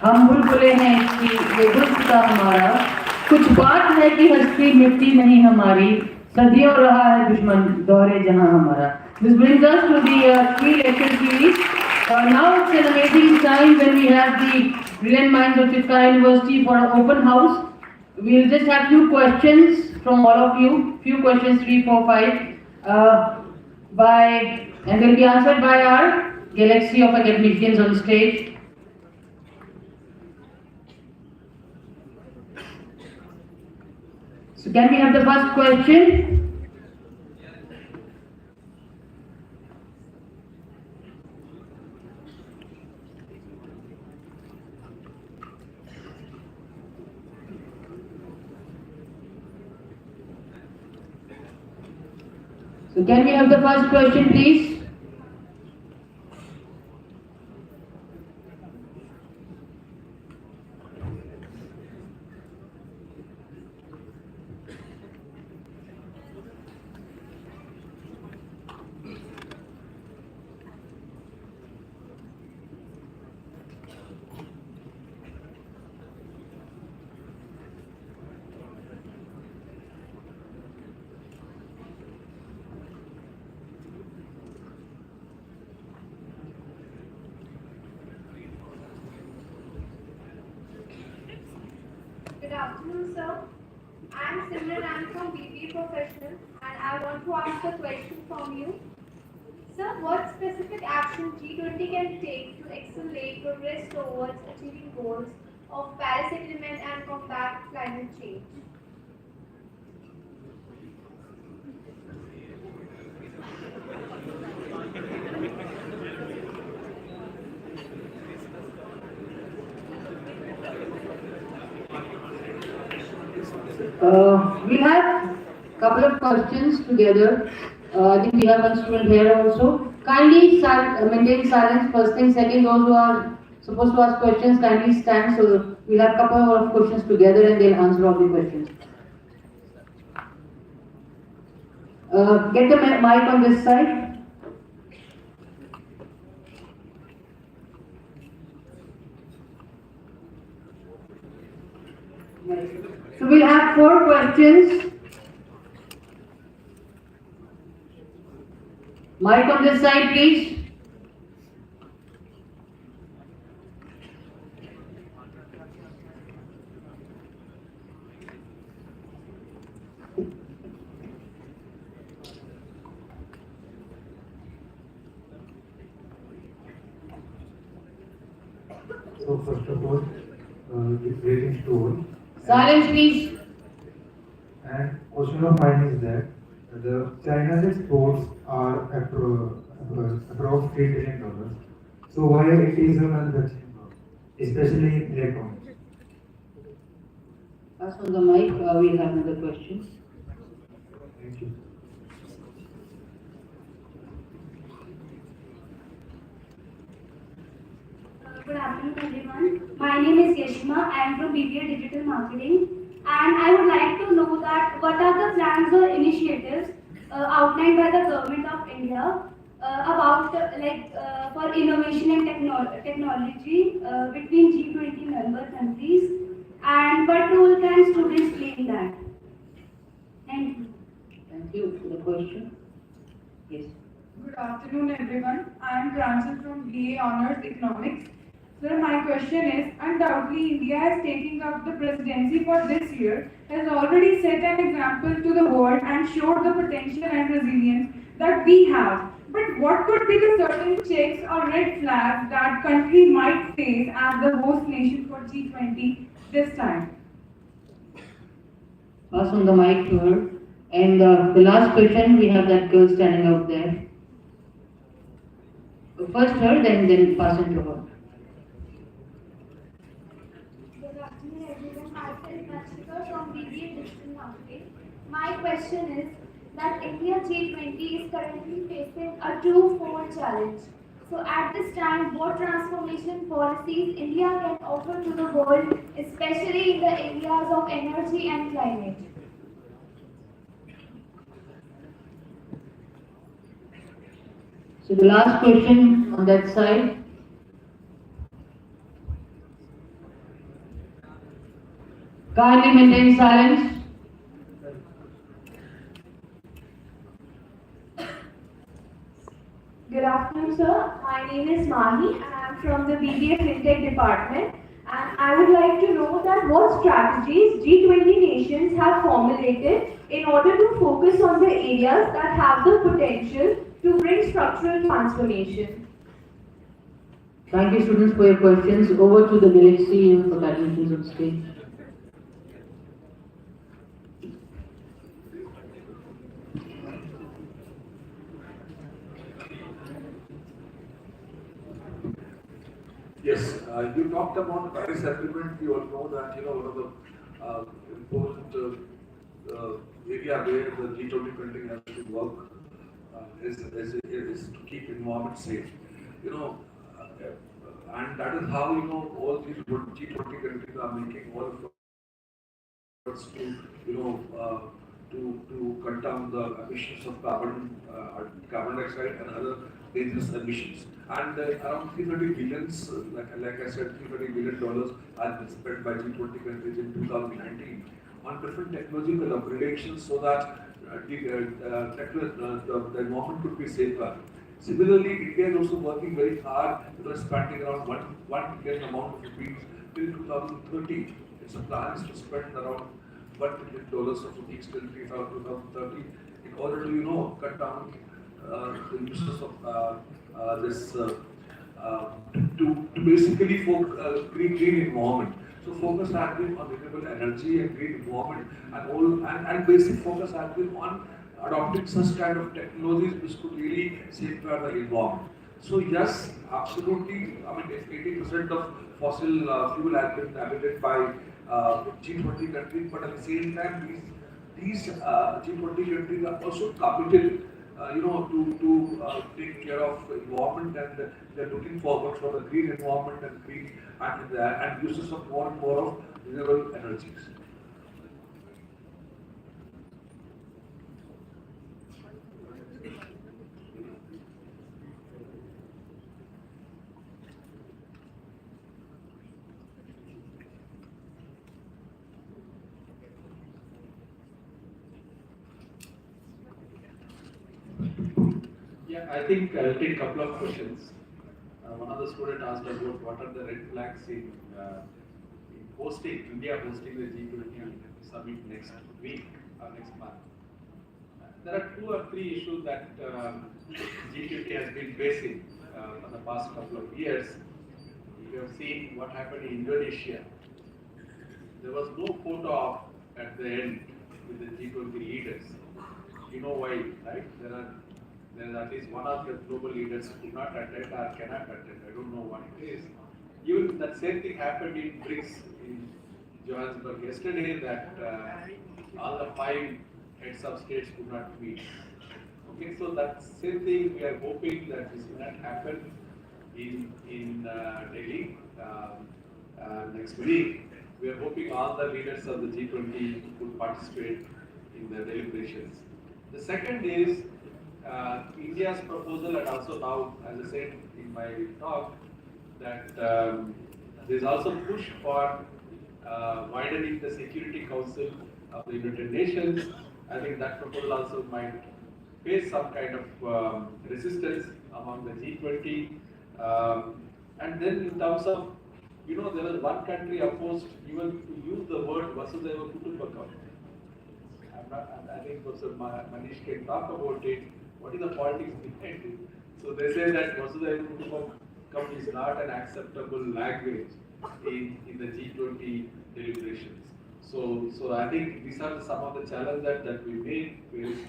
हम बुलबुलें हैं इसकी, ये हिंदुस्तान हमारा, कुछ बात है कि हस्ती मिट्टी नहीं हमारी, सदियों रहा है दुश्मन दोहरे जहाँ हमारा. This brings us to the three lecture series. Now it's an amazing time when we have the brilliant minds of Chitkara University for an open house. We'll just have few questions from all of you, few questions, 3, 4, 5, and they'll be answered by our galaxy of academicians on stage. So can we have the first question? So can we have the first question, please? Good afternoon, sir. I am Simran. I am from BBA Professional, and I want to ask a question from you. Sir, what specific action G20 can take to accelerate progress towards achieving goals of Paris Agreement and combat climate change? We have couple of questions together. I think we have one student here also. Kindly maintain silence first thing. Second, those who are supposed to ask questions, kindly stand. So we'll have couple of questions together and they'll answer all the questions. Get the mic on this side. So we'll have 4 questions. Mic on this side, please. So first of all, greetings to all. Silence, please. And question of mine is that the China's exports are above $3 trillion. So why it is a manufacturing growth, especially in electronics? Pass on the mic. We have another question. Thank you. Good afternoon, everyone. My name is Yashima. I am from BBA Digital Marketing, and I would like to know that what are the plans or initiatives outlined by the government of India about for innovation and technology between G20 member countries, and what role can students play in that? Thank you. Thank you for the question. Yes. Good afternoon, everyone. I am Pranjal from BA Honors Economics. Sir, my question is, undoubtedly India is taking up the presidency for this year, has already set an example to the world and showed the potential and resilience that we have. But what could be the certain checks or red flags that country might face as the host nation for G20 this time? Pass on the mic to her. And the last question, we have that girl standing out there. First her, then pass on to her. Good afternoon, everyone. Myself, Chitkara from BBA Digital Marketing. My question is that India G20 is currently facing a twofold challenge. So at this time, what transformation policies India can offer to the world, especially in the areas of energy and climate? So the last question on that side. Kindly maintain silence. Good afternoon, sir. My name is Mahi and I am from the BBA FinTech department. And I would like to know that what strategies G20 nations have formulated in order to focus on the areas that have the potential to bring structural transformation. Thank you, students, for your questions. Over to the Galaxy for admissions on stage. Yes, you talked about Paris Agreement. We all know that one of the important area where the G20 country has to work is to keep environment safe. And that is how all these G20 countries are making all efforts to cut down the emissions of carbon dioxide and other dangerous emissions. And around 330 billions, like I said, $330 billion has been spent by G20 countries in 2019 on different technological upgradations so that the environment could be safer. Similarly, India is also working very hard, spending around 1 billion amount of rupees till 2030. Its plan is to spend around $1 billion of rupees till 2030 in order to cut down the uses of this to basically green environment. So focus has been on renewable energy and green environment, and basic focus has been on adopting such kind of technologies which could really safeguard the environment. So yes, absolutely. I mean, if 80% of fossil fuel has been emitted by G20 countries, but at the same time, these G20 countries are also committed, to take care of environment, and they're looking forward for the green environment and uses of more and more of renewable energies. Yeah, I think I'll take a couple of questions. One of the students asked about what are the red flags in India hosting the G20 summit next week or next month. There are 2 or 3 issues that G20 has been facing for the past couple of years. We have seen what happened in Indonesia. There was no photo op at the end with the G20 leaders. you know why, right? There is at least one of the global leaders who could not attend or cannot attend. I don't know what it is. Even that same thing happened in BRICS in Johannesburg yesterday, that all the 5 heads of states could not meet. Okay, so that same thing we are hoping that this will not happen in Delhi next week. We are hoping all the leaders of the G20 could participate in the deliberations. The second is India's proposal, and also now, as I said in my talk, that there is also push for widening the Security Council of the United Nations. I think that proposal also might face some kind of resistance among the G20. And then in terms of, there was one country opposed even to use the word Vasudhaiva Kutumbakam. I think Professor Manish can talk about it. What is the politics behind it? So they say that Vasudhaiva Kutumbakam is not an acceptable language in the G20 deliberations. So I think these are some of the challenges that we may face.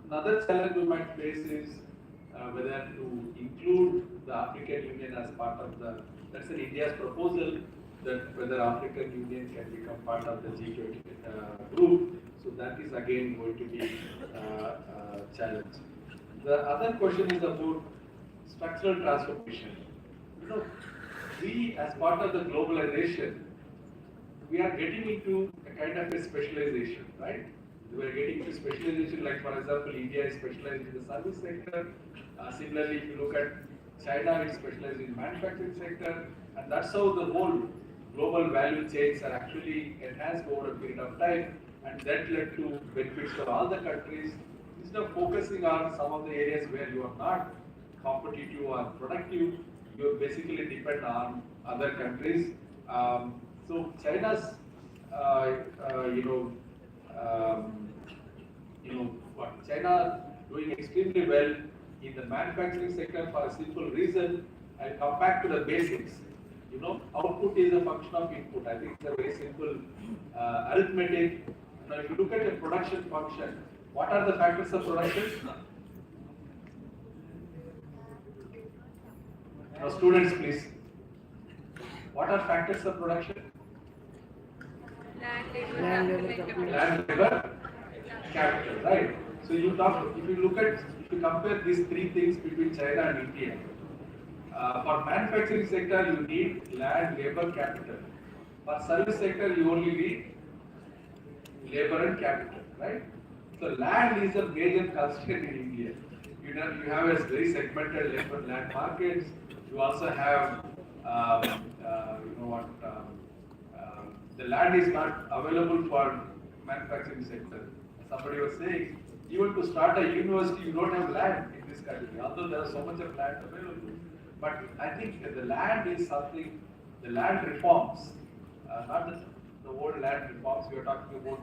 Another challenge we might face is whether to include the African Union as part of that's in India's proposal, that whether African Union can become part of the G20 group. So that is again going to be a challenge. The other question is about structural transformation. We as part of the globalization, we are getting into a kind of a specialization, right? We are getting into specialization, like for example, India is specialized in the service sector. Similarly, if you look at China, it's specialized in manufacturing sector, and that's how the whole global value chains are actually enhanced over a period of time, and that led to benefits for all the countries. Instead of focusing on some of the areas where you are not competitive or productive, you basically depend on other countries. So China's, China doing extremely well in the manufacturing sector for a simple reason. I'll come back to the basics. Output is a function of input. I think it's a very simple arithmetic. Now, if you look at the production function, what are the factors of production? Now, students, please. What are factors of production? Land, labor, capital, right? So if you compare these 3 things between China and India, for manufacturing sector you need land, labor, capital. For service sector you only need labor and capital, right? So land is a major constraint in India. You have a very segmented land markets. You also have, the land is not available for manufacturing sector. Somebody was saying, even to start a university, you don't have land in this country, although there is so much of land available. But I think the land is something, the land reforms, not the old land reforms, we are talking about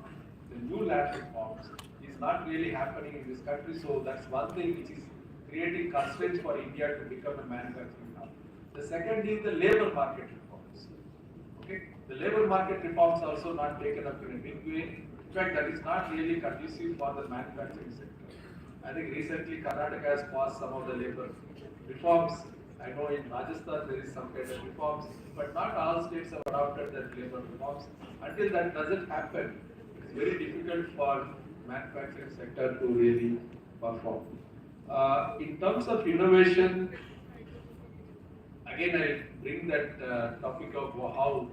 the new land reforms, is not really happening in this country. So that's one thing which is creating constraints for India to become a manufacturing hub. The second is the labor market reforms. Okay, the labor market reforms are also not taken up in a big way. In fact, that is not really conducive for the manufacturing sector. I think recently Karnataka has passed some of the labor reforms. I know in Rajasthan there is some kind of reforms, but not all states have adopted that labor reforms. Until that doesn't happen, it's very difficult for manufacturing sector to really perform. In terms of innovation, again I bring that topic of how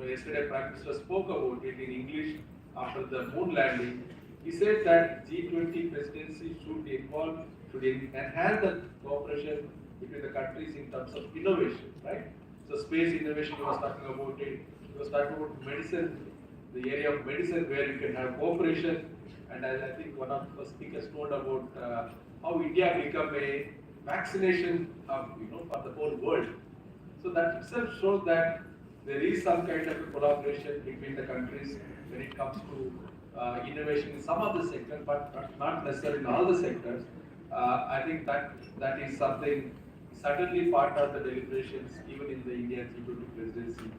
yesterday Prime Minister spoke about it in English after the moon landing. He said that G20 presidency should enhance the cooperation between the countries in terms of innovation, right? So space innovation, he was talking about it. He was talking about medicine, the area of medicine where you can have cooperation. And as I think one of the speakers told about how India become a vaccination hub, for the whole world. So that itself shows that there is some kind of a collaboration between the countries when it comes to innovation in some of the sectors, but not necessarily in all the sectors. I think that is something certainly part of the deliberations even in the India G20 presidency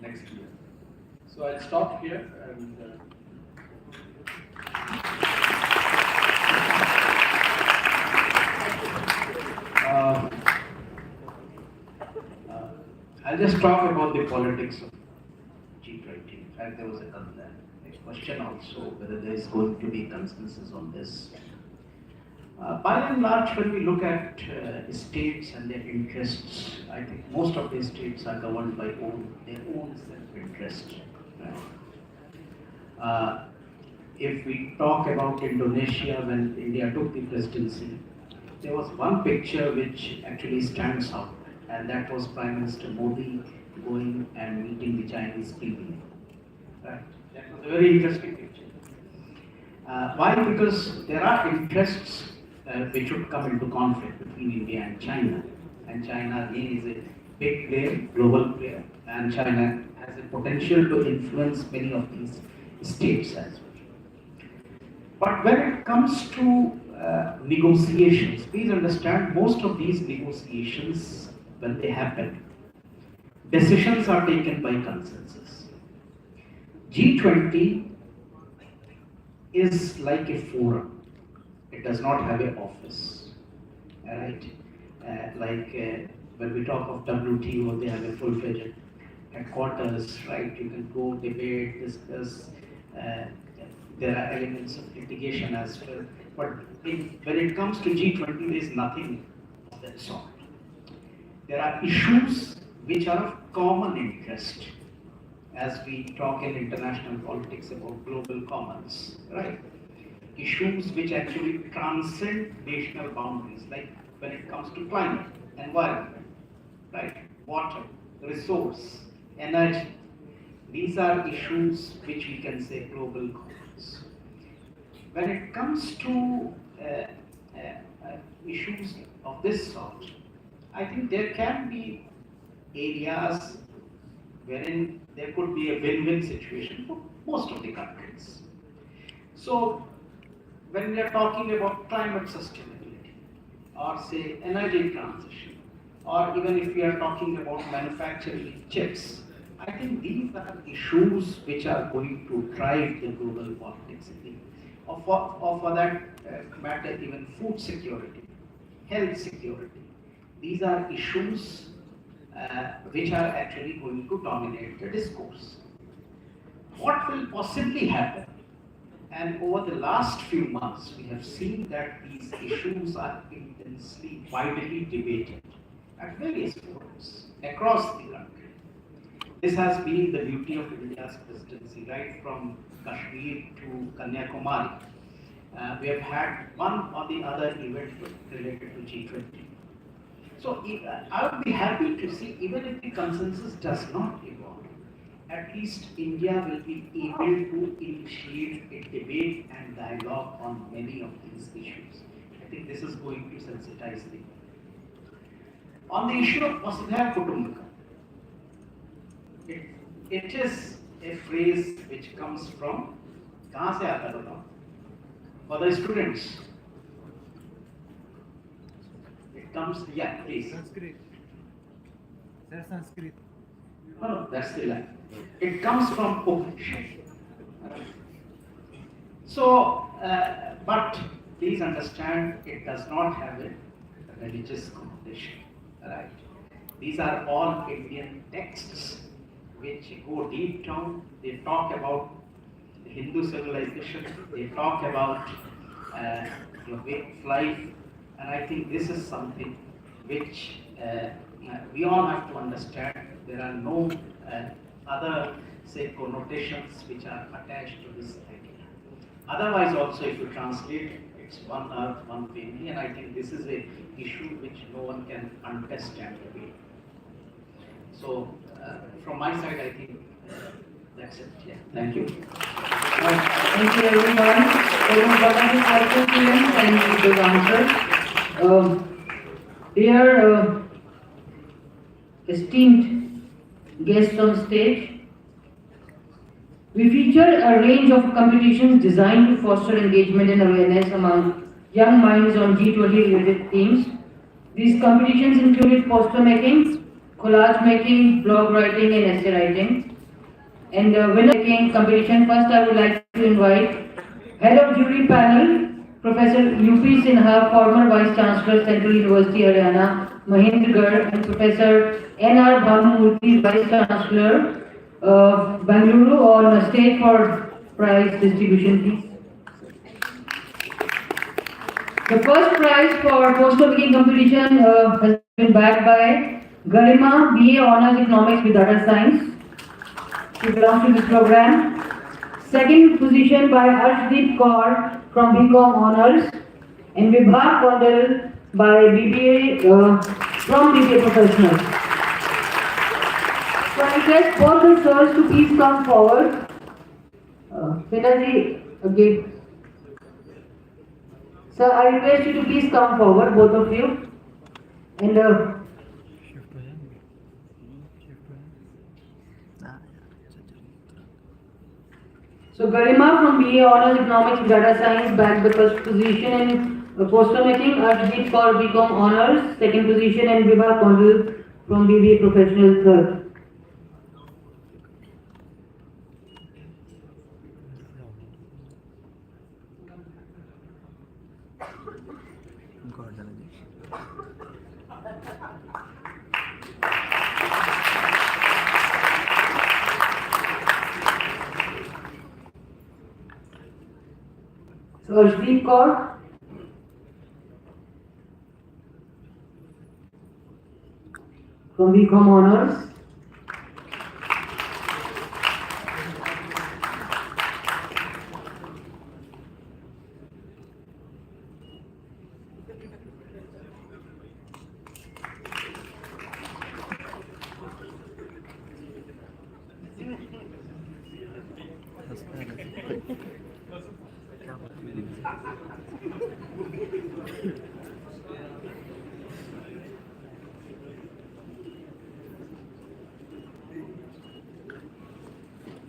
next year. So I'll stop here and I'll just talk about the politics of G20. In fact, there was a question also whether there is going to be consensus on this. By and large, when we look at states and their interests, I think most of the states are governed by their own self-interest. If we talk about Indonesia, when India took the presidency, there was one picture which actually stands out, and that was Prime Minister Modi going and meeting the Chinese people. Right? That was a very interesting picture. Why? Because there are interests which would come into conflict between India and China. And China again is a big player, global player, and China has a potential to influence many of these states as well. But when it comes to negotiations, please understand, most of these negotiations, when they happen, decisions are taken by consensus. G20 is like a forum. It does not have an office, right? When we talk of WTO, they have a full-fledged headquarters, right? You can go debate, discuss. There are elements of litigation as well. But when it comes to G20, there is nothing of that sort. There are issues which are of common interest, as we talk in international politics about global commons, right? Issues which actually transcend national boundaries, like when it comes to climate, environment, right? Water, resource, energy. These are issues which we can say global commons. When it comes to issues of this sort, I think there can be areas wherein there could be a win-win situation for most of the countries. So, when we are talking about climate sustainability, or say energy transition, or even if we are talking about manufacturing chips, I think these are issues which are going to drive the global politics, or for that matter, even food security, health security. These are issues which are actually going to dominate the discourse. What will possibly happen? And over the last few months, we have seen that these issues are intensely, widely debated at various forums across the country. This has been the beauty of India's presidency, right from Kashmir to Kanhaiya. We have had one or the other event related to G20. So I would be happy to see, even if the consensus does not evolve, at least India will be able to initiate a debate and dialogue on many of these issues. I think this is going to sensitize the world. On the issue of Vasudhaiva Kutumbakam, it is a phrase which comes from, kahan se aata hai batao? For the students. It comes, yeah, please. Sanskrit. Sir, Sanskrit. No, that's the line. It comes from Upanishad. So, but please understand, it does not have a religious connotation, right? These are all Indian texts which go deep down. They talk about the Hindu civilization. They talk about your way of life, and I think this is something which we all have to understand. There are no other, say, connotations which are attached to this idea. Otherwise, also, if you translate, it's one earth, one family, and I think this is a issue which no one can contest and debate. So, from my side, I think that's it. Yeah. Thank you. Thank you, everyone. Wonderful questions and good answers. Dear esteemed guests on stage, we feature a range of competitions designed to foster engagement and awareness among young minds on G20 related themes. These competitions included poster making, collage making, blog writing, and essay writing. And the winner making competition, first I would like to invite Head of Jury Panel, Professor U.P. Sinha, former Vice-Chancellor, Central University, Haryana, Mahendragarh, and Professor N.R. Bhnaumurthy, Vice-Chancellor of Bangalore, on the stage for prize distribution, please. The first prize for poster making competition has been backed by Garima, BA Honours Economics with Data Science. She belongs to this program. Second position by Arshdeep Kaur from BCom Honours, and Vibha Kondal by BBA from BBA Professionals. So I request both the sirs to please come forward. Sinaji, again. Sir, I request you to please come forward, both of you. And so Garima from BA Honours Economics Data Science bagged the first position in poster making, Arshdeep for BCom Honours second position, and Vibha Kondal from BBA Professional third. So Arshdeep Kaur. From BCom Honours.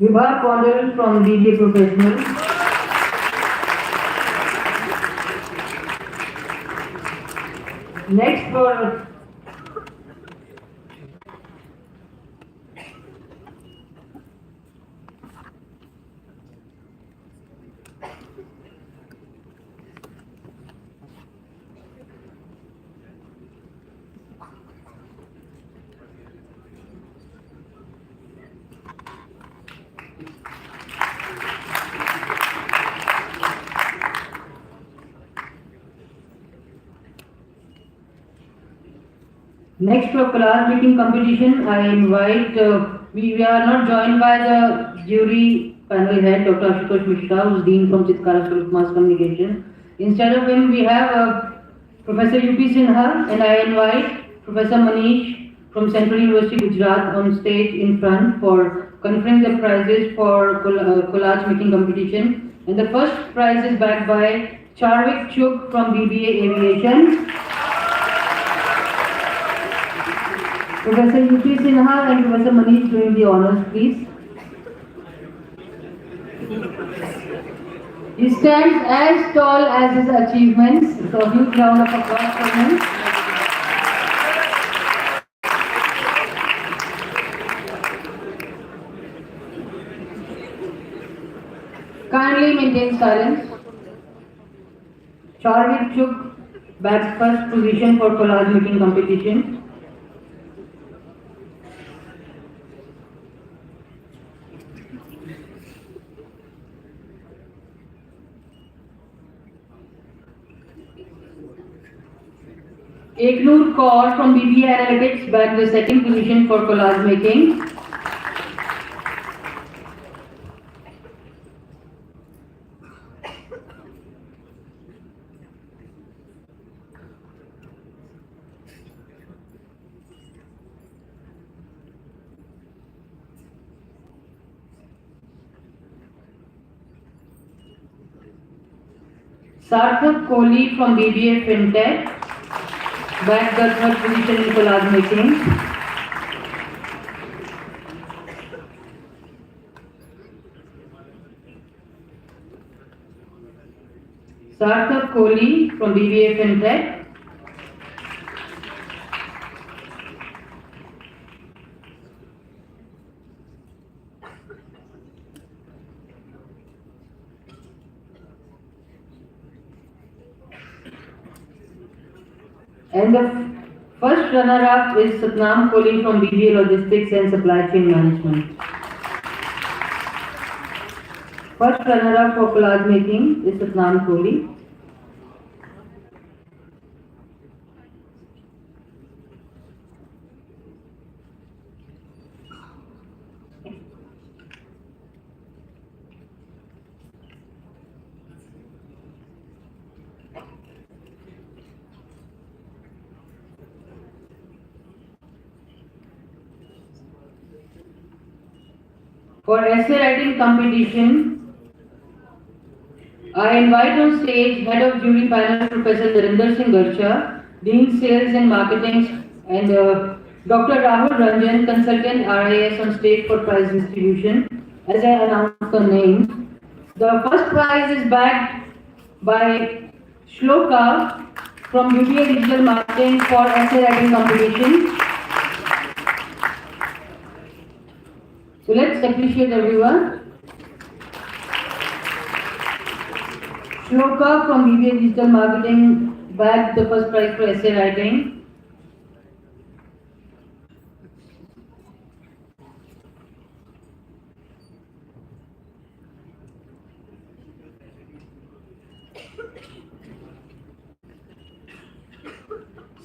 Vibha Kondal from BBA Professional. Next for next for class meeting competition, I invite, we are not joined by the jury panel head, Dr. Ashutosh Mishra, who is Dean from Chitkara School of Mass Communication. Instead of him, we have Professor U.P. Sinha, and I invite Professor Manish from Central University Gujrat on stage in front for conferring the prizes for collage making competition. And the first prize is backed by Charvik Chuk from BBA Aviation. Professor U.P. Sinha and Professor Manish doing the honors, please. He stands as tall as his achievements, so a huge round of applause for him. Kindly maintain silence. Charvik Chuk bags first position for collage making competition. Eknoor Kaur from BBA Analytics bagged the second position for collage making. Sarthak Kohli from BBA FinTech bagged the third position in collage making. Sarthak Kohli from BBA FinTech. And the first First runner-up is Satnam Kohli from BBA Logistics and Supply Chain Management. First runner-up for collage making is Satnam Kohli. For essay writing competition, I invite on stage Head of Jury Panel Professor Narinder Singh Garcha, Dean Sales and Marketing, and Dr. Rahul Ranjan, Consultant RIS on stage for prize distribution. As I announced the names, the first prize is backed by Shloka from UBA Digital Marketing for essay writing competition. So let's appreciate everyone. Shloka from BBA Digital Marketing bagged the first prize for essay writing.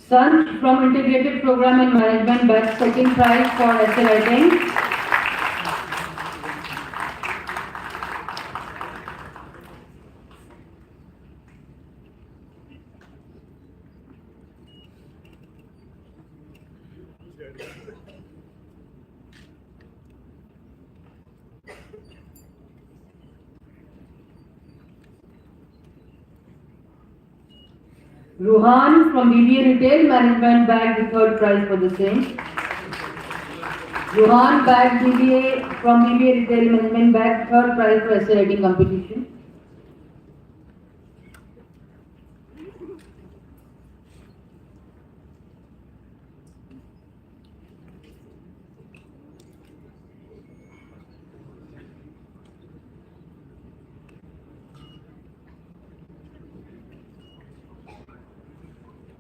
Sant from Integrated Program and Management bagged second prize for essay writing. Ruhan from BBA Retail Management bagged the third prize for the same. Ruhan bagged from BBA Retail Management bagged third prize for essay writing competition.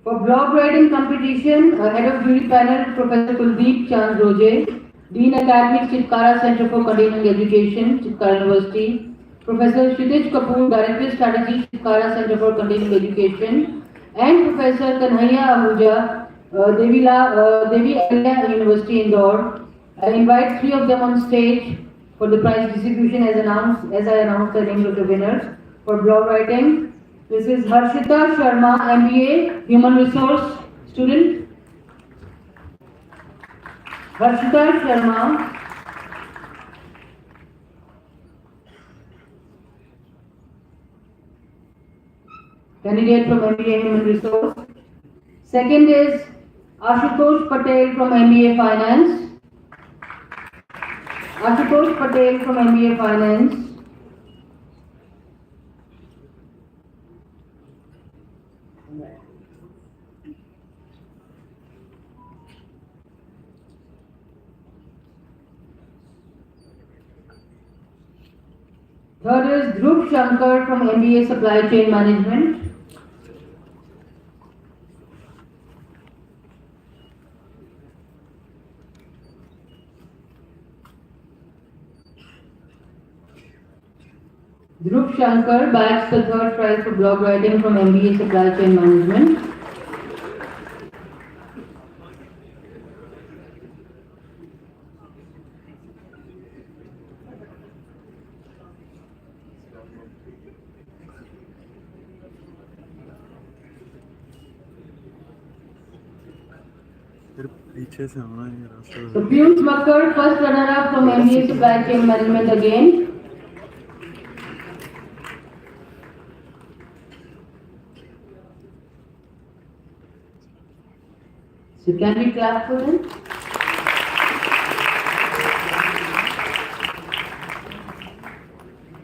For blog writing competition, Head of Jury Panel Professor Kuldeep Chand Roje, Dean Academics Chitkara Center for Continuing Education, Chitkara University, Professor Kshitij Kapoor, Director Strategy, Chitkara Center for Continuing Education, and Professor Kanhaiya Ahuja, Devi Ahilya University, Indore. I invite three of them on stage for the prize distribution as I announced the names of the winners. For blog writing, this is Harshita Sharma, MBA, Human Resource student. Harshita Sharma. Candidate from MBA Human Resource. Second is Ashutosh Patel from MBA Finance. Ashutosh Patel from MBA Finance. Third is Dhruv Shankar from MBA Supply Chain Management. Dhruv Shankar bags the third prize for blog writing from MBA Supply Chain Management. So Piyush Makkar, first runner-up from MBA Supply Chain Management again. So can we clap for him?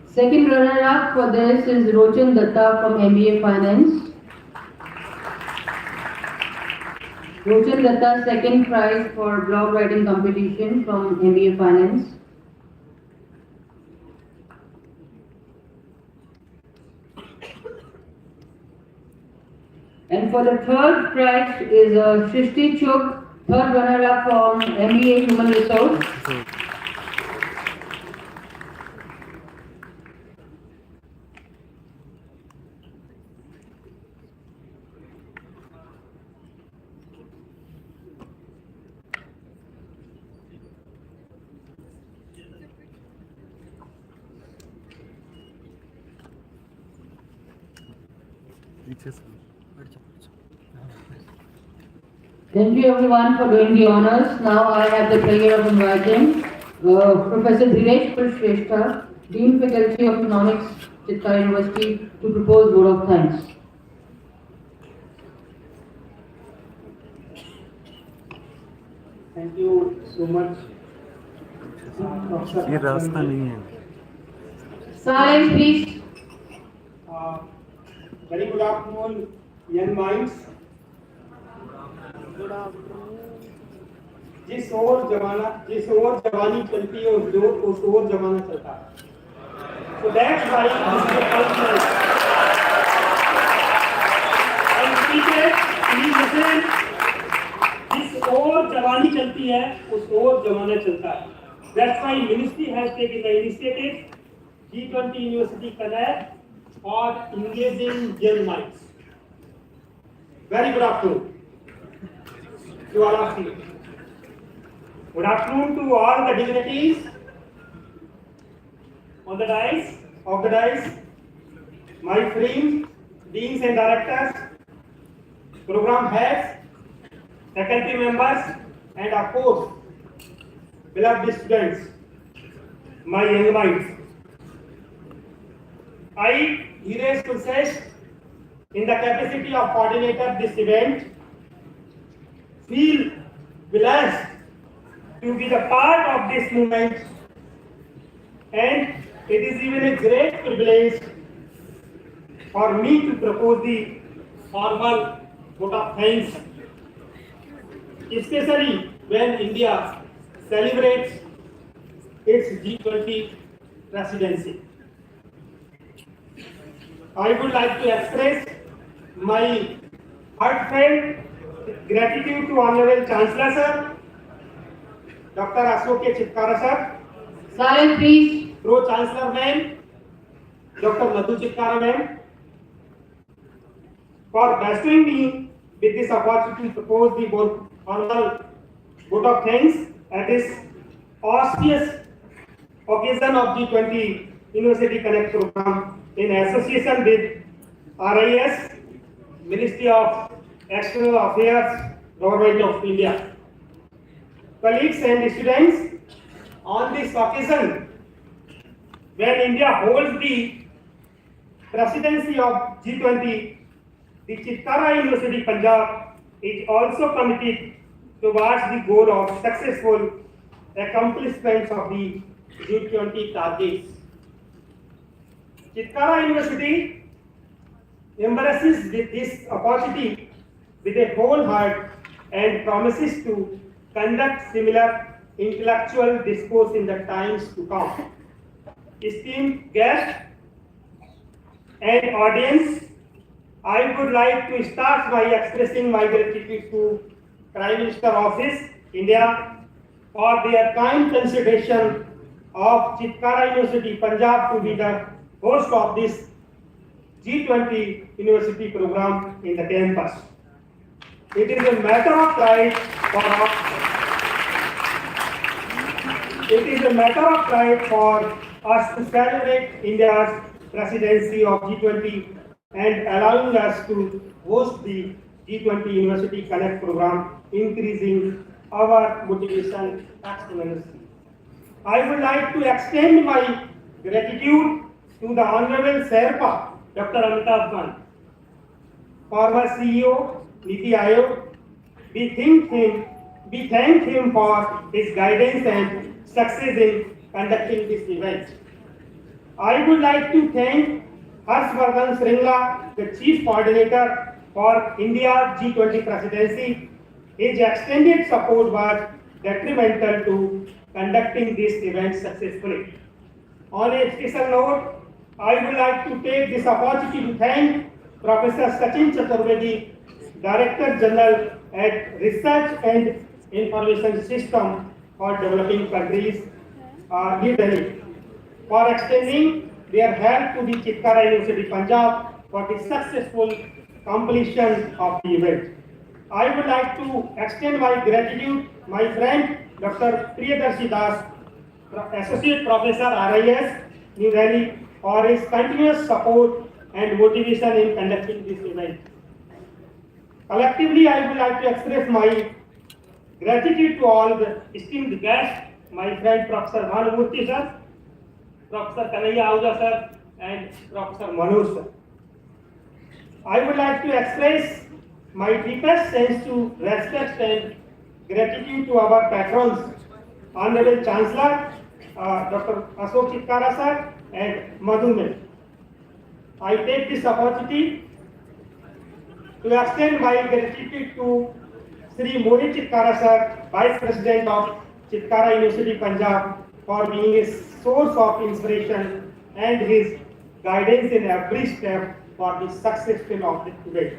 Second runner-up for this is Rochan Datta from MBA Finance. Rochan Datta, second prize for blog writing competition from MBA Finance. And for the third prize is Shrishti Chuk, third runner-up from MBA Human Resource. Thank you everyone for doing the honors. Now I have the pleasure of inviting Professor Dhiresh Shrestha, Dean Faculty of Economics, Chitkara University, to propose vote of thanks. Thank you so much. ये रास्ता नहीं है. Silence, please. Very good afternoon, young minds. जिस ओर जवानी चलती है उस ओर जमाना चलता है. So that's why this is the culture. And teachers, please listen. जिस ओर जवानी चलती है उस ओर जमाना चलता है. That's why Ministry has taken the initiative G20 University Connect for engaging young minds. Very good afternoon to all of you. Good afternoon to all the dignitaries on the dais, my friends, deans and directors, program heads, faculty members, and of course, beloved students, my young minds. I, Dhiresh Shrestha, in the capacity of coordinator this event, feel blessed to be the part of this movement, and it is even a great privilege for me to propose the formal vote of thanks, especially when India celebrates its G20 presidency. I would like to express my heartfelt gratitude to Honorable Chancellor Sir, Dr. Ashok Chitkara Sir, Silence, please. Pro Chancellor Ma'am, Dr. Madhu Chitkara Ma'am, for bestowing me with this opportunity to propose the formal vote of thanks at this auspicious occasion of G20 University Connect program in association with RIS, Ministry of External Affairs, Government of India. Colleagues and students, on this occasion, when India holds the presidency of G20, the Chitkara University Punjab is also committed towards the goal of successful accomplishments of the G20 targets. Chitkara University embraces this opportunity with a whole heart and promises to conduct similar intellectual discourse in the times to come. Esteemed guests and audience, I would like to start by expressing my gratitude to Prime Minister Office, India, for their kind consideration of Chitkara University Punjab to be the host of this G20 University program in the campus. It is a matter of pride for us to celebrate India's presidency of G20 and allowing us to host the G20 University Connect program, increasing our motivation exponentially. I would like to extend my gratitude to the Honorable Sherpa, Dr. Amitabh Kant, former CEO, Niti Aayog. We thank him for his guidance and success in conducting this event. I would like to thank Harshvardhan Shringla, the Chief Coordinator for India G20 Presidency. His extended support was detrimental to conducting this event successfully. On a special note, I would like to take this opportunity to thank Professor Sachin Chaturvedi, Director General at Research and Information System for Developing Countries, New Delhi, for extending their help to the Chitkara University, Punjab, for the successful completion of the event. I would like to extend my gratitude, my friend Dr. Priyadarshi Das, Associate Professor RIS, New Delhi, for his continuous support and motivation in conducting this event. Collectively, I would like to express my gratitude to all the esteemed guests, my friend Professor Bhnaumurthy sir, Professor Kanhaiya Ahuja sir, and Professor Manish sir. I would like to express my deepest sense to respect and gratitude to our patrons, Honorable Chancellor, Dr. Ashok Chitkara sir, and Madhume. I take this opportunity to extend my gratitude to Sri Mohit Chitkara sir, Vice President of Chitkara University, Punjab, for being a source of inspiration and his guidance in every step for the successful of the event.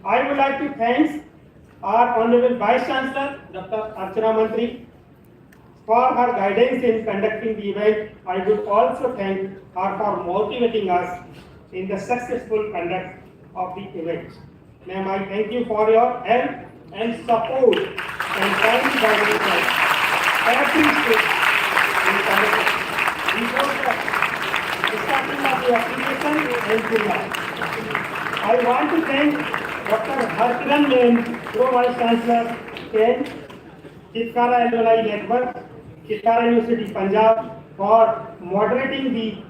I would like to thank our Honorable Vice-Chancellor, Dr. Archana Mantri, for her guidance in conducting the event. I would also thank her for motivating us in the successful conduct of the event. Ma'am, I thank you for your help and support and kind guidance at every stage in conducting. Before the starting of the application and till now, I want to thank Dr. Harkiran Main, Pro Vice Chancellor, and Chitkara Alumni Network, Chitkara University, Punjab, for moderating the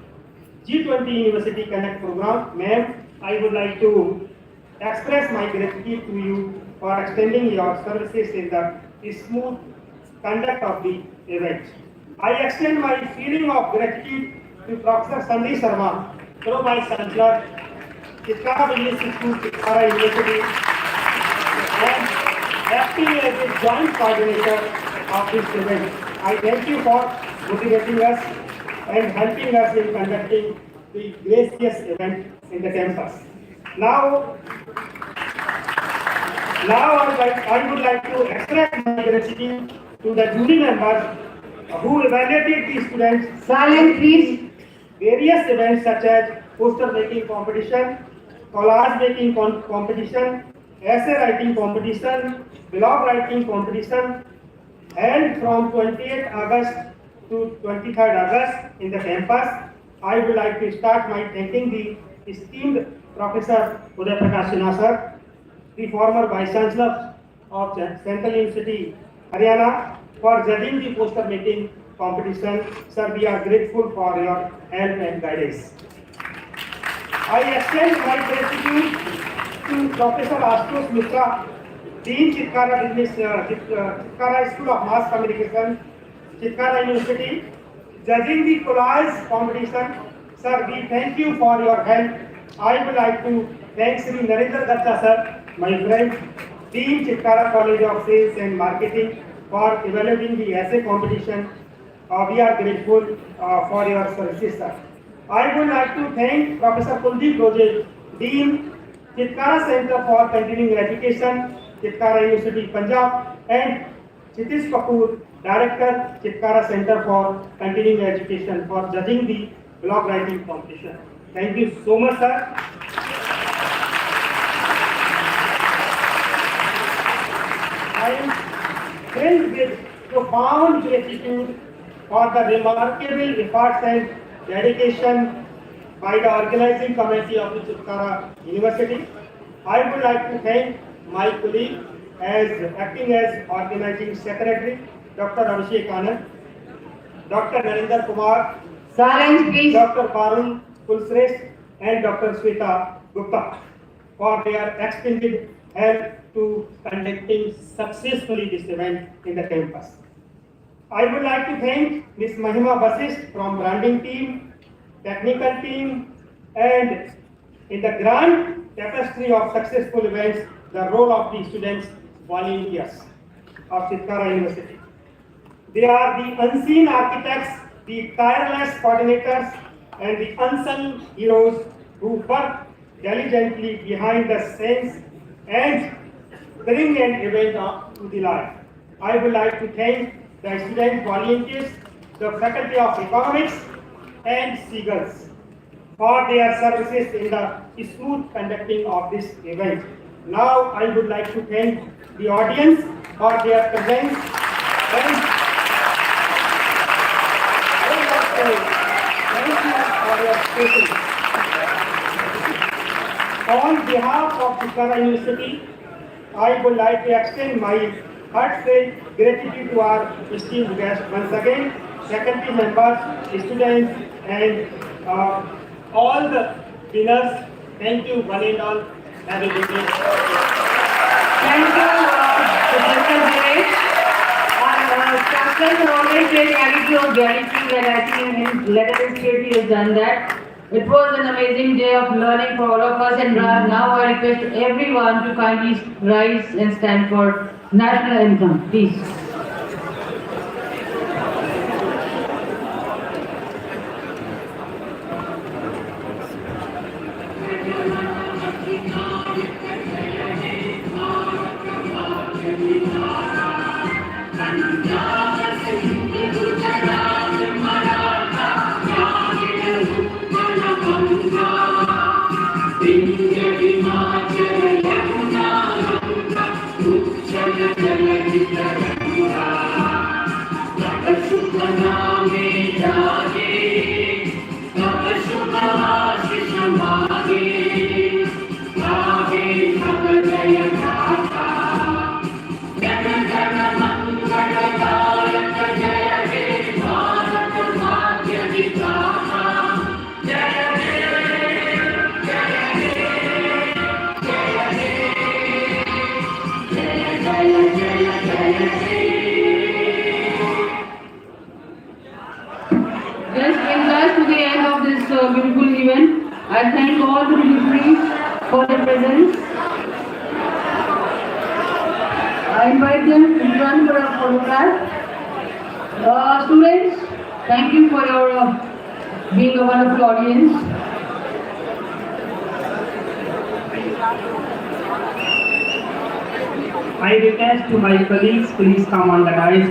G20 University Connect program. Ma'am, I would like to express my gratitude to you for extending your services in the smooth conduct of the event. I extend my feeling of gratitude to Professor Sandeep Sharma, Pro Vice Chancellor, Chitkara School, Chitkara University, and acting as a joint coordinator of this event. I thank you for motivating us and helping us in conducting the gracious event in the campus. Now I would like to express my gratitude to the jury members who evaluated the students. Silence, please. Various events such as poster making competition, collage making competition, essay writing competition, blog writing competition, held from 28th August to 23rd August in the campus. I would like to start by thanking the esteemed Professor Uday Prakash Sinha sir, the former Vice Chancellor of Central University, Haryana, for judging the poster making competition. Sir, we are grateful for your help and guidance. I extend my gratitude to Professor Ashutosh Mishra, Dean Chitkara School of Mass Communication, Chitkara University, judging the collage competition. Sir, we thank you for your help. I would like to thank Sri Narendra Datta sir, my friend, Dean Chitkara College of Sales and Marketing, for evaluating the essay competition. We are grateful for your services, sir. I would like to thank Professor Kuldeep Roje, Dean, Chitkara Center for Continuing Education, Chitkara University, Punjab, and Chitish Kapoor, Director, Chitkara Center for Continuing Education, for judging the blog writing competition. Thank you so much, sir. I am filled with profound gratitude for the remarkable efforts and dedication by the organizing committee of the Chitkara University. I would like to thank my colleague as acting as organizing secretary, Dr. Abhishek Anand, Dr. Narendra Kumar, Silence, please. Dr. Varun Kulshrestha, and Dr. Sweta Gupta for their extended help to conducting successfully this event in the campus. I would like to thank Ms. Mahima Basist from branding team, technical team, and in the grand tapestry of successful events, the role of the students volunteers of Chitkara University. They are the unseen architects, the tireless coordinators, and the unsung heroes who work diligently behind the scenes and bring an event to the life. I would like to thank the student volunteers, the Faculty of Economics and Seagulls for their services in the smooth conducting of this event. Now I would like to thank the audience for their presence and thank you for your patience. On behalf of Chitkara University, I would like to extend my heartfelt gratitude to our esteemed guests once again, faculty members, students, and all the winners. Thank you, one and all. Have a good day. Thank you, Professor Dinesh. Chancellor always said reality of reality, and I think in his letter of state he has done that. It was an amazing day of learning for all of us, and now I request everyone to kindly rise and stand for national anthem, please. This brings us to the end of this beautiful event. I thank all the dignitaries for their presence. I invite them to join for a photograph. Students, thank you for your being a wonderful audience. I request to my colleagues, please come on the dais.